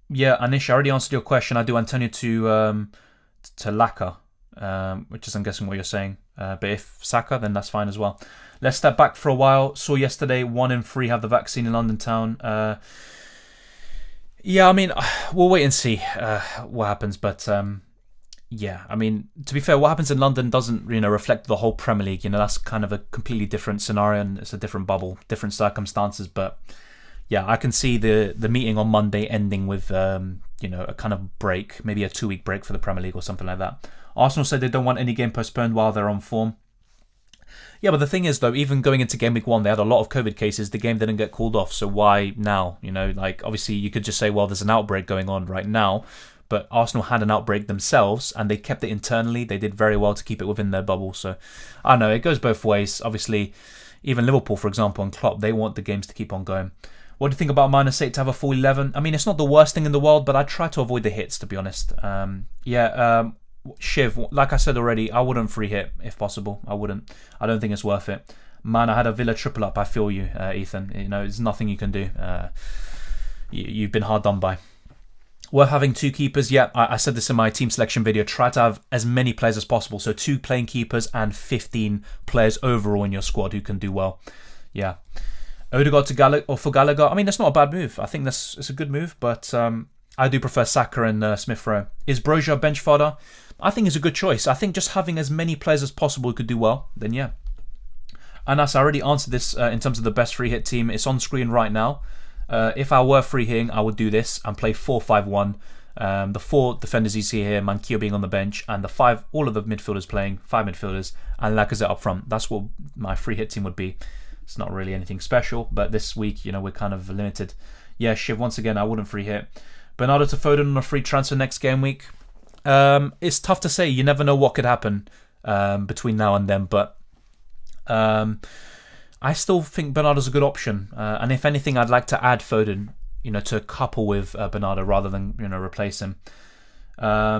Yeah, Anish, I already answered your question. I do Antonio to Laka, which is, I'm guessing, what you're saying. But if Saka, then that's fine as well. Let's step back for a while. Saw yesterday 1 in 3 have the vaccine in London town. Yeah, we'll wait and see what happens. But yeah, to be fair, what happens in London doesn't reflect the whole Premier League. That's kind of a completely different scenario and it's a different bubble, different circumstances. But yeah, I can see the meeting on Monday ending with a kind of break, maybe a 2-week break for the Premier League or something like that. Arsenal said they don't want any game postponed while they're on form. Yeah, but the thing is, though, even going into Game Week 1, they had a lot of COVID cases. The game didn't get called off, so why now? Obviously, you could just say, well, there's an outbreak going on right now. But Arsenal had an outbreak themselves, and they kept it internally. They did very well to keep it within their bubble. So, I don't know, it goes both ways. Obviously, even Liverpool, for example, and Klopp, they want the games to keep on going. What do you think about -8 to have a full 11? It's not the worst thing in the world, but I try to avoid the hits, to be honest. Shiv, like I said already, I wouldn't free hit if possible. I wouldn't. I don't think it's worth it. Man, I had a Villa triple up. I feel you, Ethan. You know, there's nothing you can do. You've been hard done by. Worth having 2 keepers. Yeah, I said this in my team selection video. Try to have as many players as possible. So 2 playing keepers and 15 players overall in your squad who can do well. Yeah. Odegaard to Gallagher. I mean, that's not a bad move. I think it's a good move, but I do prefer Saka and Smith Rowe. Is Broja a bench fodder? I think it's a good choice. I think just having as many players as possible who could do well, then yeah. Anas, I already answered this in terms of the best free hit team. It's on screen right now. If I were free hitting, I would do this and play 4-5-1. The 4 defenders you see here, Mankio being on the bench, and the 5, all of the midfielders playing, 5 midfielders, and Lacazette up front. That's what my free hit team would be. It's not really anything special, but this week, you know, we're kind of limited. Yeah, Shiv, once again, I wouldn't free hit. Bernardo to Foden on a free transfer next game week. It's tough to say. You never know what could happen between now and then, but I still think Bernardo's a good option. And if anything, I'd like to add Foden, you know, to couple with Bernardo rather than, you know, replace him. I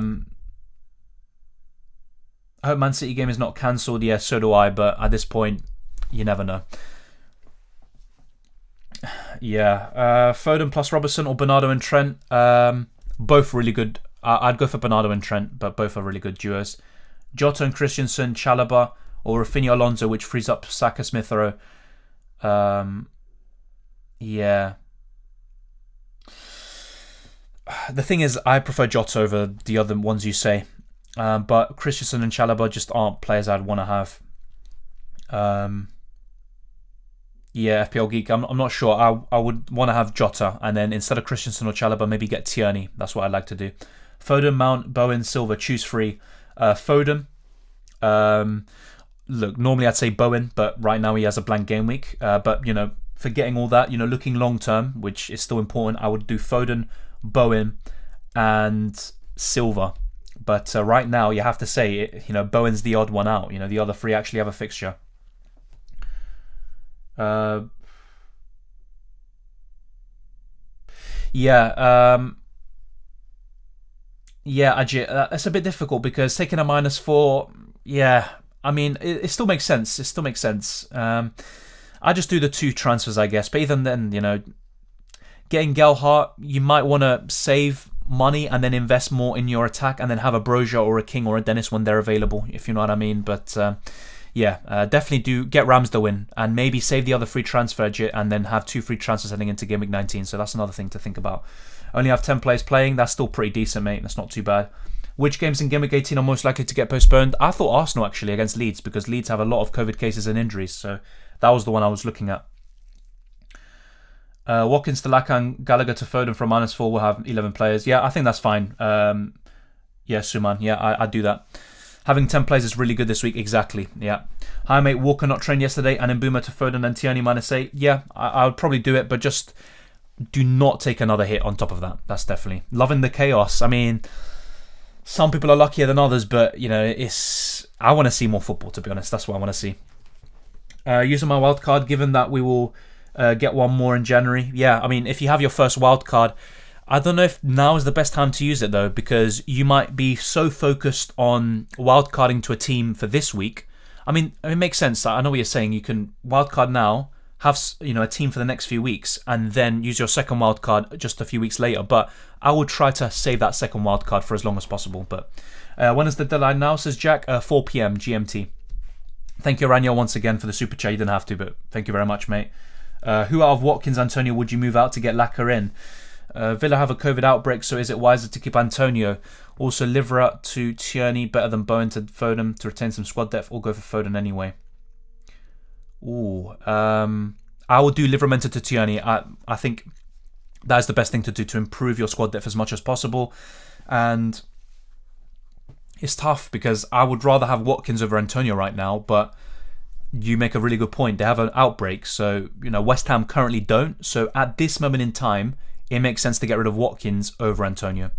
hope Man City game is not cancelled. Yeah, so do I. But at this point, you never know. Yeah, Foden plus Robertson or Bernardo and Trent. Both really good. I'd go for Bernardo and Trent, but both are really good duos. Jota and Christensen, Chalobah, or Rafinha Alonso, which frees up Saka, Smith Rowe. Yeah. The thing is, I prefer Jota over the other ones you say. But Christensen and Chalobah just aren't players I'd want to have. Yeah, FPL Geek. I'm not sure. I would want to have Jota, and then instead of Christensen or Chalobah, maybe get Tierney. That's what I'd like to do. Foden, Mount, Bowen, Silva. Choose 3. Foden. Look, normally I'd say Bowen, but right now he has a blank game week. But, you know, forgetting all that, you know, looking long term, which is still important, I would do Foden, Bowen, and Silva. But right now, you have to say, you know, Bowen's the odd one out. You know, the other 3 actually have a fixture. Yeah, Ajit, it's a bit difficult because taking a -4, yeah, I mean, it still makes sense. It still makes sense. I just do the 2 transfers, I guess. But even then, you know, getting Gelhardt, you might want to save money and then invest more in your attack and then have a Broja or a King or a Dennis when they're available, if you know what I mean. But yeah, definitely do get Ramsdale in and maybe save the other free transfer and then have 2 free transfers heading into Game Week 19. So that's another thing to think about. Only have 10 players playing. That's still pretty decent, mate. That's not too bad. Which games in Game Week 18 are most likely to get postponed? I thought Arsenal actually against Leeds because Leeds have a lot of COVID cases and injuries. So that was the one I was looking at. Watkins to Lacan, Gallagher to Foden from -4 will have 11 players. Yeah, I think that's fine. Yeah, Suman. Yeah, I'd do that. Having 10 players is really good this week. Exactly. Yeah. Hi, mate. Walker not trained yesterday. And Mbuma to Foden and Tierney -8. Yeah, I would probably do it, but just do not take another hit on top of that. That's definitely. Loving the chaos. I mean, some people are luckier than others, but, you know, I want to see more football, to be honest. That's what I want to see. Using my wild card, given that we will get one more in January. Yeah, I mean, if you have your first wild card, I don't know if now is the best time to use it though, because you might be so focused on wildcarding to a team for this week. I mean, it makes sense. I know what you're saying. You can wildcard now, have, you know, a team for the next few weeks, and then use your second wildcard just a few weeks later. But I would try to save that second wildcard for as long as possible. But when is the deadline now? Says Jack. 4 p.m. GMT. Thank you, Rania, once again for the super chat. You didn't have to, but thank you very much, mate. Who out of Watkins, Antonio would you move out to get Lacazette in? Villa have a COVID outbreak, so is it wiser to keep Antonio? Also, Livera to Tierney, better than Bowen to Foden to retain some squad depth, or go for Foden anyway? Ooh, I would do Livramento to Tierney. I think that is the best thing to do to improve your squad depth as much as possible. And it's tough because I would rather have Watkins over Antonio right now, but you make a really good point. They have an outbreak, so, you know, West Ham currently don't. So at this moment in time, it makes sense to get rid of Watkins over Antonio.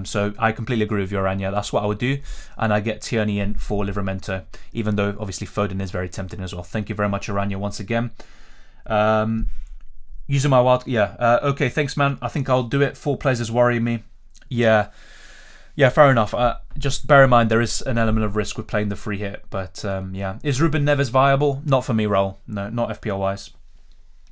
So I completely agree with you, Aranya. That's what I would do. And I get Tierney in for Livramento, even though obviously Foden is very tempting as well. Thank you very much, Aranya, once again. Using my wild... Yeah. Okay, thanks, man. I think I'll do it. 4 players is worrying me. Yeah. Yeah, fair enough. Just bear in mind there is an element of risk with playing the free hit. But yeah, is Ruben Neves viable? Not for me, Raul. No, not FPL wise.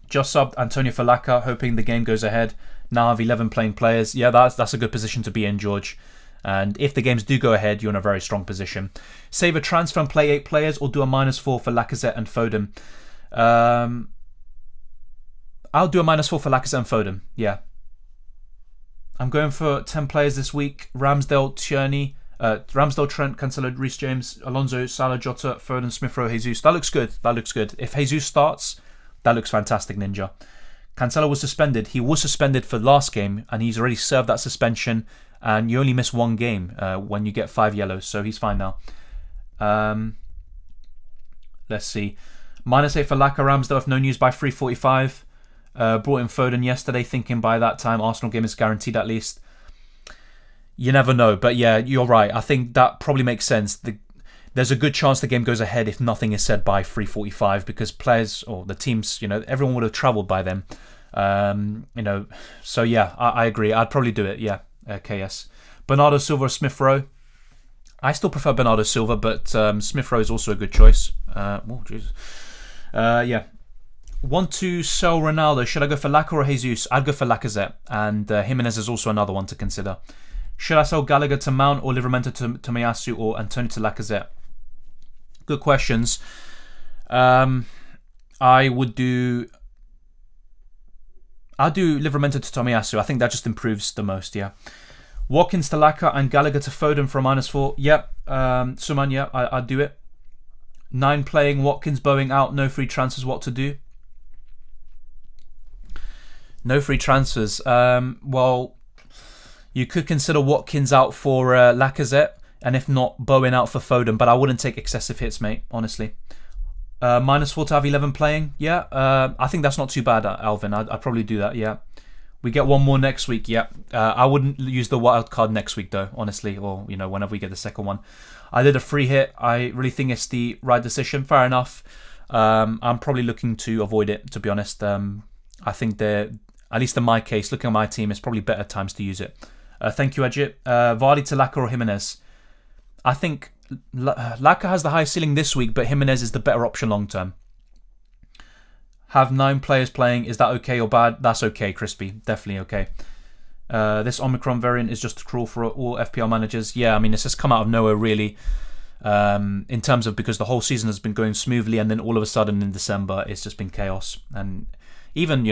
Just subbed Antonio Falaka, hoping the game goes ahead. Now I have 11 playing players. Yeah, that's a good position to be in, George. And if the games do go ahead, you're in a very strong position. Save a transfer and play 8 players, or do a -4 for Lacazette and Foden. I'll do a -4 for Lacazette and Foden. Yeah. I'm going for 10 players this week. Ramsdale, Tierney, Ramsdale, Trent, Cancelo, Reece James, Alonso, Salah, Jota, Foden, Smith Rowe, Jesus. That looks good. That looks good. If Jesus starts, that looks fantastic, Ninja. Cancelo was suspended. He was suspended for the last game, and he's already served that suspension. And you only miss 1 game when you get 5 yellows, so he's fine now. Let's see. -8 for Laka, Ramsdale, if no news by 3:45. Brought in Foden yesterday, thinking by that time Arsenal game is guaranteed at least. You never know, but yeah, you're right. I think that probably makes sense. There's a good chance the game goes ahead if nothing is said by 3:45, because players or the teams, everyone would have travelled by then. So yeah, I agree. I'd probably do it. Yeah, KS. Bernardo Silva, Smith Rowe. I still prefer Bernardo Silva, but Smith Rowe is also a good choice. Oh, Jesus. Yeah. Want to sell Ronaldo? Should I go for Laka or Jesus? I'd go for Lacazette, and Jimenez is also another one to consider. Should I sell Gallagher to Mount, or Livramento to Tomiyasu, or Antonio to Lacazette? Good questions. I'll do Livramento to Tomiyasu. I think that just improves the most, yeah. Watkins to Laka and Gallagher to Foden for a -4. Yep. Suman, yeah, I'd do it. 9 playing, Watkins bowing out, no free transfers, what to do? No free transfers. Well, you could consider Watkins out for Lacazette, and if not, Bowen out for Foden, but I wouldn't take excessive hits, mate, honestly. -4 to have 11 playing, yeah. I think that's not too bad, Alvin. I'd probably do that, yeah. We get 1 more next week, yeah. I wouldn't use the wild card next week, though, honestly, or, whenever we get the second one. I did a free hit. I really think it's the right decision. Fair enough. I'm probably looking to avoid it, to be honest. I think at least in my case, looking at my team, it's probably better times to use it. Thank you, Ajit. Vardy to Laka or Jimenez? I think Laka has the highest ceiling this week, but Jimenez is the better option long term. Have 9 players playing. Is that okay or bad? That's okay, Crispy. Definitely okay. This Omicron variant is just cruel for all FPL managers. Yeah, I mean, it's just come out of nowhere, really. In terms of, because the whole season has been going smoothly, and then all of a sudden in December, it's just been chaos. And even,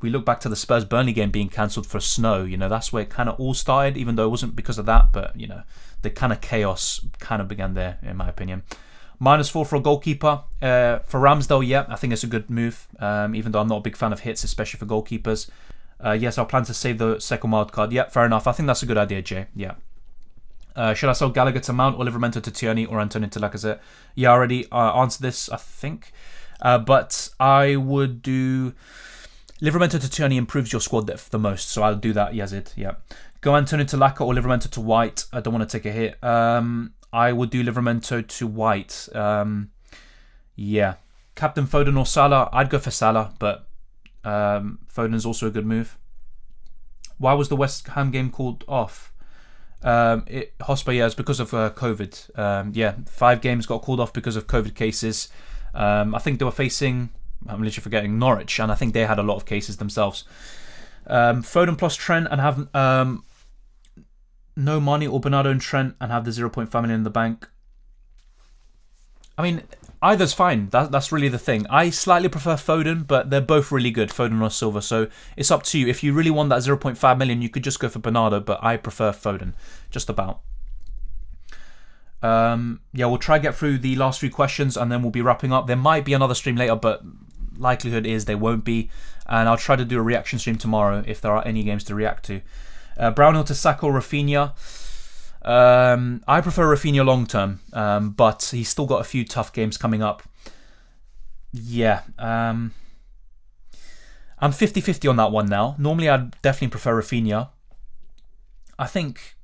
we look back to the Spurs-Burnley game being cancelled for snow. That's where it kind of all started, even though it wasn't because of that. But, the kind of chaos kind of began there, in my opinion. -4 for a goalkeeper. For Ramsdale, yeah, I think it's a good move, even though I'm not a big fan of hits, especially for goalkeepers. Yes, I'll plan to save the second wild card. Yeah, fair enough. I think that's a good idea, Jay. Yeah. Should I sell Gallagher to Mount, or Livramento to Tierney, or Antonio to Lacazette? Yeah, I already answered this, I think. But I would do Livramento to Tierney improves your squad depth the most, so I'll do that, Yazid. Yeah. Go Antonio to Laka or Livramento to White. I don't want to take a hit. I would do Livramento to White. Yeah. Captain Foden or Salah? I'd go for Salah, but Foden's also a good move. Why was the West Ham game called off? Hosper, yeah, it's because of COVID. Yeah, 5 games got called off because of COVID cases. I think they were facing, I'm literally forgetting, Norwich, and I think they had a lot of cases themselves. Foden plus Trent and have no money, or Bernardo and Trent and have the 0.5 million in the bank. I mean, either's fine. That's really the thing. I slightly prefer Foden, but they're both really good, Foden or Silva. So it's up to you. If you really want that 0.5 million, you could just go for Bernardo, but I prefer Foden, just about. Yeah, we'll try to get through the last 3 questions and then we'll be wrapping up. There might be another stream later, but likelihood is there won't be. And I'll try to do a reaction stream tomorrow if there are any games to react to. Brownhill to Saka or Rafinha. I prefer Rafinha long term, but he's still got a few tough games coming up. Yeah, I'm 50-50 on that one now. Normally I'd definitely prefer Rafinha. I think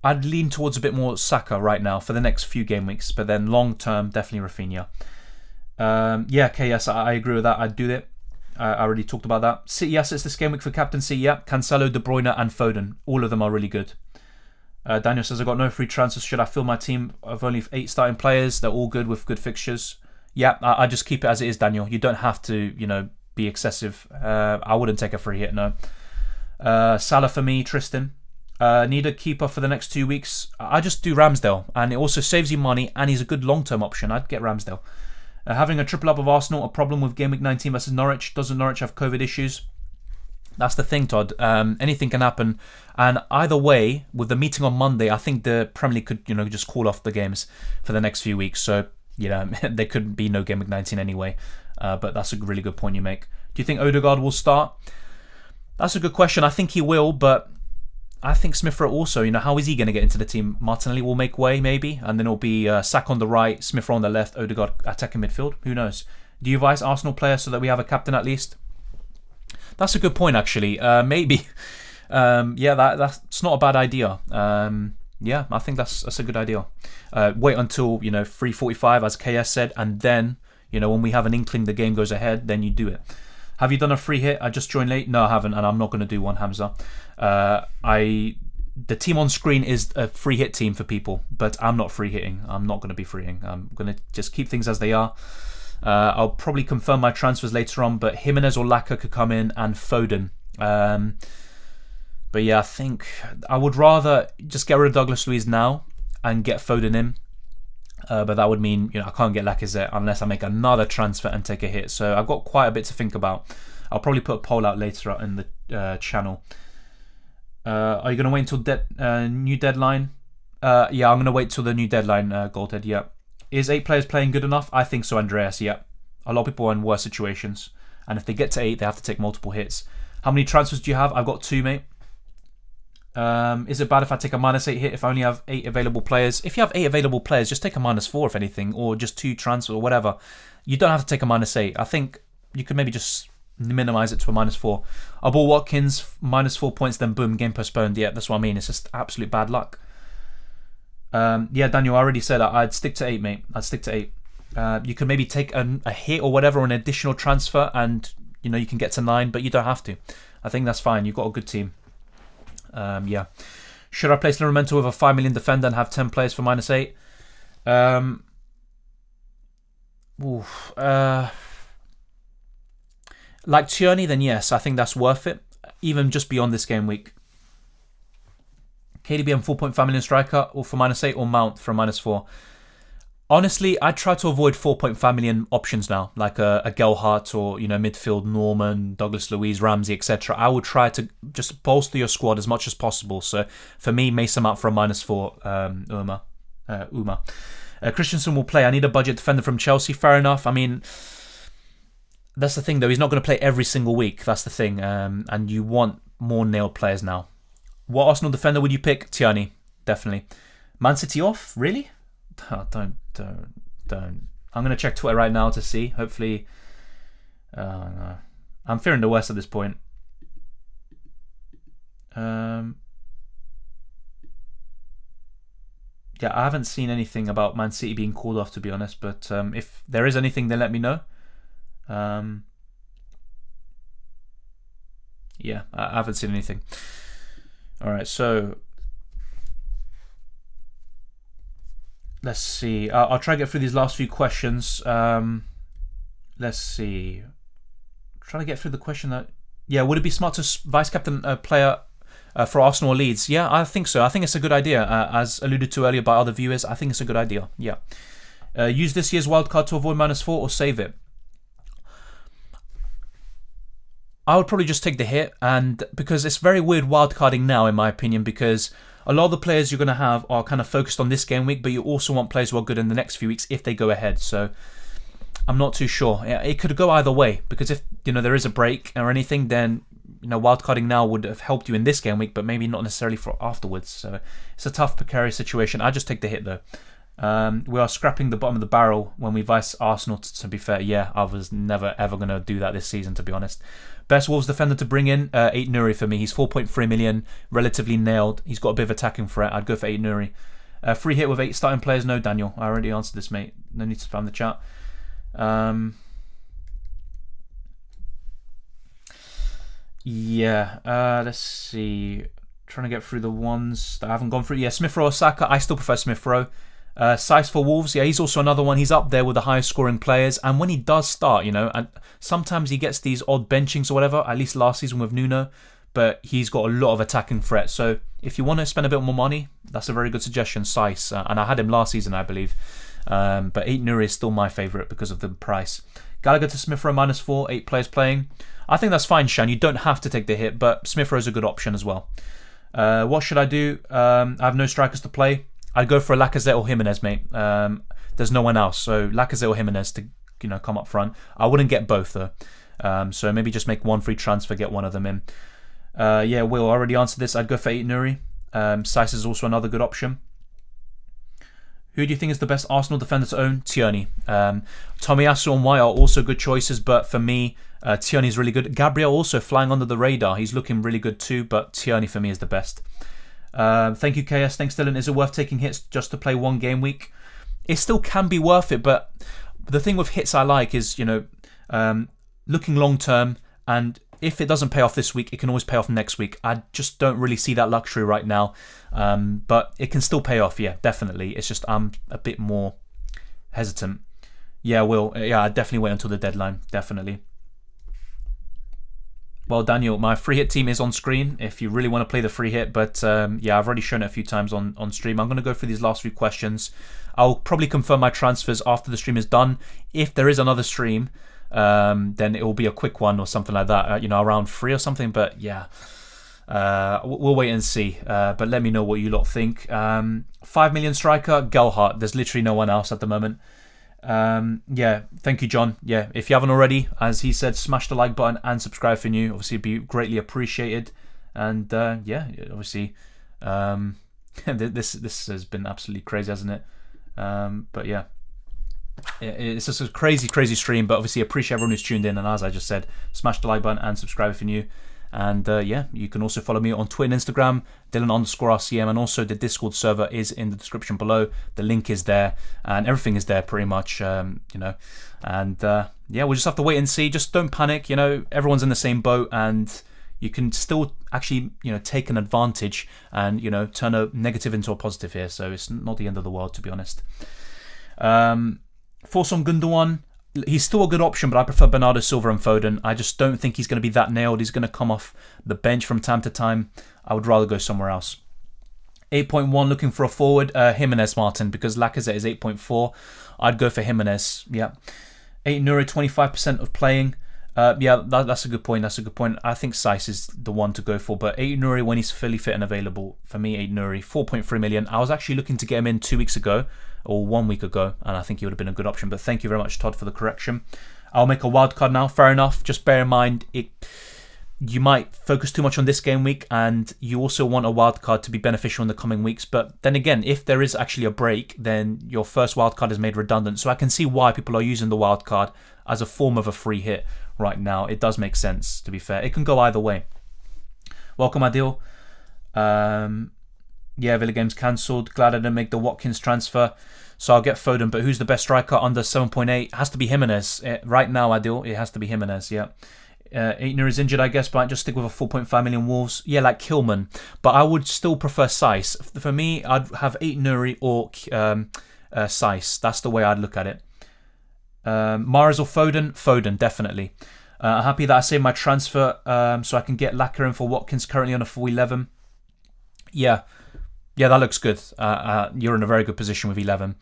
I'd lean towards a bit more Saka right now for the next few game weeks, but then long term, definitely Rafinha. Yeah, KS, I agree with that. I'd do it. I already talked about that. City assets this game week for captaincy. Yeah, Cancelo, De Bruyne and Foden. All of them are really good. Daniel says, I got no free transfers. Should I fill my team of only 8 starting players? They're all good with good fixtures. Yeah, I just keep it as it is, Daniel. You don't have to, be excessive. I wouldn't take a free hit, no. Salah for me, Tristan. Need a keeper for the next 2 weeks. I just do Ramsdale, and it also saves you money, and he's a good long-term option. I'd get Ramsdale. Having a triple up of Arsenal, a problem with Game Week 19 versus Norwich. Doesn't Norwich have COVID issues? That's the thing, Todd. Anything can happen. And either way, with the meeting on Monday, I think the Premier League could, just call off the games for the next few weeks. So, there could be no Game Week 19 anyway. But that's a really good point you make. Do you think Odegaard will start? That's a good question. I think he will, but I think Smith Rowe also. How is he going to get into the team? Martinelli will make way, maybe. And then it'll be Saka on the right, Smith Rowe on the left, Odegaard attacking midfield. Who knows? Do you advise Arsenal players so that we have a captain at least? That's a good point, actually. Maybe. That's not a bad idea. I think that's a good idea. Wait until 3:45, as KS said, and then when we have an inkling the game goes ahead, then you do it. Have you done a free hit? I just joined late. No, I haven't, and I'm not going to do one, Hamza. The team on screen is a free hit team for people, but I'm not free hitting. I'm not going to be free hitting. I'm going to just keep things as they are. I'll probably confirm my transfers later on, but Jimenez or Laka could come in, and Foden. But yeah, I think I would rather just get rid of Douglas Luiz now and get Foden in. But that would mean I can't get Lacazette unless I make another transfer and take a hit. So I've got quite a bit to think about. I'll probably put a poll out later in the channel. Are you going to wait until new deadline? Yeah, I'm going to wait till the new deadline, Goldhead, yeah. Is 8 players playing good enough? I think so, Andreas, yeah. A lot of people are in worse situations. And if they get to 8, they have to take multiple hits. How many transfers do you have? I've got 2, mate. Is it bad if I take a -8 hit if I only have 8 available players? If you have 8 available players, just take a -4 if anything, or just 2 transfers or whatever. You don't have to take a -8. I think you could maybe just minimize it to a -4. I bought Watkins, -4 points, then boom, game postponed. Yeah, that's what I mean. It's just absolute bad luck. Yeah, Daniel, I already said I'd stick to 8, mate. I'd stick to 8. You could maybe take a hit or whatever, or an additional transfer, and you can get to 9, but you don't have to. I think that's fine. You've got a good team. Yeah. Should I place Livramento with a 5 million defender and have 10 players for -8? Like Tierney, then yes, I think that's worth it. Even just beyond this game week. KDB and 4.5 million striker or for -8, or Mount for a -4. Honestly, I try to avoid 4.5 million options now, like a Gelhardt or midfield Norman, Douglas Luiz, Ramsey, etc. I would try to just bolster your squad as much as possible. So for me, Mason Mount for a -4. Uma. Christensen will play. I need a budget defender from Chelsea. Fair enough. I mean, that's the thing though. He's not going to play every single week. That's the thing. And you want more nailed players now. What Arsenal defender would you pick? Tierney, definitely. Man City off? Really? Oh, don't. I'm going to check Twitter right now to see. Hopefully. No. I'm fearing the worst at this point. Yeah, I haven't seen anything about Man City being called off, to be honest. But if there is anything, then let me know. Yeah, I haven't seen anything. Alright, so let's see. I'll try to get through these last few questions. Let's see. Trying to get through the question that... Yeah, would it be smart to vice captain a player for Arsenal or Leeds? Yeah, I think so. I think it's a good idea. As alluded to earlier by other viewers, I think it's a good idea. Yeah. Use this year's wildcard to avoid -4 or save it. I would probably just take the hit, and because it's very weird wildcarding now, in my opinion, because a lot of the players you're going to have are kind of focused on this game week, but you also want players who are good in the next few weeks if they go ahead. So I'm not too sure. It could go either way, because if there is a break or anything, then wildcarding now would have helped you in this game week, but maybe not necessarily for afterwards. So it's a tough, precarious situation. I just take the hit though. We are scrapping the bottom of the barrel when we vice Arsenal. To be fair, yeah, I was never ever going to do that this season, to be honest. Best Wolves defender to bring in, 8 Nuri for me. He's 4.3 million, relatively nailed. He's got a bit of attacking threat. I'd go for 8 Nuri. Free hit with 8 starting players? No, Daniel. I already answered this, mate. No need to spam the chat. Yeah, let's see. Trying to get through the ones that I haven't gone through. Yeah, Smith Rowe or Saka. I still prefer Smith Rowe. Size for Wolves. Yeah, he's also another one. He's up there with the highest scoring players. And when he does start, and sometimes he gets these odd benchings or whatever, at least last season with Nuno. But he's got a lot of attacking threat. So if you want to spend a bit more money, that's a very good suggestion, Size. And I had him last season, I believe. But 8 Nuri is still my favourite because of the price. Gallagher to Smith Rowe -4, 8 players playing. I think that's fine, Shan. You don't have to take the hit, but Smith Rowe's a good option as well. What should I do? I have no strikers to play. I'd go for a Lacazette or Jimenez, mate. There's no one else, so Lacazette or Jimenez to come up front. I wouldn't get both though. So maybe just make one free transfer, get one of them in. Yeah, Will, I already answered this. I'd go for 8 Nuri. Sice is also another good option. Who do you think is the best Arsenal defender to own? Tierney. Tomiyasu and White are also good choices, but for me, Tierney's really good. Gabriel also flying under the radar. He's looking really good too, but Tierney for me is the best. Thank you, KS. Thanks, Dylan. Is it worth taking hits just to play one game week? It still can be worth it, but the thing with hits I like is, looking long term, and if it doesn't pay off this week, it can always pay off next week. I just don't really see that luxury right now. But it can still pay off, yeah, definitely. It's just I'm a bit more hesitant. Yeah, Will. Yeah, I'd definitely wait until the deadline, definitely. Well, Daniel, my free hit team is on screen if you really want to play the free hit. But yeah, I've already shown it a few times on stream. I'm going to go through these last few questions. I'll probably confirm my transfers after the stream is done. If there is another stream, then it will be a quick one or something like that, around 3 or something. But yeah, we'll wait and see. But let me know what you lot think. 5 million striker, Gelhardt. There's literally no one else at the moment. Yeah, thank you, John. Yeah, if you haven't already, as he said, smash the like button and subscribe for new. Obviously, it'd be greatly appreciated. And yeah, obviously, this has been absolutely crazy, hasn't it? But yeah. It's just a crazy stream, but obviously appreciate everyone who's tuned in, and as I just said, smash the like button and subscribe if you're new. And yeah, you can also follow me on Twitter and Instagram, Dylan_RCM, and also the Discord server is in the description below. The link is there, and everything is there pretty much, and yeah, we'll just have to wait and see. Just don't panic, everyone's in the same boat, and you can still actually, take an advantage and, turn a negative into a positive here, so it's not the end of the world, to be honest. Force on Gundogan, he's still a good option, but I prefer Bernardo Silva and Foden. I just don't think he's going to be that nailed. He's going to come off the bench from time to time. I would rather go somewhere else. 8.1, looking for a forward, Jimenez, Martin, because Lacazette is 8.4. I'd go for Jimenez, yeah. 8 Nuri, 25% of playing. Yeah, that's a good point. That's a good point. I think Sice is the one to go for, but 8 Nuri when he's fully fit and available. For me, 8 Nuri, 4.3 million. I was actually looking to get him in 2 weeks ago, or 1 week ago, and I think he would have been a good option. But thank you very much, Todd, for the correction. I'll make a wild card now. Fair enough. Just bear in mind, you might focus too much on this game week, and you also want a wild card to be beneficial in the coming weeks. But then again, if there is actually a break, then your first wild card is made redundant. So I can see why people are using the wild card as a form of a free hit right now. It does make sense, to be fair. It can go either way. Welcome, Adil. Yeah, Villa Game's cancelled. Glad I didn't make the Watkins transfer. So I'll get Foden, but who's the best striker under 7.8? It has to be Jimenez. Right now, Adil, it has to be Jimenez, yeah. 8 Nuri is injured, I guess, but I just stick with a 4.5 million Wolves. Yeah, like Kilman. But I would still prefer Sice. For me, I'd have 8 Nuri or Sice. That's the way I'd look at it. Mahrez or Foden? Foden, definitely. I'm happy that I saved my transfer so I can get Lacquer in for Watkins, currently on a 411. Yeah, that looks good. You're in a very good position with 11.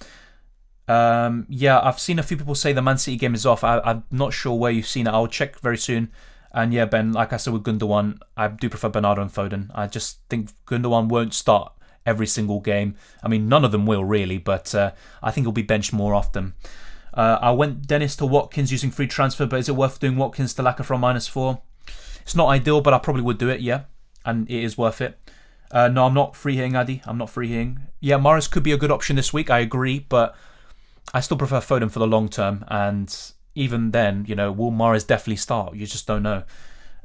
Yeah, I've seen a few people say the Man City game is off. I'm not sure where you've seen it. I'll check very soon. And yeah, Ben, like I said with Gundogan, I do prefer Bernardo and Foden. I just think Gundogan won't start every single game. I mean, none of them will really, but I think he'll be benched more often. I went Dennis to Watkins using free transfer, but is it worth doing Watkins to Lacquer from -4? It's not ideal, but I probably would do it, yeah. And it is worth it. No, I'm not free hitting, Addy. I'm not free hitting. Yeah, Mahrez could be a good option this week, I agree, but I still prefer Foden for the long term. And even then, will Mahrez definitely start? You just don't know.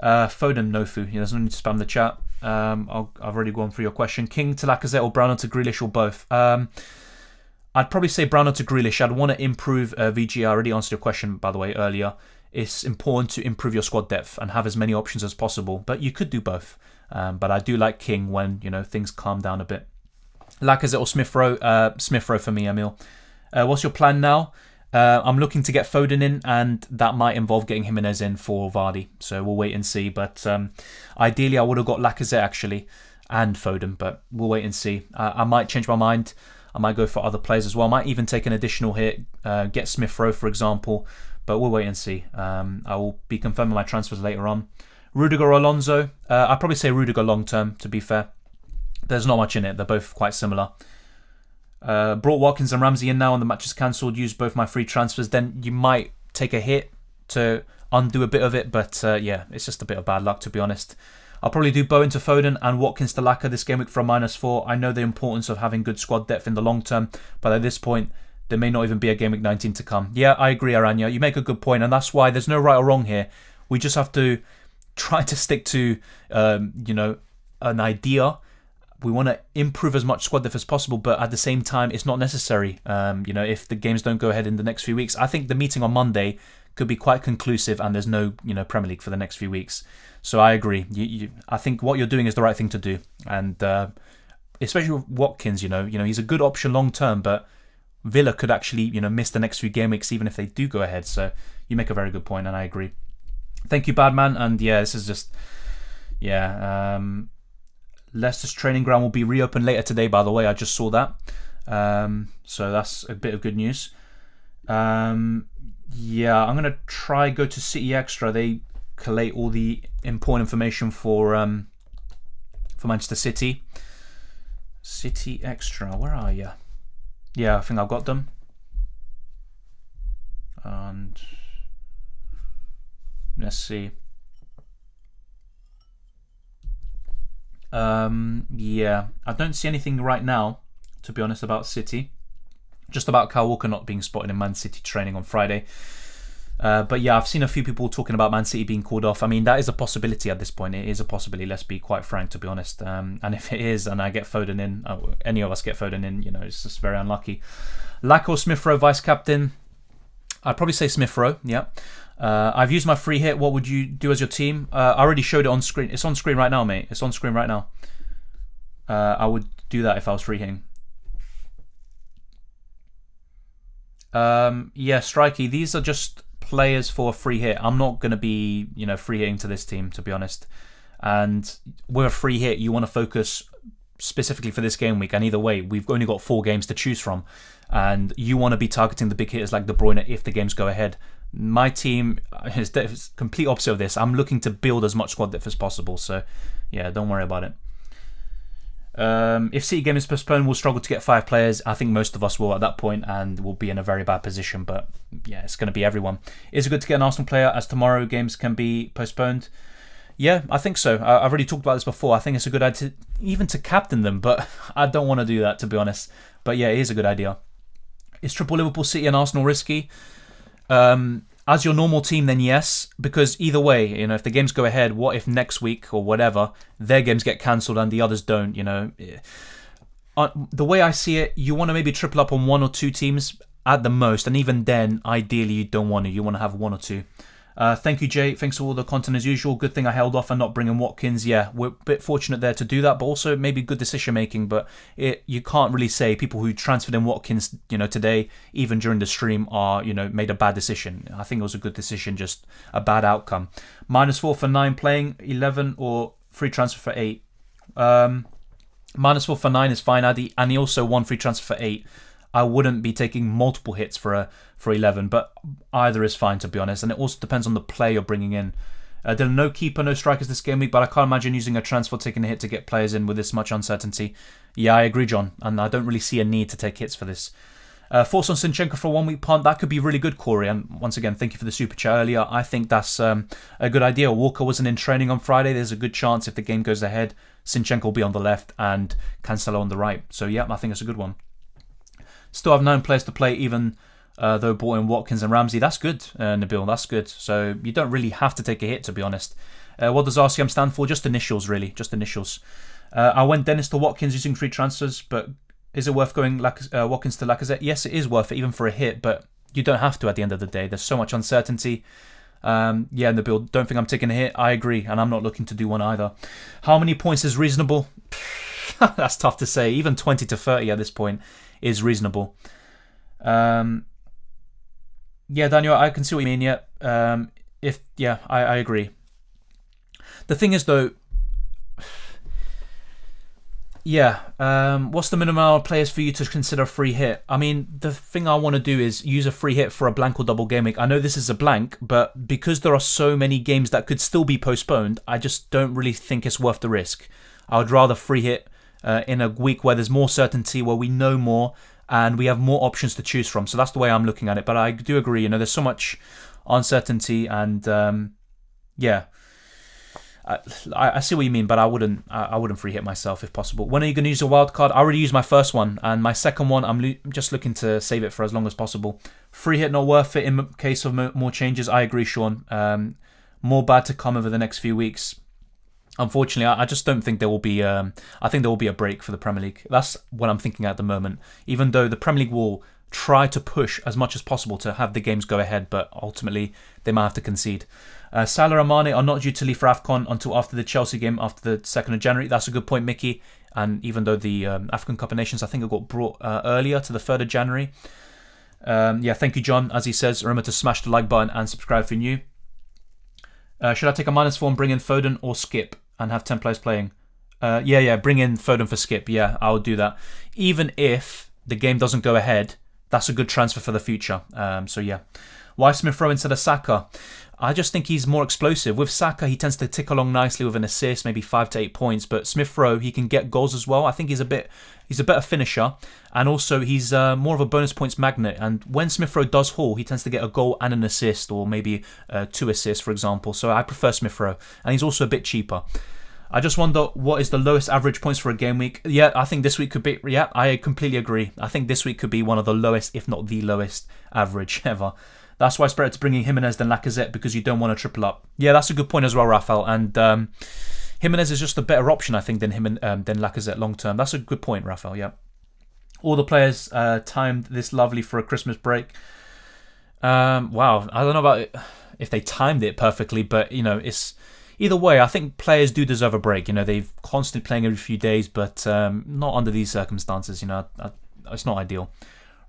Foden, Nofu. There's no need to spam the chat. I've already gone through your question. King to Lacazette or Browner to Grealish or both? I'd probably say Browner to Grealish. I'd want to improve VG. I already answered your question, by the way, earlier. It's important to improve your squad depth and have as many options as possible, but you could do both. But I do like King when, things calm down a bit. Lacazette or Smith Rowe? Smith Rowe for me, Emil. What's your plan now? I'm looking to get Foden in, and that might involve getting Jimenez in for Vardy. So we'll wait and see. But ideally, I would have got Lacazette actually and Foden, but we'll wait and see. I might change my mind. I might go for other players as well. I might even take an additional hit, get Smith Rowe, for example. But we'll wait and see. I will be confirming my transfers later on. Rudiger or Alonso? I'd probably say Rudiger long term, to be fair. There's not much in it. They're both quite similar. Brought Watkins and Ramsey in now and the match is cancelled. Used both my free transfers. Then you might take a hit to undo a bit of it. But yeah, it's just a bit of bad luck, to be honest. I'll probably do Bowen to Foden and Watkins to Laka this game week for a -4. I know the importance of having good squad depth in the long term, but at this point, there may not even be a game week 19 to come. Yeah, I agree, Aranya. You make a good point, and that's why there's no right or wrong here. We just have to try to stick to, an idea. We want to improve as much squad depth as possible, but at the same time, it's not necessary. If the games don't go ahead in the next few weeks, I think the meeting on Monday could be quite conclusive, and there's no, Premier League for the next few weeks. So I agree. I think what you're doing is the right thing to do, and especially with Watkins, he's a good option long term, but Villa could actually, miss the next few game weeks even if they do go ahead. So you make a very good point, and I agree. Thank you, Badman. And yeah, this is just, Leicester's training ground will be reopened later today, by the way. I just saw that. So that's a bit of good news. I'm going to try go to City Extra. They collate all the important information for Manchester City. City Extra, where are you? Yeah, I think I've got them. And let's see. I don't see anything right now, to be honest, about City. Just about Kyle Walker not being spotted in Man City training on Friday. But yeah, I've seen a few people talking about Man City being called off. I mean, that is a possibility at this point. It is a possibility, let's be quite frank, to be honest. And if it is, and I get Foden in, any of us get Foden in, it's just very unlucky. Lack or Smith Rowe, vice captain? I'd probably say Smith Rowe, yeah. I've used my free hit. What would you do as your team? I already showed it on screen. It's on screen right now, mate. It's on screen right now. I would do that if I was free hitting. Strikey, these are just players for a free hit. I'm not going to be, free hitting to this team, to be honest. And with a free hit, you want to focus specifically for this game week. And either way, we've only got 4 games to choose from. And you want to be targeting the big hitters like De Bruyne if the games go ahead. My team is complete opposite of this. I'm looking to build as much squad depth as possible. So, yeah, don't worry about it. If City game is postponed, we'll struggle to get 5 players. I think most of us will at that point, and we'll be in a very bad position. But yeah, it's going to be everyone. Is it good to get an Arsenal player as tomorrow games can be postponed? Yeah, I think so. I've already talked about this before. I think it's a good idea even to captain them, but I don't want to do that, to be honest. But yeah, it is a good idea. Is triple Liverpool, City and Arsenal risky? As your normal team, then yes, because either way, if the games go ahead, what if next week or whatever, their games get cancelled and the others don't, The way I see it, you want to maybe triple up on 1 or 2 teams at the most, and even then, ideally, you don't want to. You want to have 1 or 2. Thank you, Jay. Thanks for all the content as usual. Good thing I held off and not bringing Watkins. Yeah, we're a bit fortunate there to do that, but also maybe good decision making. But you can't really say people who transferred in Watkins, today, even during the stream, are made a bad decision. I think it was a good decision, just a bad outcome. -4 for 9 playing, 11 or free transfer for 8. -4 for 9 is fine, Addy, and he also won free transfer for 8. I wouldn't be taking multiple hits for 11, but either is fine, to be honest. And it also depends on the play you're bringing in. There are no keeper, no strikers this game week, but I can't imagine using a transfer taking a hit to get players in with this much uncertainty. Yeah, I agree, John, and I don't really see a need to take hits for this. Force on Zinchenko for a 1-week punt, that could be really good, Corey. And once again, thank you for the super chat earlier. I think that's a good idea. Walker wasn't in training on Friday. There's a good chance if the game goes ahead, Zinchenko will be on the left and Cancelo on the right. So yeah, I think it's a good one. Still have 9 players to play, even though brought in Watkins and Ramsey. That's good, Nabil. That's good. So you don't really have to take a hit, to be honest. What does RCM stand for? Just initials, really. Just initials. I went Dennis to Watkins using free transfers, but is it worth going Watkins to Lacazette? Yes, it is worth it, even for a hit, but you don't have to at the end of the day. There's so much uncertainty. Yeah, in the build, don't think I'm taking a hit. I agree, and I'm not looking to do one either. How many points is reasonable? That's tough to say. Even 20 to 30 at this point is reasonable. Yeah, Daniel, I can see what you mean. Yeah, I agree. The thing is, though, what's the minimum amount of players for you to consider a free hit? I mean, the thing I want to do is use a free hit for a blank or double game week. I know this is a blank, but because there are so many games that could still be postponed, I just don't really think it's worth the risk. I would rather free hit in a week where there's more certainty, where we know more, and we have more options to choose from. So that's the way I'm looking at it. But I do agree, there's so much uncertainty, and I see what you mean, but I wouldn't free hit myself if possible. When are you going to use a wild card? I already used my first one, and my second one I'm just looking to save it for as long as possible. Free hit not worth it in case of more changes. I agree, Sean. More bad to come over the next few weeks. Unfortunately, I just don't think there will be. I think there will be a break for the Premier League. That's what I'm thinking at the moment. Even though the Premier League will try to push as much as possible to have the games go ahead, but ultimately they might have to concede. Salah and Mane are not due to leave for AFCON until after the Chelsea game, after the 2nd of January. That's a good point, Mickey. And even though the African Cup of Nations, I think it got brought earlier to the 3rd of January. Thank you, John. As he says, remember to smash the like button and subscribe if you're new. Should I take a -4 and bring in Foden or skip and have 10 players playing? Bring in Foden for skip. Yeah, I'll do that. Even if the game doesn't go ahead, that's a good transfer for the future. Why Smith Rowe instead of Saka? I just think he's more explosive. With Saka, he tends to tick along nicely with an assist, maybe 5 to 8 points. But Smith Rowe, he can get goals as well. I think he's a better finisher, and also he's more of a bonus points magnet. And when Smith Rowe does haul, he tends to get a goal and an assist, or maybe 2 assists, for example. So I prefer Smith Rowe, and he's also a bit cheaper. I just wonder what is the lowest average points for a game week. Yeah, I think this week could be. Yeah, I completely agree. I think this week could be one of the lowest, if not the lowest average ever. That's why I spread it to bringing Jimenez than Lacazette, because you don't want to triple up. Yeah, that's a good point as well, Rafael. And Jimenez is just a better option, I think, than Lacazette long term. That's a good point, Rafael. Yeah. All the players timed this lovely for a Christmas break. Wow, I don't know about if they timed it perfectly, but it's either way. I think players do deserve a break. They've constantly playing every few days, but not under these circumstances. It's not ideal.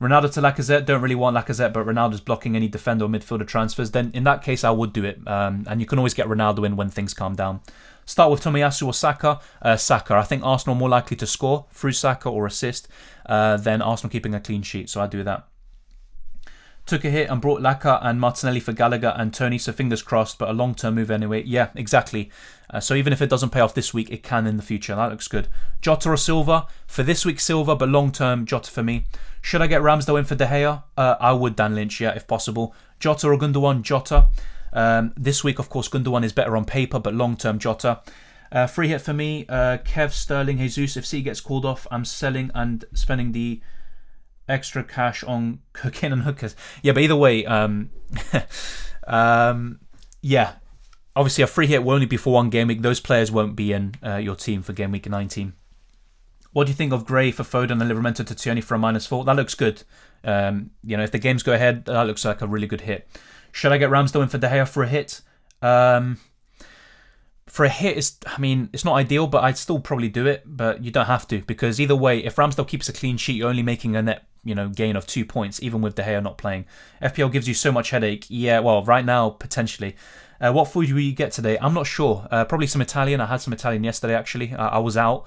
Ronaldo to Lacazette, don't really want Lacazette, but Ronaldo's blocking any defender or midfielder transfers, then in that case I would do it. And you can always get Ronaldo in when things calm down. Start with Tomiyasu or Saka. Saka. I think Arsenal are more likely to score through Saka or assist than Arsenal keeping a clean sheet, so I'd do that. Took a hit and brought Laka and Martinelli for Gallagher and Tony, so fingers crossed, but a long-term move anyway. Yeah, exactly. So even if it doesn't pay off this week, it can in the future. That looks good. Jota or Silva? For this week, Silva, but long-term, Jota for me. Should I get Ramsdale in for De Gea? I would, Dan Lynch, yeah, if possible. Jota or Gundogan? Jota. This week, of course, Gundogan is better on paper, but long-term, Jota. Free hit for me, Kev, Sterling, Jesus. If City gets called off, I'm selling and spending the extra cash on cocaine and hookers. Yeah, but either way, yeah. Obviously, a free hit will only be for one game week. Those players won't be in your team for game week 19. What do you think of Gray for Foden and Livramento to Tierney for a -4? That looks good. If the games go ahead, that looks like a really good hit. Should I get Ramsdale in for De Gea for a hit? For a hit, it's not ideal, but I'd still probably do it. But you don't have to, because either way, if Ramsdale keeps a clean sheet, you're only making a net gain of 2 points, even with De Gea not playing. FPL gives you so much headache. Yeah, well, right now, potentially. What food will you get today? I'm not sure. Probably some Italian. I had some Italian yesterday, actually. I was out,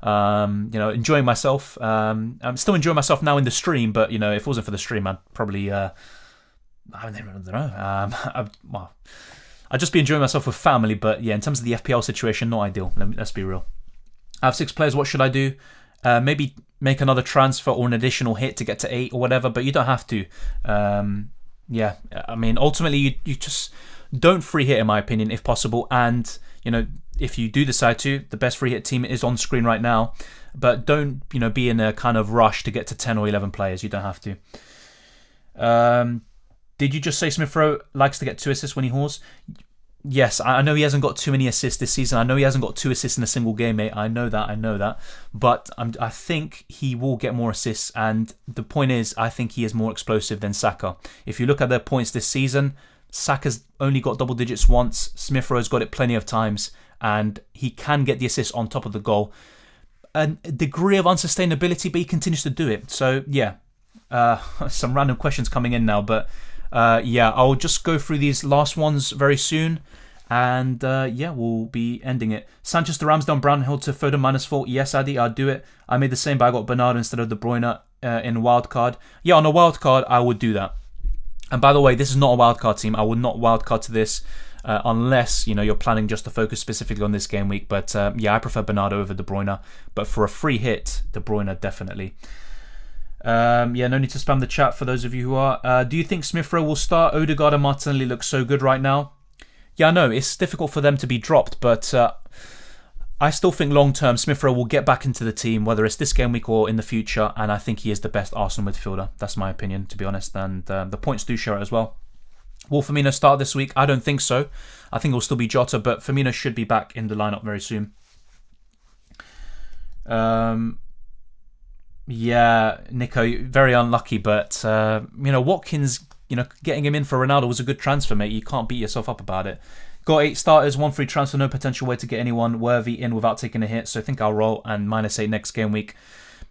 enjoying myself. I'm still enjoying myself now in the stream, but, if it wasn't for the stream, I'd probably, I don't know. I'd just be enjoying myself with family, but yeah, in terms of the FPL situation, not ideal. Let's be real. I have 6 players. What should I do? Maybe make another transfer or an additional hit to get to 8 or whatever, but you don't have to. Ultimately, you just don't free hit, in my opinion, if possible. And, if you do decide to, the best free hit team is on screen right now. But don't, be in a kind of rush to get to 10 or 11 players. You don't have to. Did you just say Smith Rowe likes to get 2 assists when he hauls? Yes, I know he hasn't got too many assists this season. I know he hasn't got 2 assists in a single game, mate. I know that. But I think he will get more assists. And the point is, I think he is more explosive than Saka. If you look at their points this season, Saka's only got double digits once. Smith Rowe's got it plenty of times, and he can get the assist on top of the goal. A degree of unsustainability, but he continues to do it. So yeah, some random questions coming in now, but yeah, I'll just go through these last ones very soon, and yeah, we'll be ending it. Sanchez to Ramsdale, Brownhill to Foden -4. Yes, Addy, I'll do it. I made the same, but I got Bernardo instead of De Bruyne in wildcard. Yeah, on a wildcard, I would do that. And by the way, this is not a wildcard team. I would not wildcard to this unless you're planning just to focus specifically on this game week. But yeah, I prefer Bernardo over De Bruyne. But for a free hit, De Bruyne definitely. Yeah, no need to spam the chat for those of you who are. Do you think Smith Rowe will start? Odegaard and Martinelli look so good right now. Yeah, I know it's difficult for them to be dropped, but I still think long-term Smith Rowe will get back into the team, whether it's this game week or in the future, and I think he is the best Arsenal midfielder. That's my opinion, to be honest, and the points do show it as well. Will Firmino start this week? I don't think so. I think it will still be Jota, but Firmino should be back in the lineup very soon. Yeah, Nico, very unlucky, but Watkins, getting him in for Ronaldo was a good transfer, mate. You can't beat yourself up about it. Got 8 starters, 1 free transfer, no potential way to get anyone worthy in without taking a hit, so I think I'll roll and -8 next game week.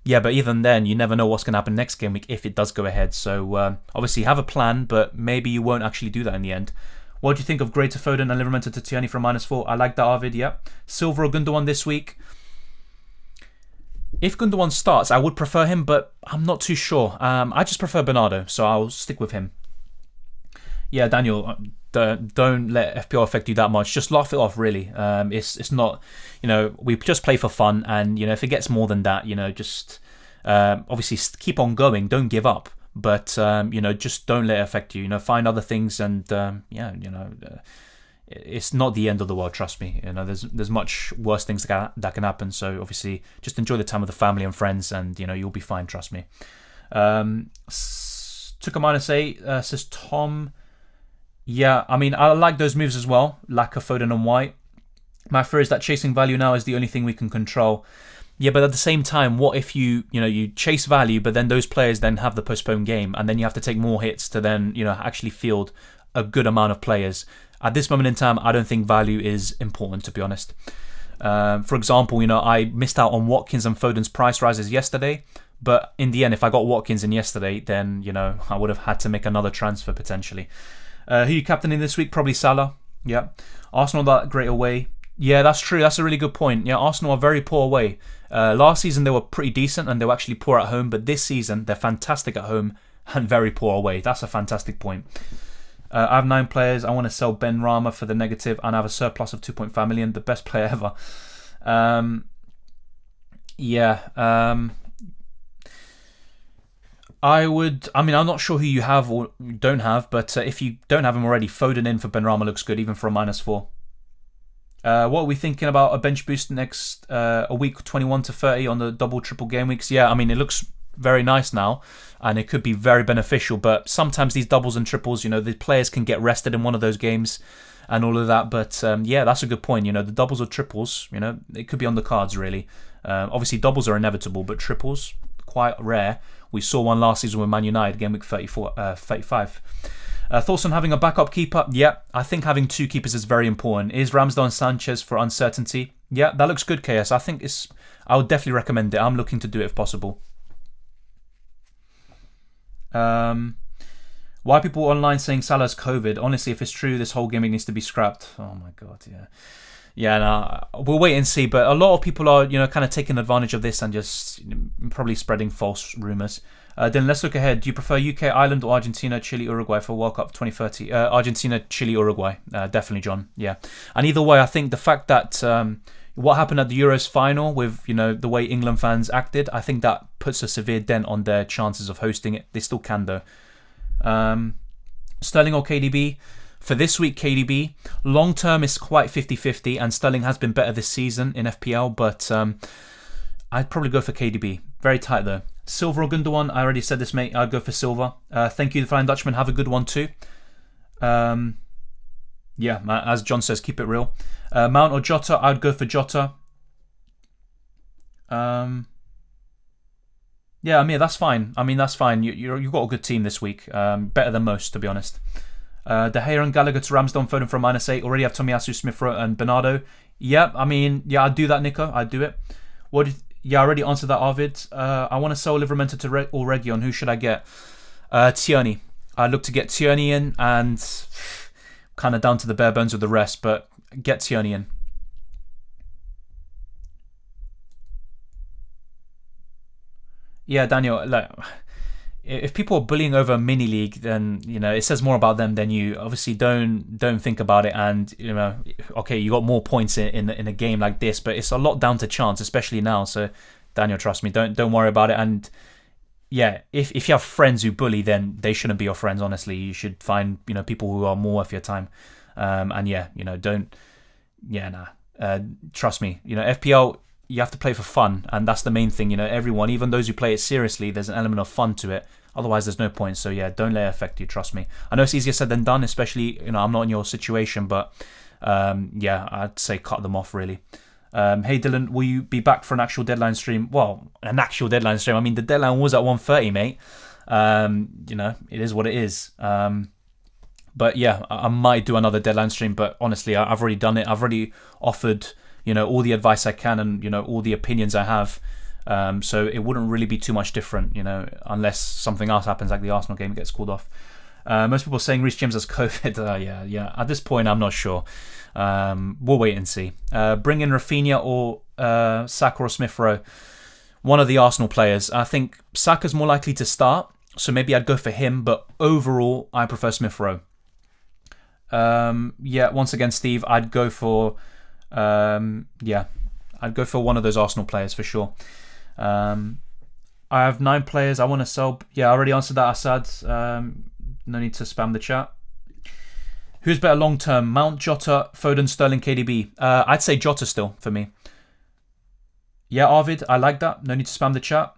Yeah, but even then, you never know what's going to happen next game week if it does go ahead. So obviously have a plan, but maybe you won't actually do that in the end. What do you think of Gray to Foden and Livramento to Tierney from -4? I like that, Arvid, yeah. Silva or Gundogan this week? If Gundogan starts, I would prefer him, but I'm not too sure. I just prefer Bernardo, so I'll stick with him. Yeah, Daniel, don't let FPL affect you that much. Just laugh it off, really. It's not, we just play for fun, and if it gets more than that, just obviously keep on going. Don't give up, but just don't let it affect you. Find other things, and it's not the end of the world. Trust me. There's much worse things that can happen. So obviously, just enjoy the time with the family and friends, and you'll be fine. Trust me. Took a -8, says Tom. Yeah, I mean, I like those moves as well. Laka, Foden and White. My fear is that chasing value now is the only thing we can control. Yeah, but at the same time, what if you chase value, but then those players then have the postponed game, and then you have to take more hits to then, actually field a good amount of players. At this moment in time, I don't think value is important, to be honest. For example, I missed out on Watkins and Foden's price rises yesterday, but in the end, if I got Watkins in yesterday, then, I would have had to make another transfer potentially. Who are you captaining this week? Probably Salah. Yeah. Arsenal that great away. Yeah, that's true. That's a really good point. Yeah, Arsenal are very poor away. Last season they were pretty decent and they were actually poor at home, but this season they're fantastic at home and very poor away. That's a fantastic point. I have 9 players. I want to sell Ben Rama for the negative, and I have a surplus of 2.5 million. The best player ever. I'm not sure who you have or don't have, but if you don't have him already, Foden in for Benrahma looks good, even for a -4. What are we thinking about a bench boost next a week 21 to 30 on the double, triple game weeks? Yeah, I mean, it looks very nice now, and it could be very beneficial, but sometimes these doubles and triples, the players can get rested in one of those games and all of that, but yeah, that's a good point. The doubles or triples, it could be on the cards, really. Obviously, doubles are inevitable, but triples, quite rare. We saw one last season with Man United, game week 35. Thoughts on having a backup keeper? Yeah, I think having 2 keepers is very important. Is Ramsdale and Sanchez for uncertainty? Yeah, that looks good, KS. I would definitely recommend it. I'm looking to do it if possible. Why are people online saying Salah's COVID? Honestly, if it's true, this whole game needs to be scrapped. Oh my god, yeah. Yeah, no, we'll wait and see. But a lot of people are, kind of taking advantage of this and just probably spreading false rumours. Then let's look ahead. Do you prefer UK, Ireland, or Argentina, Chile, Uruguay for World Cup 2030? Argentina, Chile, Uruguay. Definitely, John. Yeah. And either way, I think the fact that what happened at the Euros final with, the way England fans acted, I think that puts a severe dent on their chances of hosting it. They still can, though. Sterling or KDB? For this week, KDB. Long term is quite 50-50, and Sterling has been better this season in FPL, but I'd probably go for KDB. Very tight though. Silva or Gundogan? I already said this, mate. I'd go for Silva. Thank you, the Flying Dutchman. Have a good one too. Yeah, as John says, keep it real. Mount or Jota? I'd go for Jota. Yeah, I mean, that's fine. You've got a good team this week. Better than most, to be honest. De Gea and Gallagher to Ramsdale, Foden for a -8. Already have Tomiyasu, Smith Rowe and Bernardo. Yeah, I mean, yeah, I'd do that, Nico. I'd do it. Yeah, I already answered that, Arvid. I want to sell Livramento to or Region. Who should I get? Tierney. I'd look to get Tierney in, and kind of down to the bare bones with the rest, but get Tierney in. Yeah, Daniel, like, if people are bullying over a mini league, then it says more about them than you. Obviously, don't think about it. And okay, you got more points in a game like this, but it's a lot down to chance, especially now. So, Daniel, trust me, don't worry about it. And yeah, if you have friends who bully, then they shouldn't be your friends. Honestly, you should find people who are more worth your time. And yeah, don't. Yeah, nah. Trust me. FPL. You have to play for fun, and that's the main thing. Everyone, even those who play it seriously, there's an element of fun to it. Otherwise, there's no point. So yeah, don't let it affect you. Trust me. I know it's easier said than done, especially I'm not in your situation, but yeah, I'd say cut them off really. Hey Dylan, will you be back for an actual deadline stream? Well, an actual deadline stream. I mean, the deadline was at 1:30, mate. It is what it is. But yeah, I might do another deadline stream. But honestly, I've already done it. I've already offered all the advice I can and all the opinions I have. So it wouldn't really be too much different, unless something else happens, like the Arsenal game gets called off. Most people are saying Reece James has COVID. Yeah. At this point, I'm not sure. We'll wait and see. Bring in Rafinha or Saka or Smith Rowe. One of the Arsenal players. I think Saka's more likely to start, so maybe I'd go for him. But overall, I prefer Smith Rowe. Yeah. Once again, Steve, I'd go for. I'd go for one of those Arsenal players for sure. I have 9 players I want to sell. Yeah, I already answered that, Assad. No need to spam the chat. Who's better long term? Mount, Jota, Foden, Sterling, KDB. I'd say Jota still for me. Yeah, Arvid, I like that. No need to spam the chat.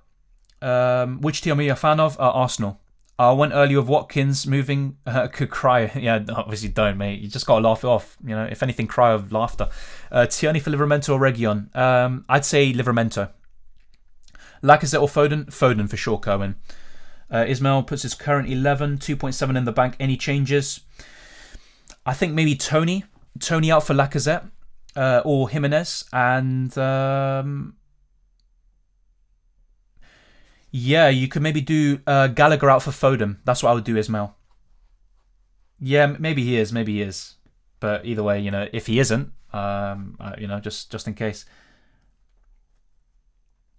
Which team are you a fan of? Arsenal. I went early with Watkins moving. Could cry. Yeah, obviously don't, mate. You just got to laugh it off. If anything, cry of laughter. Tierney for Livramento or Region? I'd say Livramento. Lacazette or Foden? Foden for sure, Cohen. Ismail puts his current 11, 2.7 in the bank. Any changes? I think maybe Tony. Tony out for Lacazette or Jimenez. And yeah, you could maybe do Gallagher out for Foden. That's what I would do, Ismail. Yeah, maybe he is. But either way, if he isn't, just in case.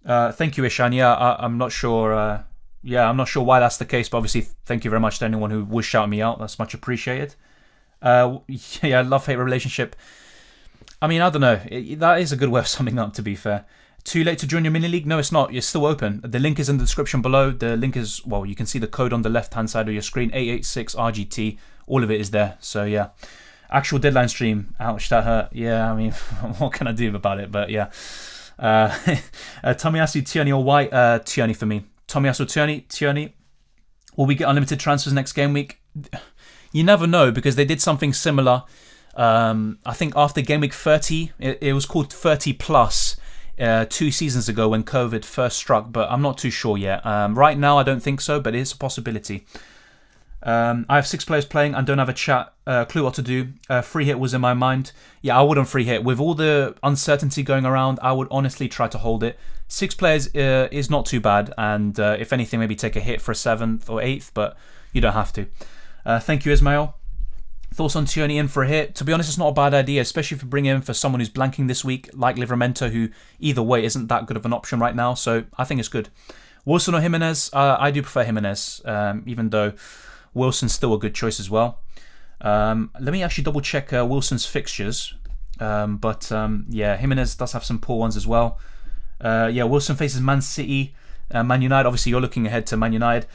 Thank you, Ishan. Yeah, I'm not sure. I'm not sure why that's the case, but obviously, thank you very much to anyone who was shouting me out. That's much appreciated. Yeah, love-hate relationship. I mean, I don't know. That is a good way of summing up, to be fair. Too late to join your mini league? No, it's not. It's still open. The link is in the description below. The link is, well, you can see the code on the left-hand side of your screen, 886RGT. All of it is there. So, yeah. Actual deadline stream. Ouch, that hurt. Yeah, I mean, what can I do about it? But, yeah. Tomiyasu, Tierney or White? Tierney for me. Tomiyasu, Tierney. Will we get unlimited transfers next game week? You never know, because they did something similar. I think after game week 30, it was called 30 plus. 2 seasons ago when COVID first struck, but I'm not too sure yet. Right now, I don't think so, but it is a possibility. I have 6 players playing and don't have a chat clue what to do. Free hit was in my mind. Yeah, I wouldn't free hit. With all the uncertainty going around, I would honestly try to hold it. 6 players is not too bad, and if anything, maybe take a hit for a 7th or 8th, but you don't have to. Thank you, Ismail. Thoughts on Tierney in for a hit? To be honest, it's not a bad idea, especially if you bring in for someone who's blanking this week, like Livramento, who either way isn't that good of an option right now, so I think it's good. Wilson or Jimenez? I do prefer Jimenez, even though Wilson's still a good choice as well. Let me actually double check Wilson's fixtures, but yeah, Jimenez does have some poor ones as well. Yeah, Wilson faces Man City, Man United. Obviously, you're looking ahead to Man United.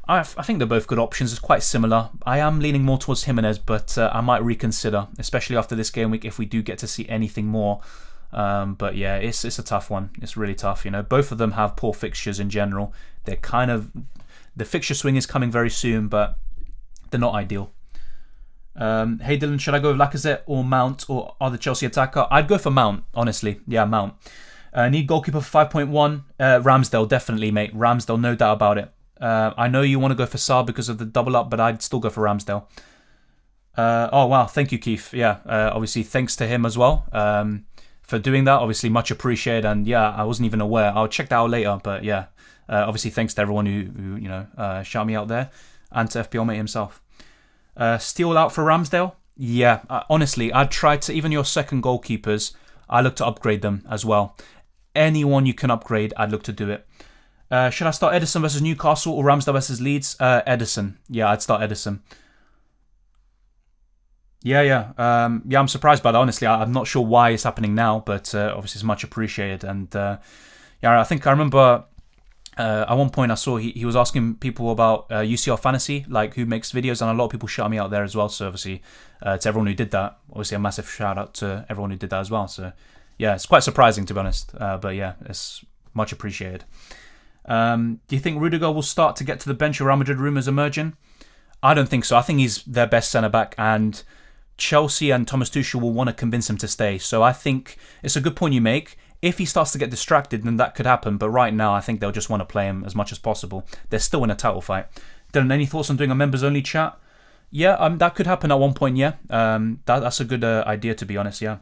I think they're both good options. It's quite similar. I am leaning more towards Jimenez, but I might reconsider, especially after this game week, if we do get to see anything more. But yeah, it's a tough one. It's really tough. Both of them have poor fixtures in general. They're the fixture swing is coming very soon, but they're not ideal. Hey Dylan, should I go with Lacazette or Mount or other Chelsea attacker? I'd go for Mount, honestly. Yeah, Mount. Need goalkeeper for 5.1. Ramsdale, definitely, mate. Ramsdale, no doubt about it. I know you want to go for Saar because of the double up, but I'd still go for Ramsdale. Oh wow, thank you, Keith. Yeah, obviously thanks to him as well for doing that. Obviously much appreciated, and yeah, I wasn't even aware. I'll check that out later, but yeah, obviously thanks to everyone who shout me out there, and to FPL mate himself. Steal out for Ramsdale. Yeah, honestly, I'd try to, even your second goalkeepers, I look to upgrade them as well. Anyone you can upgrade, I'd look to do it. Should I start Edison versus Newcastle or Ramsdale versus Leeds? Edison. Yeah, I'd start Edison. Yeah. I'm surprised by that, honestly. I'm not sure why it's happening now, but obviously it's much appreciated. And yeah, I think I remember at one point I saw he was asking people about UCL Fantasy, like who makes videos, and a lot of people shout me out there as well. So obviously to everyone who did that, obviously a massive shout out to everyone who did that as well. So yeah, it's quite surprising to be honest, but yeah, it's much appreciated. Do you think Rudiger will start to get to the bench of Real Madrid rumours emerging? I don't think so. I think he's their best centre-back, and Chelsea and Thomas Tuchel will want to convince him to stay. So I think it's a good point you make. If he starts to get distracted, then that could happen. But right now, I think they'll just want to play him as much as possible. They're still in a title fight. Dylan, any thoughts on doing a members-only chat? Yeah, that could happen at one point, yeah. That's a good idea, to be honest, yeah.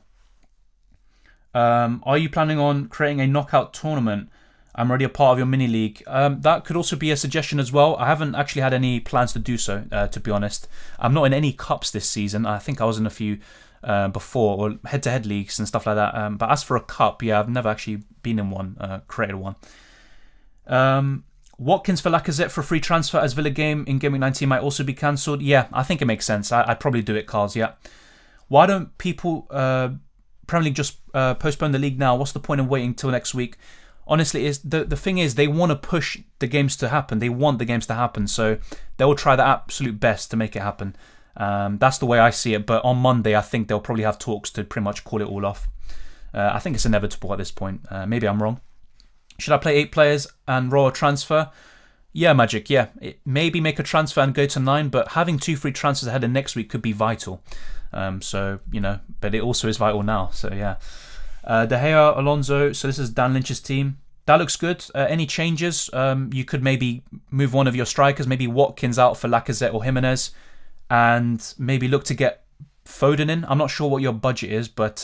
Are you planning on creating a knockout tournament? I'm already a part of your mini league. That could also be a suggestion as well. I haven't actually had any plans to do so, to be honest. I'm not in any cups this season. I think I was in a few before, or head-to-head leagues and stuff like that. But as for a cup, yeah, I've never actually been in one, created one. Watkins for Lacazette for a free transfer as Villa game in Game Week 19 might also be cancelled. Yeah, I think it makes sense. I'd probably do it, Carls, yeah. Why don't people Premier League just postpone the league now? What's the point of waiting till next week? Honestly, the thing is, they want to push the games to happen. They want the games to happen, so they will try their absolute best to make it happen. That's the way I see it. But on Monday, I think they'll probably have talks to pretty much call it all off. I think it's inevitable at this point. Maybe I'm wrong. Should I play 8 players and roll a transfer? Yeah, Magic, yeah. Maybe make a transfer and go to 9, but having 2 free transfers ahead of next week could be vital. So, but it also is vital now. So, yeah. De Gea, Alonso, so this is Dan Lynch's team. That looks good. Any changes? You could maybe move one of your strikers, maybe Watkins out for Lacazette or Jimenez, and maybe look to get Foden in. I'm not sure what your budget is, but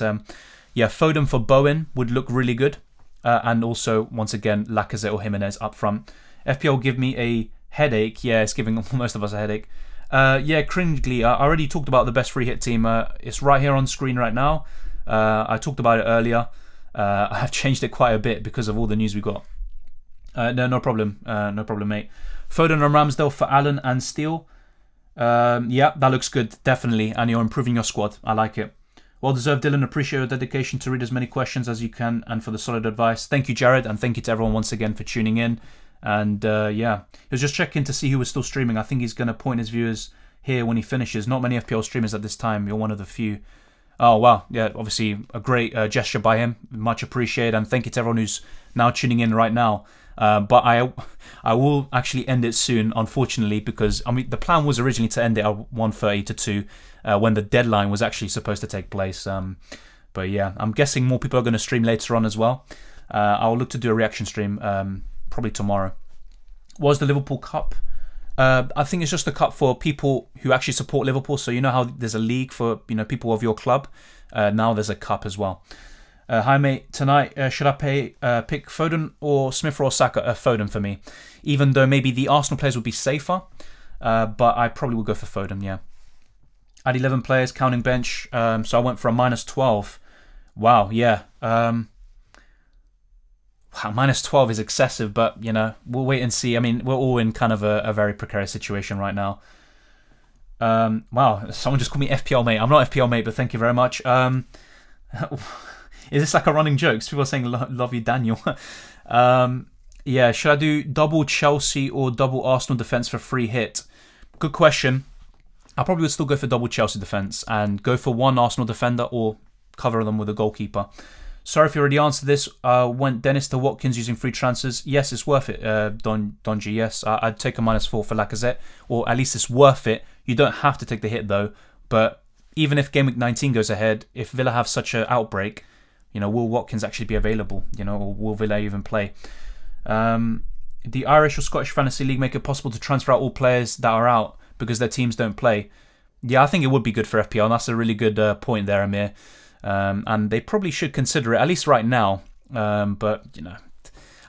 yeah, Foden for Bowen would look really good. And also, once again, Lacazette or Jimenez up front. FPL give me a headache. Yeah, it's giving most of us a headache. Yeah, cringely, I already talked about the best free hit team. It's right here on screen right now. I talked about it earlier. I have changed it quite a bit because of all the news we got. No problem. No problem, mate. Foden and Ramsdale for Allen and Steele. Yeah, that looks good, definitely. And you're improving your squad. I like it. Well deserved, Dylan. Appreciate your dedication to read as many questions as you can and for the solid advice. Thank you, Jared, and thank you to everyone once again for tuning in. And yeah, he was just checking to see who was still streaming. I think he's going to point his viewers here when he finishes. Not many FPL streamers at this time. You're one of the few. Oh, wow. Yeah, obviously a great gesture by him. Much appreciated. And thank you to everyone who's now tuning in right now. But I will actually end it soon, unfortunately, because I mean the plan was originally to end it at 1:30 to 2 when the deadline was actually supposed to take place. But yeah, I'm guessing more people are going to stream later on as well. I'll look to do a reaction stream probably tomorrow. Was the Liverpool Cup? I think it's just a cup for people who actually support Liverpool. So you know how there's a league for people of your club. Now there's a cup as well. Hi mate, tonight should I pick Foden or Smith or Saka? Foden for me, even though maybe the Arsenal players would be safer. But I probably would go for Foden. Yeah. At 11 players, counting bench. So I went for a -12. Wow. Yeah. -12 is excessive, but we'll wait and see. I mean, we're all in kind of a very precarious situation right now. Wow, someone just called me FPL mate. I'm not FPL mate, but thank you very much. Is this like a running joke? People are saying love you, Daniel. Yeah, should I do double Chelsea or double Arsenal defense for free hit? Good question. I probably would still go for double Chelsea defense and go for one Arsenal defender or cover them with a goalkeeper. Sorry if you already answered this. Went Dennis to Watkins using free transfers. Yes, it's worth it, Donji. Yes, I'd take a -4 for Lacazette, or at least it's worth it. You don't have to take the hit though. But even if Game Week 19 goes ahead, if Villa have such an outbreak, will Watkins actually be available? Or will Villa even play? The Irish or Scottish Fantasy League make it possible to transfer out all players that are out because their teams don't play. Yeah, I think it would be good for FPL, and that's a really good point there, Amir. And they probably should consider it, at least right now. But, you know,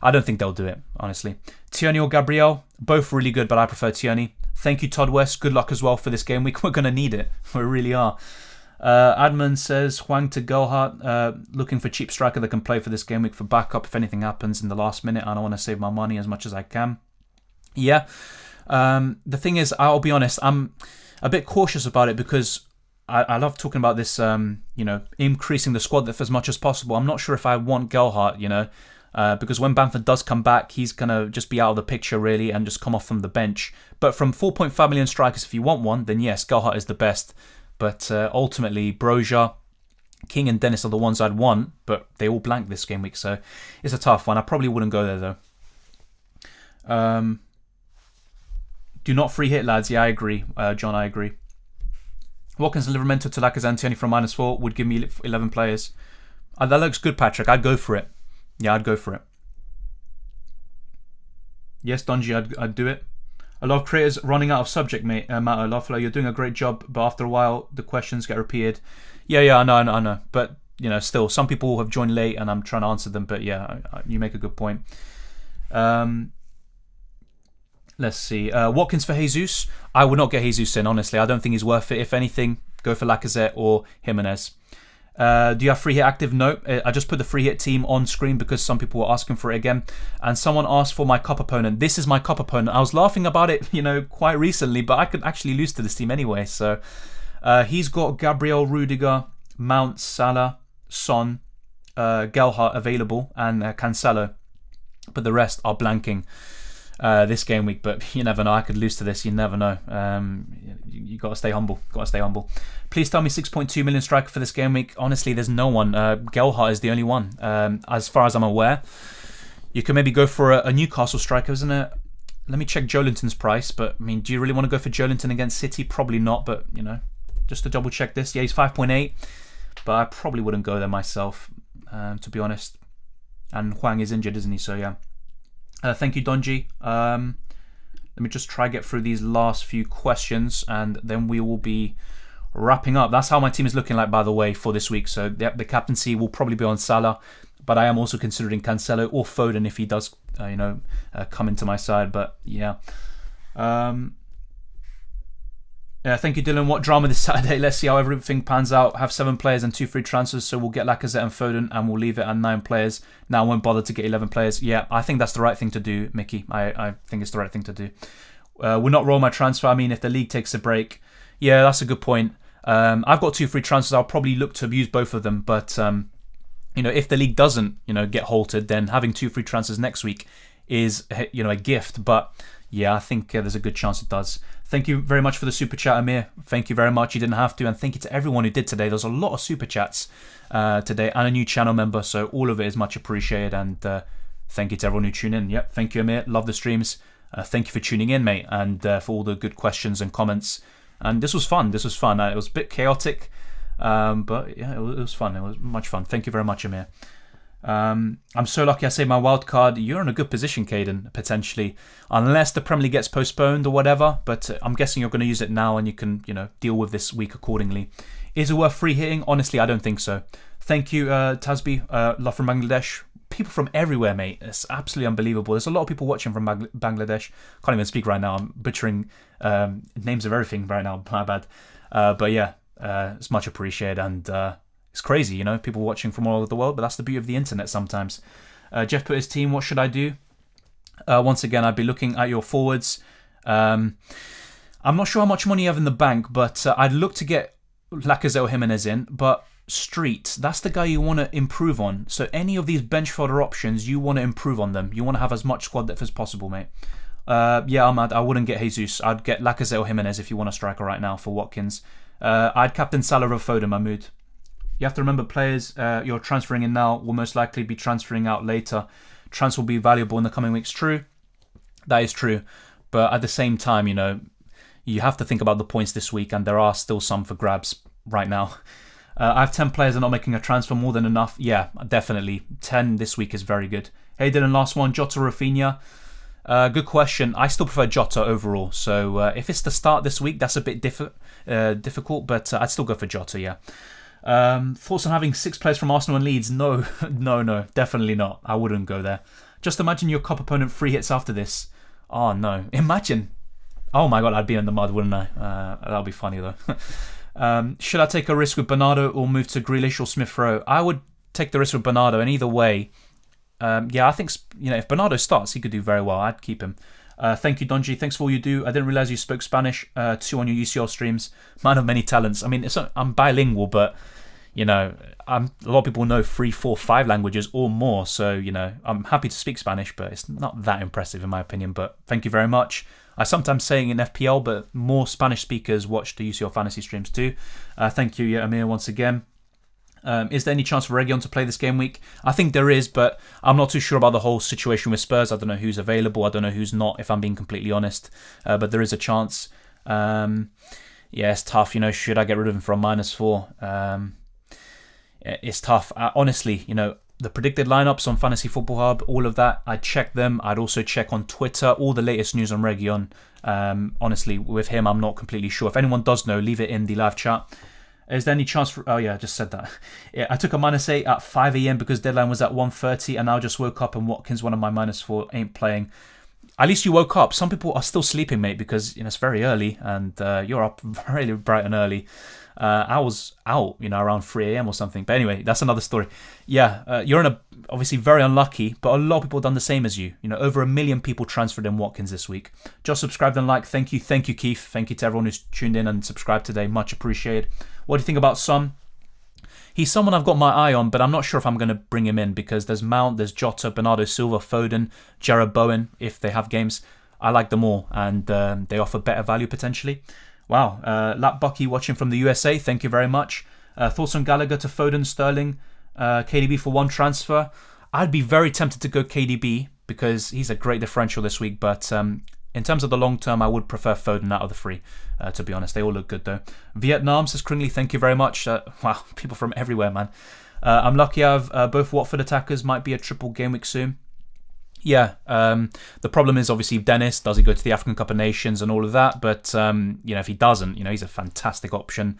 I don't think they'll do it, honestly. Tierney or Gabriel, both really good, but I prefer Tierney. Thank you, Todd West. Good luck as well for this game week. We're going to need it. We really are. Adman says, Hwang to Gelhardt, looking for cheap striker that can play for this game week for backup if anything happens in the last minute. I don't want to save my money as much as I can. Yeah. The thing is, I'll be honest, I'm a bit cautious about it because I love talking about this, you know, increasing the squad depth as much as possible. I'm not sure if I want Gelhardt, you know, because when Bamford does come back, he's going to just be out of the picture, really, and just come off from the bench. But from 4.5 million strikers, if you want one, then yes, Gelhardt is the best. But ultimately, Broja, King and Dennis are the ones I'd want, but they all blank this game week, so it's a tough one. I probably wouldn't go there, though. Do not free hit, lads. Yeah, I agree. John, I agree. Watkins and Livermento to Lacazette Antioni from -4 would give me 11 players. That looks good, Patrick. I'd go for it. Yeah, I'd go for it. Yes, Donji, I'd do it. A lot of creators running out of subject matter. Loflo, you're doing a great job, but after a while, the questions get repeated. Yeah, I know. But, you know, still, some people have joined late and I'm trying to answer them. But yeah, you make a good point. Let's see. Watkins for Jesus. I would not get Jesus in, honestly. I don't think he's worth it. If anything, go for Lacazette or Jimenez. Do you have free hit active? No. I just put the free hit team on screen because some people were asking for it again. And someone asked for my cup opponent. This is my cup opponent. I was laughing about it, you know, quite recently, but I could actually lose to this team anyway. So he's got Gabriel, Rudiger, Mount, Salah, Son, Gelhardt available, and Cancelo. But the rest are blanking this game week. But you never know. I could lose to this. You never know. You got to stay humble. Please tell me 6.2 million striker for this game week. Honestly, there's no one. Gelhardt is the only one, as far as I'm aware. You can maybe go for a Newcastle striker, isn't it? Let me check Joelinton's price. But, I mean, do you really want to go for Joelinton against City? Probably not, but, you know, just to double check this. Yeah, he's 5.8, but I probably wouldn't go there myself, to be honest. And Hwang is injured, isn't he? So, yeah. Thank you, Donji. Let me just try get through these last few questions, and then we will be wrapping up. That's how my team is looking like, by the way, for this week. So the captaincy will probably be on Salah, but I am also considering Cancelo or Foden if he does, come into my side. But yeah. Thank you, Dylan. What drama this Saturday? Let's see how everything pans out. Have 7 players and 2 free transfers, so we'll get Lacazette and Foden, and we'll leave it at 9 players. Now I won't bother to get 11 players. Yeah, I think that's the right thing to do, Mickey. I think it's the right thing to do. Will not roll my transfer. I mean, if the league takes a break. Yeah, that's a good point. I've got 2 free transfers. I'll probably look to use both of them. But, if the league doesn't, get halted, then having 2 free transfers next week is, a gift. But, yeah, I think there's a good chance it does. Thank you very much for the super chat, Amir. Thank you very much. You didn't have to. And thank you to everyone who did today. There's a lot of super chats today and a new channel member. So all of it is much appreciated. And thank you to everyone who tuned in. Yep. Thank you, Amir. Love the streams. Thank you for tuning in, mate. And for all the good questions and comments. And this was fun. It was a bit chaotic. But yeah, it was fun. It was much fun. Thank you very much, Amir. I'm so lucky I saved my wild card. You're in a good position, Caden, potentially, unless the Premier League gets postponed or whatever. But I'm guessing you're going to use it now, and you can, deal with this week accordingly. Is it worth free hitting? Honestly, I don't think so. Thank you, Tasbi. Love from Bangladesh. People from everywhere, mate. It's absolutely unbelievable. There's a lot of people watching from Bangladesh. Can't even speak right now. I'm butchering names of everything right now. My bad. But yeah, it's much appreciated, and it's crazy, people watching from all over the world, but that's the beauty of the internet sometimes. Jeff put his team, what should I do? Once again, I'd be looking at your forwards. I'm not sure how much money you have in the bank, but I'd look to get Lacazette or Jimenez in, but Street, that's the guy you want to improve on. So any of these bench fodder options, you want to improve on them. You want to have as much squad depth as possible, mate. Yeah, Ahmad, I wouldn't get Jesus. I'd get Lacazette or Jimenez if you want a striker right now for Watkins. I'd captain Salah or Foden, Mahmood. You have to remember players you're transferring in now will most likely be transferring out later. Transfer will be valuable in the coming weeks. True. That is true. But at the same time, you have to think about the points this week, and there are still some for grabs right now. I have 10 players and not making a transfer, more than enough. Yeah, definitely. 10 this week is very good. Hey, Dylan, last one. Jota, Rafinha. Good question. I still prefer Jota overall. So if it's the start this week, that's a bit difficult, but I'd still go for Jota, yeah. Thoughts on having 6 players from Arsenal and Leeds? No, no, definitely not. I wouldn't go there. Just imagine your cup opponent 3 hits after this. Oh, no. Imagine. Oh, my God, I'd be in the mud, wouldn't I? That'll be funny, though. Should I take a risk with Bernardo or move to Grealish or Smith-Rowe? I would take the risk with Bernardo, and either way, I think, if Bernardo starts, he could do very well. I'd keep him. Thank you, Donji. Thanks for all you do. I didn't realize you spoke Spanish too on your UCL streams. Man of many talents. I mean, I'm bilingual, but a lot of people know 3, 4, 5 languages or more. So I'm happy to speak Spanish, but it's not that impressive in my opinion. But thank you very much. I sometimes say in FPL, but more Spanish speakers watch the UCL fantasy streams too. Thank you, Amir, once again. Is there any chance for Reguilon to play this game week? I think there is, but I'm not too sure about the whole situation with Spurs. I don't know who's available. I don't know who's not, if I'm being completely honest. But there is a chance. It's tough. Should I get rid of him from -4? It's tough. Honestly, the predicted lineups on Fantasy Football Hub, all of that, I'd check them. I'd also check on Twitter, all the latest news on Reguilon. Honestly, with him, I'm not completely sure. If anyone does know, leave it in the live chat. Is there any chance for... Oh, yeah, I just said that. Yeah, I took a -8 at 5 a.m. because deadline was at 1:30 and now just woke up and Watkins, one of my -4, ain't playing. At least you woke up. Some people are still sleeping, mate, because it's very early and you're up really bright and early. I was out, around 3 a.m. or something. But anyway, that's another story. Yeah, you're obviously very unlucky, but a lot of people have done the same as you. Over 1 million people transferred in Watkins this week. Just subscribed and like. Thank you, Keith. Thank you to everyone who's tuned in and subscribed today. Much appreciated. What do you think about Son? He's someone I've got my eye on, but I'm not sure if I'm going to bring him in because there's Mount, there's Jota, Bernardo Silva, Foden, Jared Bowen, if they have games. I like them all, and they offer better value potentially. Wow. Lap Bucky watching from the USA, thank you very much. Thoughts on Gallagher to Foden, Sterling, KDB for 1 transfer? I'd be very tempted to go KDB because he's a great differential this week, but in terms of the long term, I would prefer Foden out of the 3, to be honest. They all look good though. Vietnam, says Kringley, thank you very much. Wow, people from everywhere, man. I'm lucky I have both Watford attackers. Might be a triple game week soon. Yeah, the problem is obviously Dennis. Does he go to the African Cup of Nations and all of that? But, if he doesn't, he's a fantastic option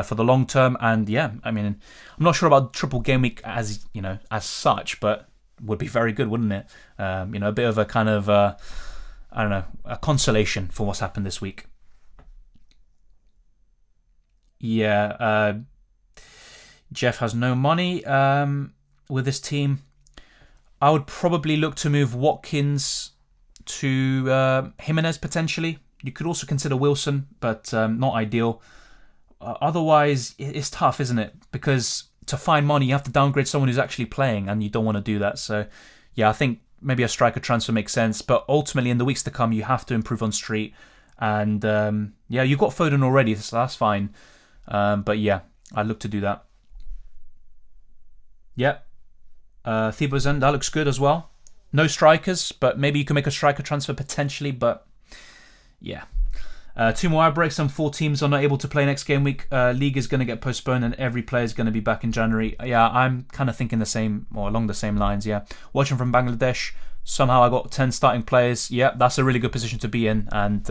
for the long term. And yeah, I mean, I'm not sure about triple game week as such, but would be very good, wouldn't it? A bit of a kind of... I don't know, a consolation for what's happened this week. Yeah, Jeff has no money with this team. I would probably look to move Watkins to Jimenez potentially. You could also consider Wilson, but not ideal. Otherwise, it's tough, isn't it? Because to find money, you have to downgrade someone who's actually playing, and you don't want to do that. So, yeah, I think maybe a striker transfer makes sense, but ultimately in the weeks to come, you have to improve on Street. And you've got Foden already, so that's fine. But yeah, I'd look to do that. Yeah. Thibaut, that looks good as well. No strikers, but maybe you can make a striker transfer potentially, but yeah. 2 more outbreaks and 4 teams are not able to play next game week. League is going to get postponed and every player is going to be back in January. Yeah, I'm kind of thinking the same, or along the same lines, yeah. Watching from Bangladesh, somehow I got 10 starting players. Yeah, that's a really good position to be in. And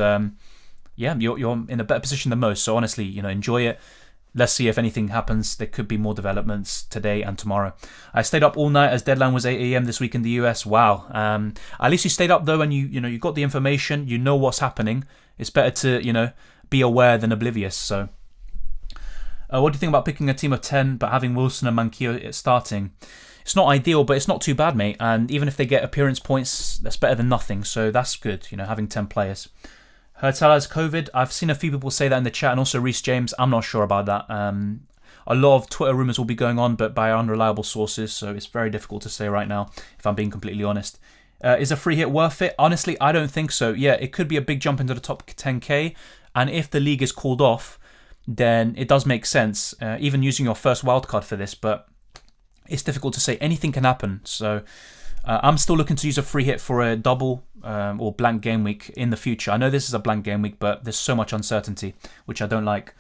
you're in a better position than most. So honestly, enjoy it. Let's see if anything happens. There could be more developments today and tomorrow. I stayed up all night as deadline was 8 a.m. this week in the US. Wow. At least you stayed up though, and you got the information. You know what's happening. It's better to be aware than oblivious. So, what do you think about picking a team of 10 but having Wilson and Manquillo starting? It's not ideal, but it's not too bad, mate. And even if they get appearance points, that's better than nothing. So that's good. Having 10 players. Hurtel has COVID. I've seen a few people say that in the chat, and also Reece James. I'm not sure about that. A lot of Twitter rumours will be going on, but by unreliable sources, so it's very difficult to say right now, if I'm being completely honest. Is a free hit worth it? Honestly, I don't think so. Yeah, it could be a big jump into the top 10k, and if the league is called off, then it does make sense, even using your first wildcard for this, but it's difficult to say. Anything can happen, so I'm still looking to use a free hit for a double or blank game week in the future. I know this is a blank game week, but there's so much uncertainty, which I don't like.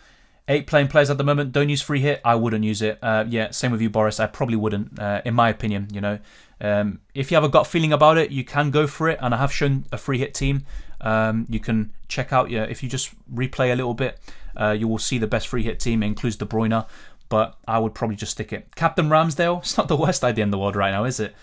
8 playing players at the moment. Don't use free hit. I wouldn't use it. Yeah, same with you, Boris. I probably wouldn't, in my opinion. You know, if you have a gut feeling about it, you can go for it. And I have shown a free hit team. You can check out. Yeah, if you just replay a little bit, you will see the best free hit team. It includes De Bruyne, but I would probably just stick it. Captain Ramsdale. It's not the worst idea in the world right now, is it?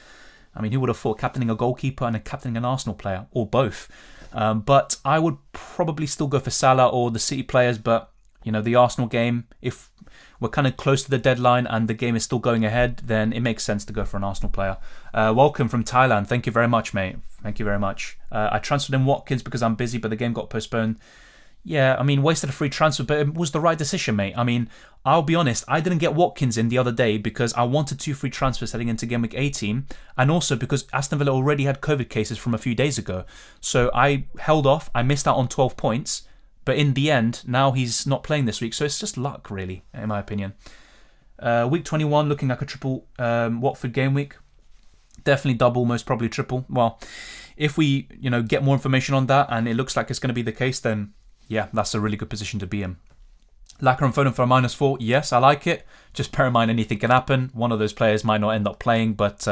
I mean, who would have thought captaining a goalkeeper and captaining an Arsenal player, or both? But I would probably still go for Salah or the City players. But you know, the Arsenal game, if we're kind of close to the deadline and the game is still going ahead, then it makes sense to go for an Arsenal player. Welcome from Thailand. Thank you very much, mate. Thank you very much. I transferred in Watkins because I'm busy, but the game got postponed. Yeah, I mean, wasted a free transfer, but it was the right decision, mate. I mean, I'll be honest, I didn't get Watkins in the other day because I wanted 2 free transfers heading into Gameweek 18, and also because Aston Villa already had COVID cases from a few days ago. So I held off, I missed out on 12 points, but in the end, now he's not playing this week, so it's just luck, really, in my opinion. Week 21, looking like a triple Watford game week. Definitely double, most probably triple. Well, if we, get more information on that, and it looks like it's going to be the case, then yeah, that's a really good position to be in. Lacquer and Foden for a -4. Yes, I like it. Just bear in mind anything can happen. One of those players might not end up playing, but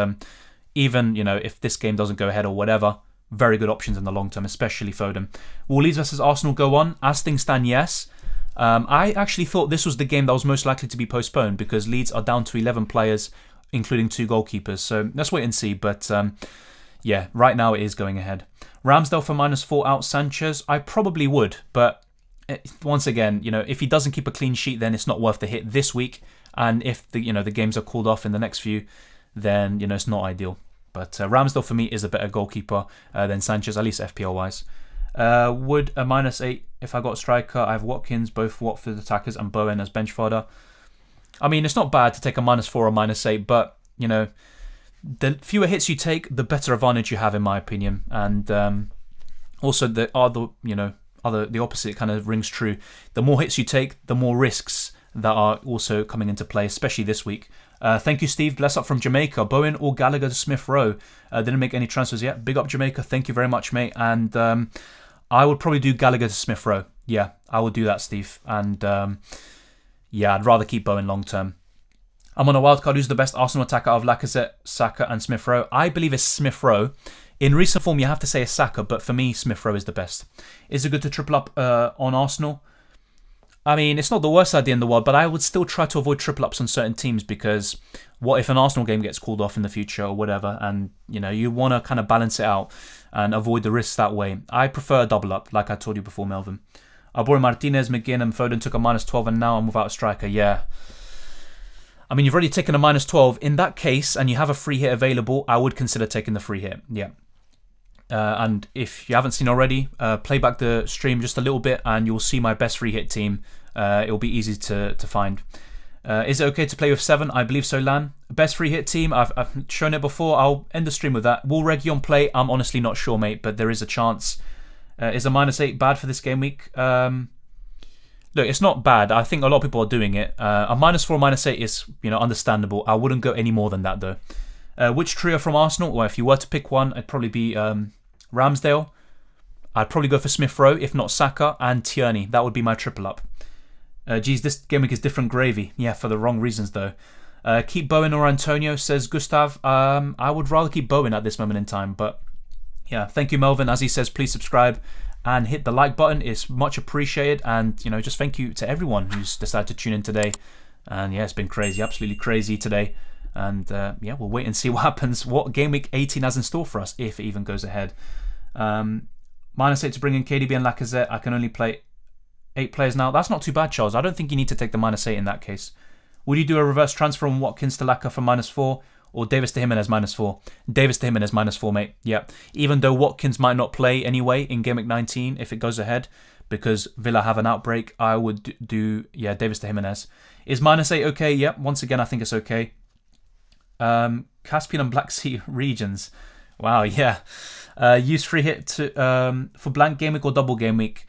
even, if this game doesn't go ahead or whatever, very good options in the long term, especially Foden. Will Leeds versus Arsenal go on? As things stand, yes. I actually thought this was the game that was most likely to be postponed because Leeds are down to 11 players, including 2 goalkeepers. So let's wait and see. But yeah, right now it is going ahead. Ramsdale for -4 out Sanchez. I probably would, but once again, if he doesn't keep a clean sheet, then it's not worth the hit this week. And if the games are called off in the next few, then it's not ideal. But Ramsdale for me is a better goalkeeper than Sanchez, at least FPL wise. Would a -8 if I got a striker? I have Watkins, both Watford attackers, and Bowen as bench fodder. I mean, it's not bad to take a -4 or -8, but the fewer hits you take, the better advantage you have, in my opinion. And also the opposite kind of rings true. The more hits you take, the more risks that are also coming into play, especially this week. Thank you, Steve. Bless up from Jamaica. Bowen or Gallagher to Smith Rowe. Didn't make any transfers yet. Big up Jamaica. Thank you very much, mate. And I would probably do Gallagher to Smith Rowe. Yeah, I would do that, Steve. And yeah, I'd rather keep Bowen long term. I'm on a wildcard. Who's the best Arsenal attacker out of Lacazette, Saka and Smith Rowe? I believe it's Smith Rowe. In recent form, you have to say it's Saka, but for me, Smith Rowe is the best. Is it good to triple up on Arsenal? I mean, it's not the worst idea in the world, but I would still try to avoid triple ups on certain teams because what if an Arsenal game gets called off in the future or whatever, and you want to kind of balance it out and avoid the risks that way. I prefer a double up, like I told you before, Melvin. Arbore Martinez, McGinn and Foden took a -12 and now I'm without a striker. Yeah. I mean, you've already taken a -12. In that case, and you have a free hit available, I would consider taking the free hit. Yeah. And if you haven't seen already, play back the stream just a little bit and you'll see my best free hit team. It'll be easy to find. Is it okay to play with 7? I believe so, Lan. Best free hit team, I've shown it before. I'll end the stream with that. Will Region play? I'm honestly not sure, mate, but there is a chance. Is a -8 bad for this game week? Look, it's not bad. I think a lot of people are doing it. A -4, -8 is understandable. I wouldn't go any more than that, though. Which trio from Arsenal? Well, if you were to pick one, it'd probably be Ramsdale. I'd probably go for Smith Rowe, if not Saka, and Tierney. That would be my triple up. Geez, this game week is different gravy. Yeah, for the wrong reasons, though. Keep Bowen or Antonio, says Gustav. I would rather keep Bowen at this moment in time, but yeah, thank you, Melvin. As he says, please subscribe and hit the like button. It's much appreciated, and just thank you to everyone who's decided to tune in today. And yeah, it's been crazy, absolutely crazy today. And yeah, we'll wait and see what happens, what Game Week 18 has in store for us, if it even goes ahead. -8 to bring in KDB and Lacazette. I can only play 8 players now. That's not too bad, Charles. I don't think you need to take the -8 in that case. Would you do a reverse transfer from Watkins to Lacazette for -4 or Davis to Jimenez -4? Davis to Jimenez -4, mate. Yeah. Even though Watkins might not play anyway in Game Week 19 if it goes ahead because Villa have an outbreak, I would do, yeah, Davis to Jimenez. Is -8 okay? Yeah, once again, I think it's okay. Caspian and Black Sea regions. Wow, yeah. Use free hit to for blank game week or double game week.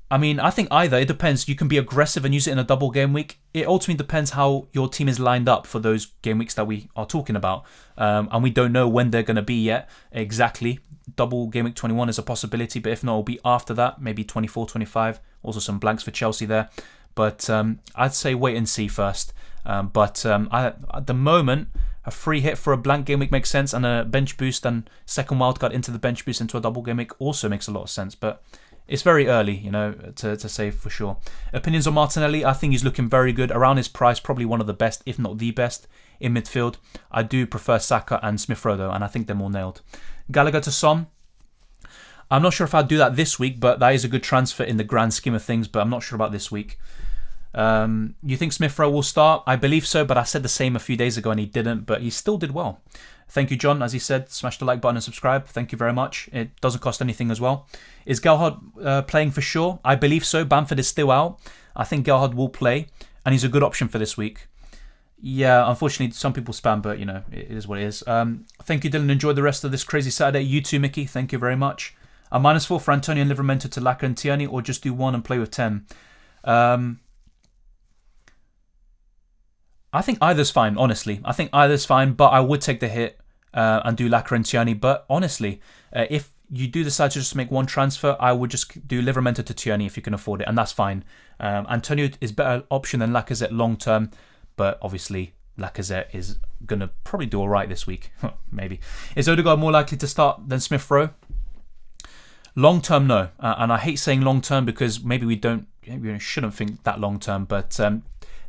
I mean, I think either. It depends. You can be aggressive and use it in a double game week. It ultimately depends how your team is lined up for those game weeks that we are talking about. And we don't know when they're going to be yet exactly. Double game week 21 is a possibility, but if not, it'll be after that, maybe 24, 25. Also some blanks for Chelsea there. but I'd say wait and see first. But at the moment, a free hit for a blank game week makes sense, and a bench boost and second wildcard into the bench boost into a double game week also makes a lot of sense. But it's very early, to say for sure. Opinions on Martinelli, I think he's looking very good. Around his price, probably one of the best, if not the best, in midfield. I do prefer Saka and Smith Rowe, though, and I think they're more nailed. Gallagher to Son. I'm not sure if I'd do that this week, but that is a good transfer in the grand scheme of things, but I'm not sure about this week. You think Smith Rowe will start? I believe so, but I said the same a few days ago and he didn't, but he still did well. Thank you, John. As he said, smash the like button and subscribe. Thank you very much. It doesn't cost anything as well. Is Gelhardt playing for sure? I believe so. Bamford is still out. I think Gelhardt will play, and he's a good option for this week. Yeah, unfortunately, some people spam, but, it is what it is. Thank you, Dylan. Enjoy the rest of this crazy Saturday. You too, Mickey. Thank you very much. A -4 for Antonio and Livramento to Laka and Tierney, or just do one and play with 10? I think either's fine, honestly. I think either's fine, but I would take the hit and do Laka and Tierney. But honestly, if you do decide to just make one transfer, I would just do Livramento to Tierney if you can afford it, and that's fine. Antonio is better option than Lacazette long term, but obviously Lacazette is going to probably do all right this week. Maybe. Is Odegaard more likely to start than Smith Rowe? Long term, no. And I hate saying long term because maybe we shouldn't think that long term, but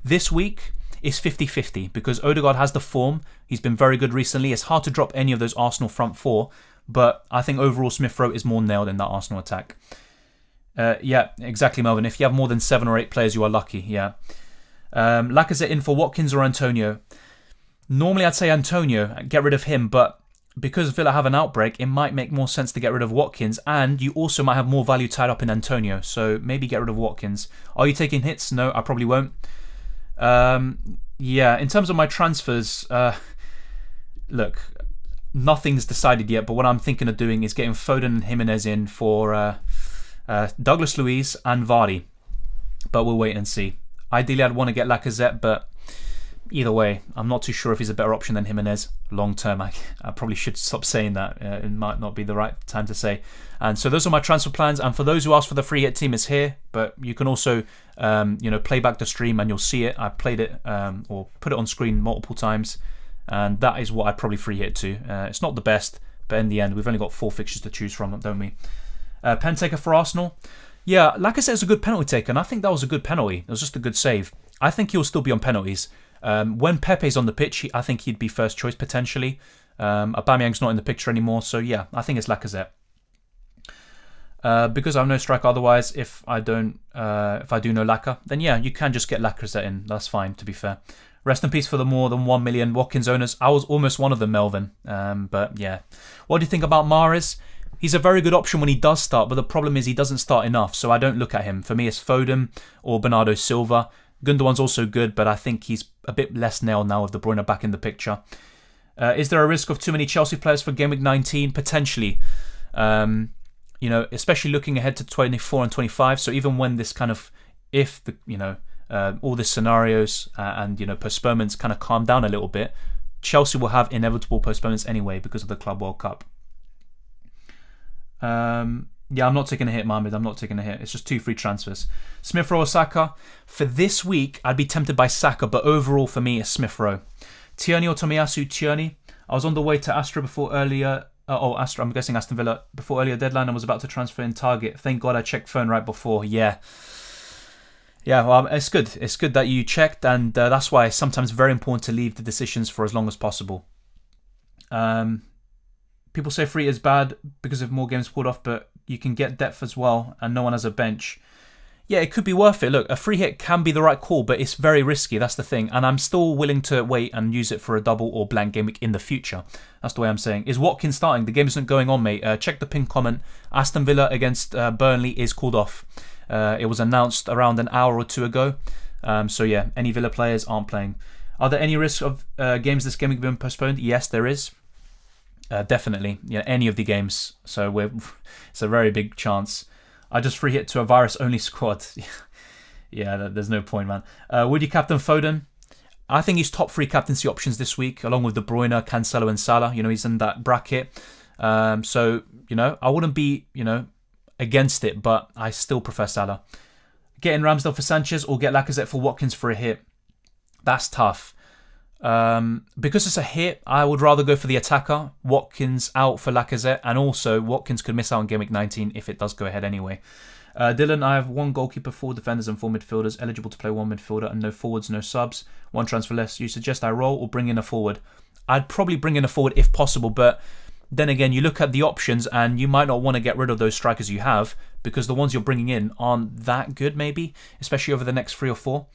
this week is 50-50 because Odegaard has the form. He's been very good recently. It's hard to drop any of those Arsenal front four, but I think overall Smith Rowe is more nailed in that Arsenal attack. Yeah, exactly, Melvin. If you have more than 7 or 8 players, you are lucky. Yeah. Lacazette in for Watkins or Antonio? Normally I'd say Antonio, get rid of him, but because Villa have an outbreak, it might make more sense to get rid of Watkins, and you also might have more value tied up in Antonio, so maybe get rid of Watkins. Are you taking hits? No, I probably won't. Yeah, in terms of my transfers, look, nothing's decided yet, but what I'm thinking of doing is getting Foden and Jimenez in for Douglas Luiz and Vardy, but we'll wait and see. Ideally, I'd want to get Lacazette, but either way, I'm not too sure if he's a better option than Jimenez long term. I probably should stop saying that. It might not be the right time to say. And so those are my transfer plans. And for those who asked for the free hit team, it's here. But you can also, play back the stream and you'll see it. I played it or put it on screen multiple times, and that is what I'd probably free hit to. It's not the best, but in the end, we've only got 4 fixtures to choose from, don't we? Pen taker for Arsenal. Yeah, like I said, it's a good penalty taker, and I think that was a good penalty. It was just a good save. I think he'll still be on penalties. When Pepe's on the pitch, I think he'd be first choice potentially. Aubameyang's not in the picture anymore, so yeah, I think it's Lacazette. Because I have no striker otherwise, if I do no Laka, then yeah, you can just get Lacazette in. That's fine, to be fair. Rest in peace for the more than 1 million Watkins owners. I was almost one of them, Melvin. But yeah. What do you think about Mahrez? He's a very good option when he does start, but the problem is he doesn't start enough, so I don't look at him. For me, it's Foden or Bernardo Silva. Gundogan's also good, but I think he's a bit less nailed now with De Bruyne back in the picture. Is there a risk of too many Chelsea players for Game Week 19? Potentially. Especially looking ahead to 24 and 25. So even when this kind of, all these scenarios and postponements kind of calm down a little bit, Chelsea will have inevitable postponements anyway because of the Club World Cup. Yeah, I'm not taking a hit, Mohamed. I'm not taking a hit. It's just 2 free transfers. Smith Rowe or Saka? For this week, I'd be tempted by Saka, but overall for me, it's Smith Rowe. Tierney or Tomiyasu? Tierney. I was on the way to Astra before earlier. Astra, I'm guessing Aston Villa. Before earlier deadline, I was about to transfer in Target. Thank God I checked phone right before. Yeah. Yeah, well, it's good. It's good that you checked, and that's why it's sometimes very important to leave the decisions for as long as possible. People say free is bad because of more games pulled off, but you can get depth as well, and no one has a bench. Yeah, it could be worth it. Look, a free hit can be the right call, but it's very risky. That's the thing. And I'm still willing to wait and use it for a double or blank game week in the future. That's the way I'm saying. Is Watkins starting? The game isn't going on, mate. Check the pinned comment. Aston Villa against Burnley is called off. It was announced around an hour or 2 ago. So yeah, any Villa players aren't playing. Are there any risks of games this game week being postponed? Yes, there is. Definitely. Yeah, any of the games. So it's a very big chance. I just free hit to a virus-only squad. Yeah, there's no point, man. Would you captain Foden? I think he's top 3 captaincy options this week, along with De Bruyne, Cancelo and Salah. He's in that bracket. So, I wouldn't be, against it, but I still prefer Salah. getting Ramsdale for Sanchez or get Lacazette for Watkins for a hit. That's tough. Because it's a hit, I would rather go for the attacker. Watkins out for Lacazette, and also Watkins could miss out on Game Week 19 if it does go ahead anyway. Dylan, I have 1 goalkeeper, 4 defenders and 4 midfielders, eligible to play 1 midfielder and no forwards, no subs, 1 transfer less. You suggest I roll or bring in a forward? I'd probably bring in a forward if possible, but then again, you look at the options and you might not want to get rid of those strikers you have because the ones you're bringing in aren't that good maybe, especially over the next 3 or 4.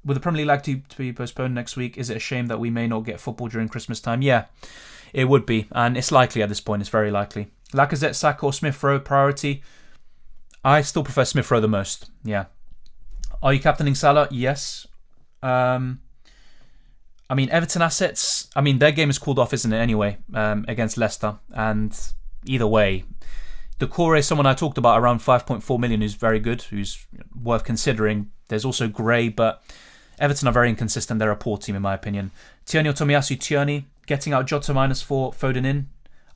With the Premier League likely to be postponed next week, is it a shame that we may not get football during Christmas time? Yeah, it would be, and it's likely at this point. It's very likely. Lacazette, Saka or Smith-Rowe priority? I still prefer Smith-Rowe the most, yeah. Are you captaining Salah? Yes. I mean, Everton assets, I mean, their game is called off, isn't it, anyway, against Leicester. And either way, Decore is someone I talked about around 5.4 million who's very good, who's worth considering. There's also Gray, but Everton are very inconsistent. They're a poor team, in my opinion. Tierney or Tomiyasu? Tierney, getting out Jota -4, Foden in.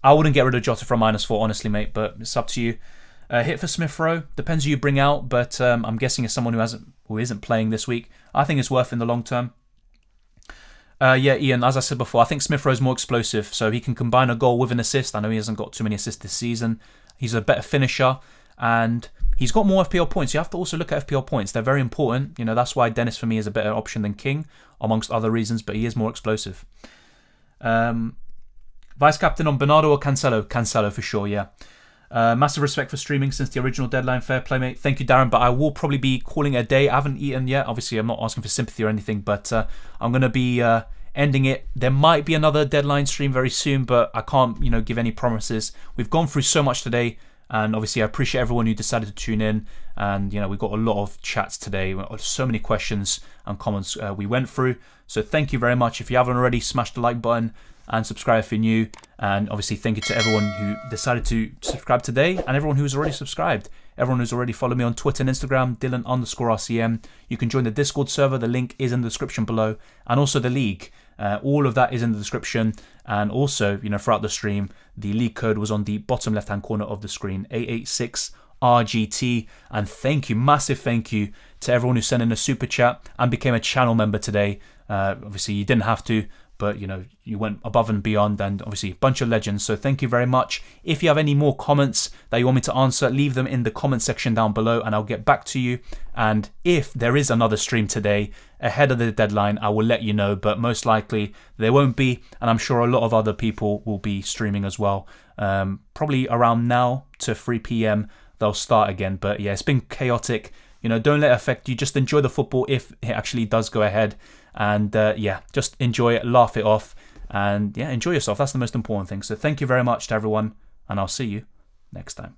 I wouldn't get rid of Jota from -4, honestly, mate, but it's up to you. Hit for Smith-Rowe, depends who you bring out, but I'm guessing it's someone who isn't playing this week. I think it's worth in the long term. Yeah, Ian, as I said before, I think Smith-Rowe's more explosive, so he can combine a goal with an assist. I know he hasn't got too many assists this season. He's a better finisher, and he's got more FPL points. You have to also look at FPL points. They're very important. You know, that's why Dennis for me is a better option than King, amongst other reasons, but he is more explosive. Vice captain on Bernardo or Cancelo? Cancelo for sure, yeah. Massive respect for streaming since the original deadline. Fair play, mate. Thank you, Darren, but I will probably be calling it a day. I haven't eaten yet. Obviously, I'm not asking for sympathy or anything, but I'm going to be ending it. There might be another deadline stream very soon, but I can't, give any promises. We've gone through so much today, and obviously I appreciate everyone who decided to tune in. And, we've got a lot of chats today. So many questions and comments we went through. So thank you very much. If you haven't already, smash the like button and subscribe if you're new. And obviously thank you to everyone who decided to subscribe today and everyone who's already subscribed. Everyone who's already followed me on Twitter and Instagram, Dylan_RCM. You can join the Discord server. The link is in the description below. And also the league. All of that is in the description. And also, throughout the stream, the league code was on the bottom left-hand corner of the screen, 886RGT. And thank you, massive thank you to everyone who sent in a super chat and became a channel member today. Obviously, you didn't have to, but you went above and beyond, and obviously a bunch of legends, so thank you very much. If you have any more comments that you want me to answer, leave them in the comment section down below and I'll get back to you. And if there is another stream today ahead of the deadline, I will let you know, but most likely there won't be, and I'm sure a lot of other people will be streaming as well. Probably around now to 3 PM they'll start again, but yeah, it's been chaotic. Don't let it affect you. Just enjoy the football if it actually does go ahead. And yeah, just enjoy it, laugh it off, and yeah, enjoy yourself. That's the most important thing. So thank you very much to everyone, and I'll see you next time.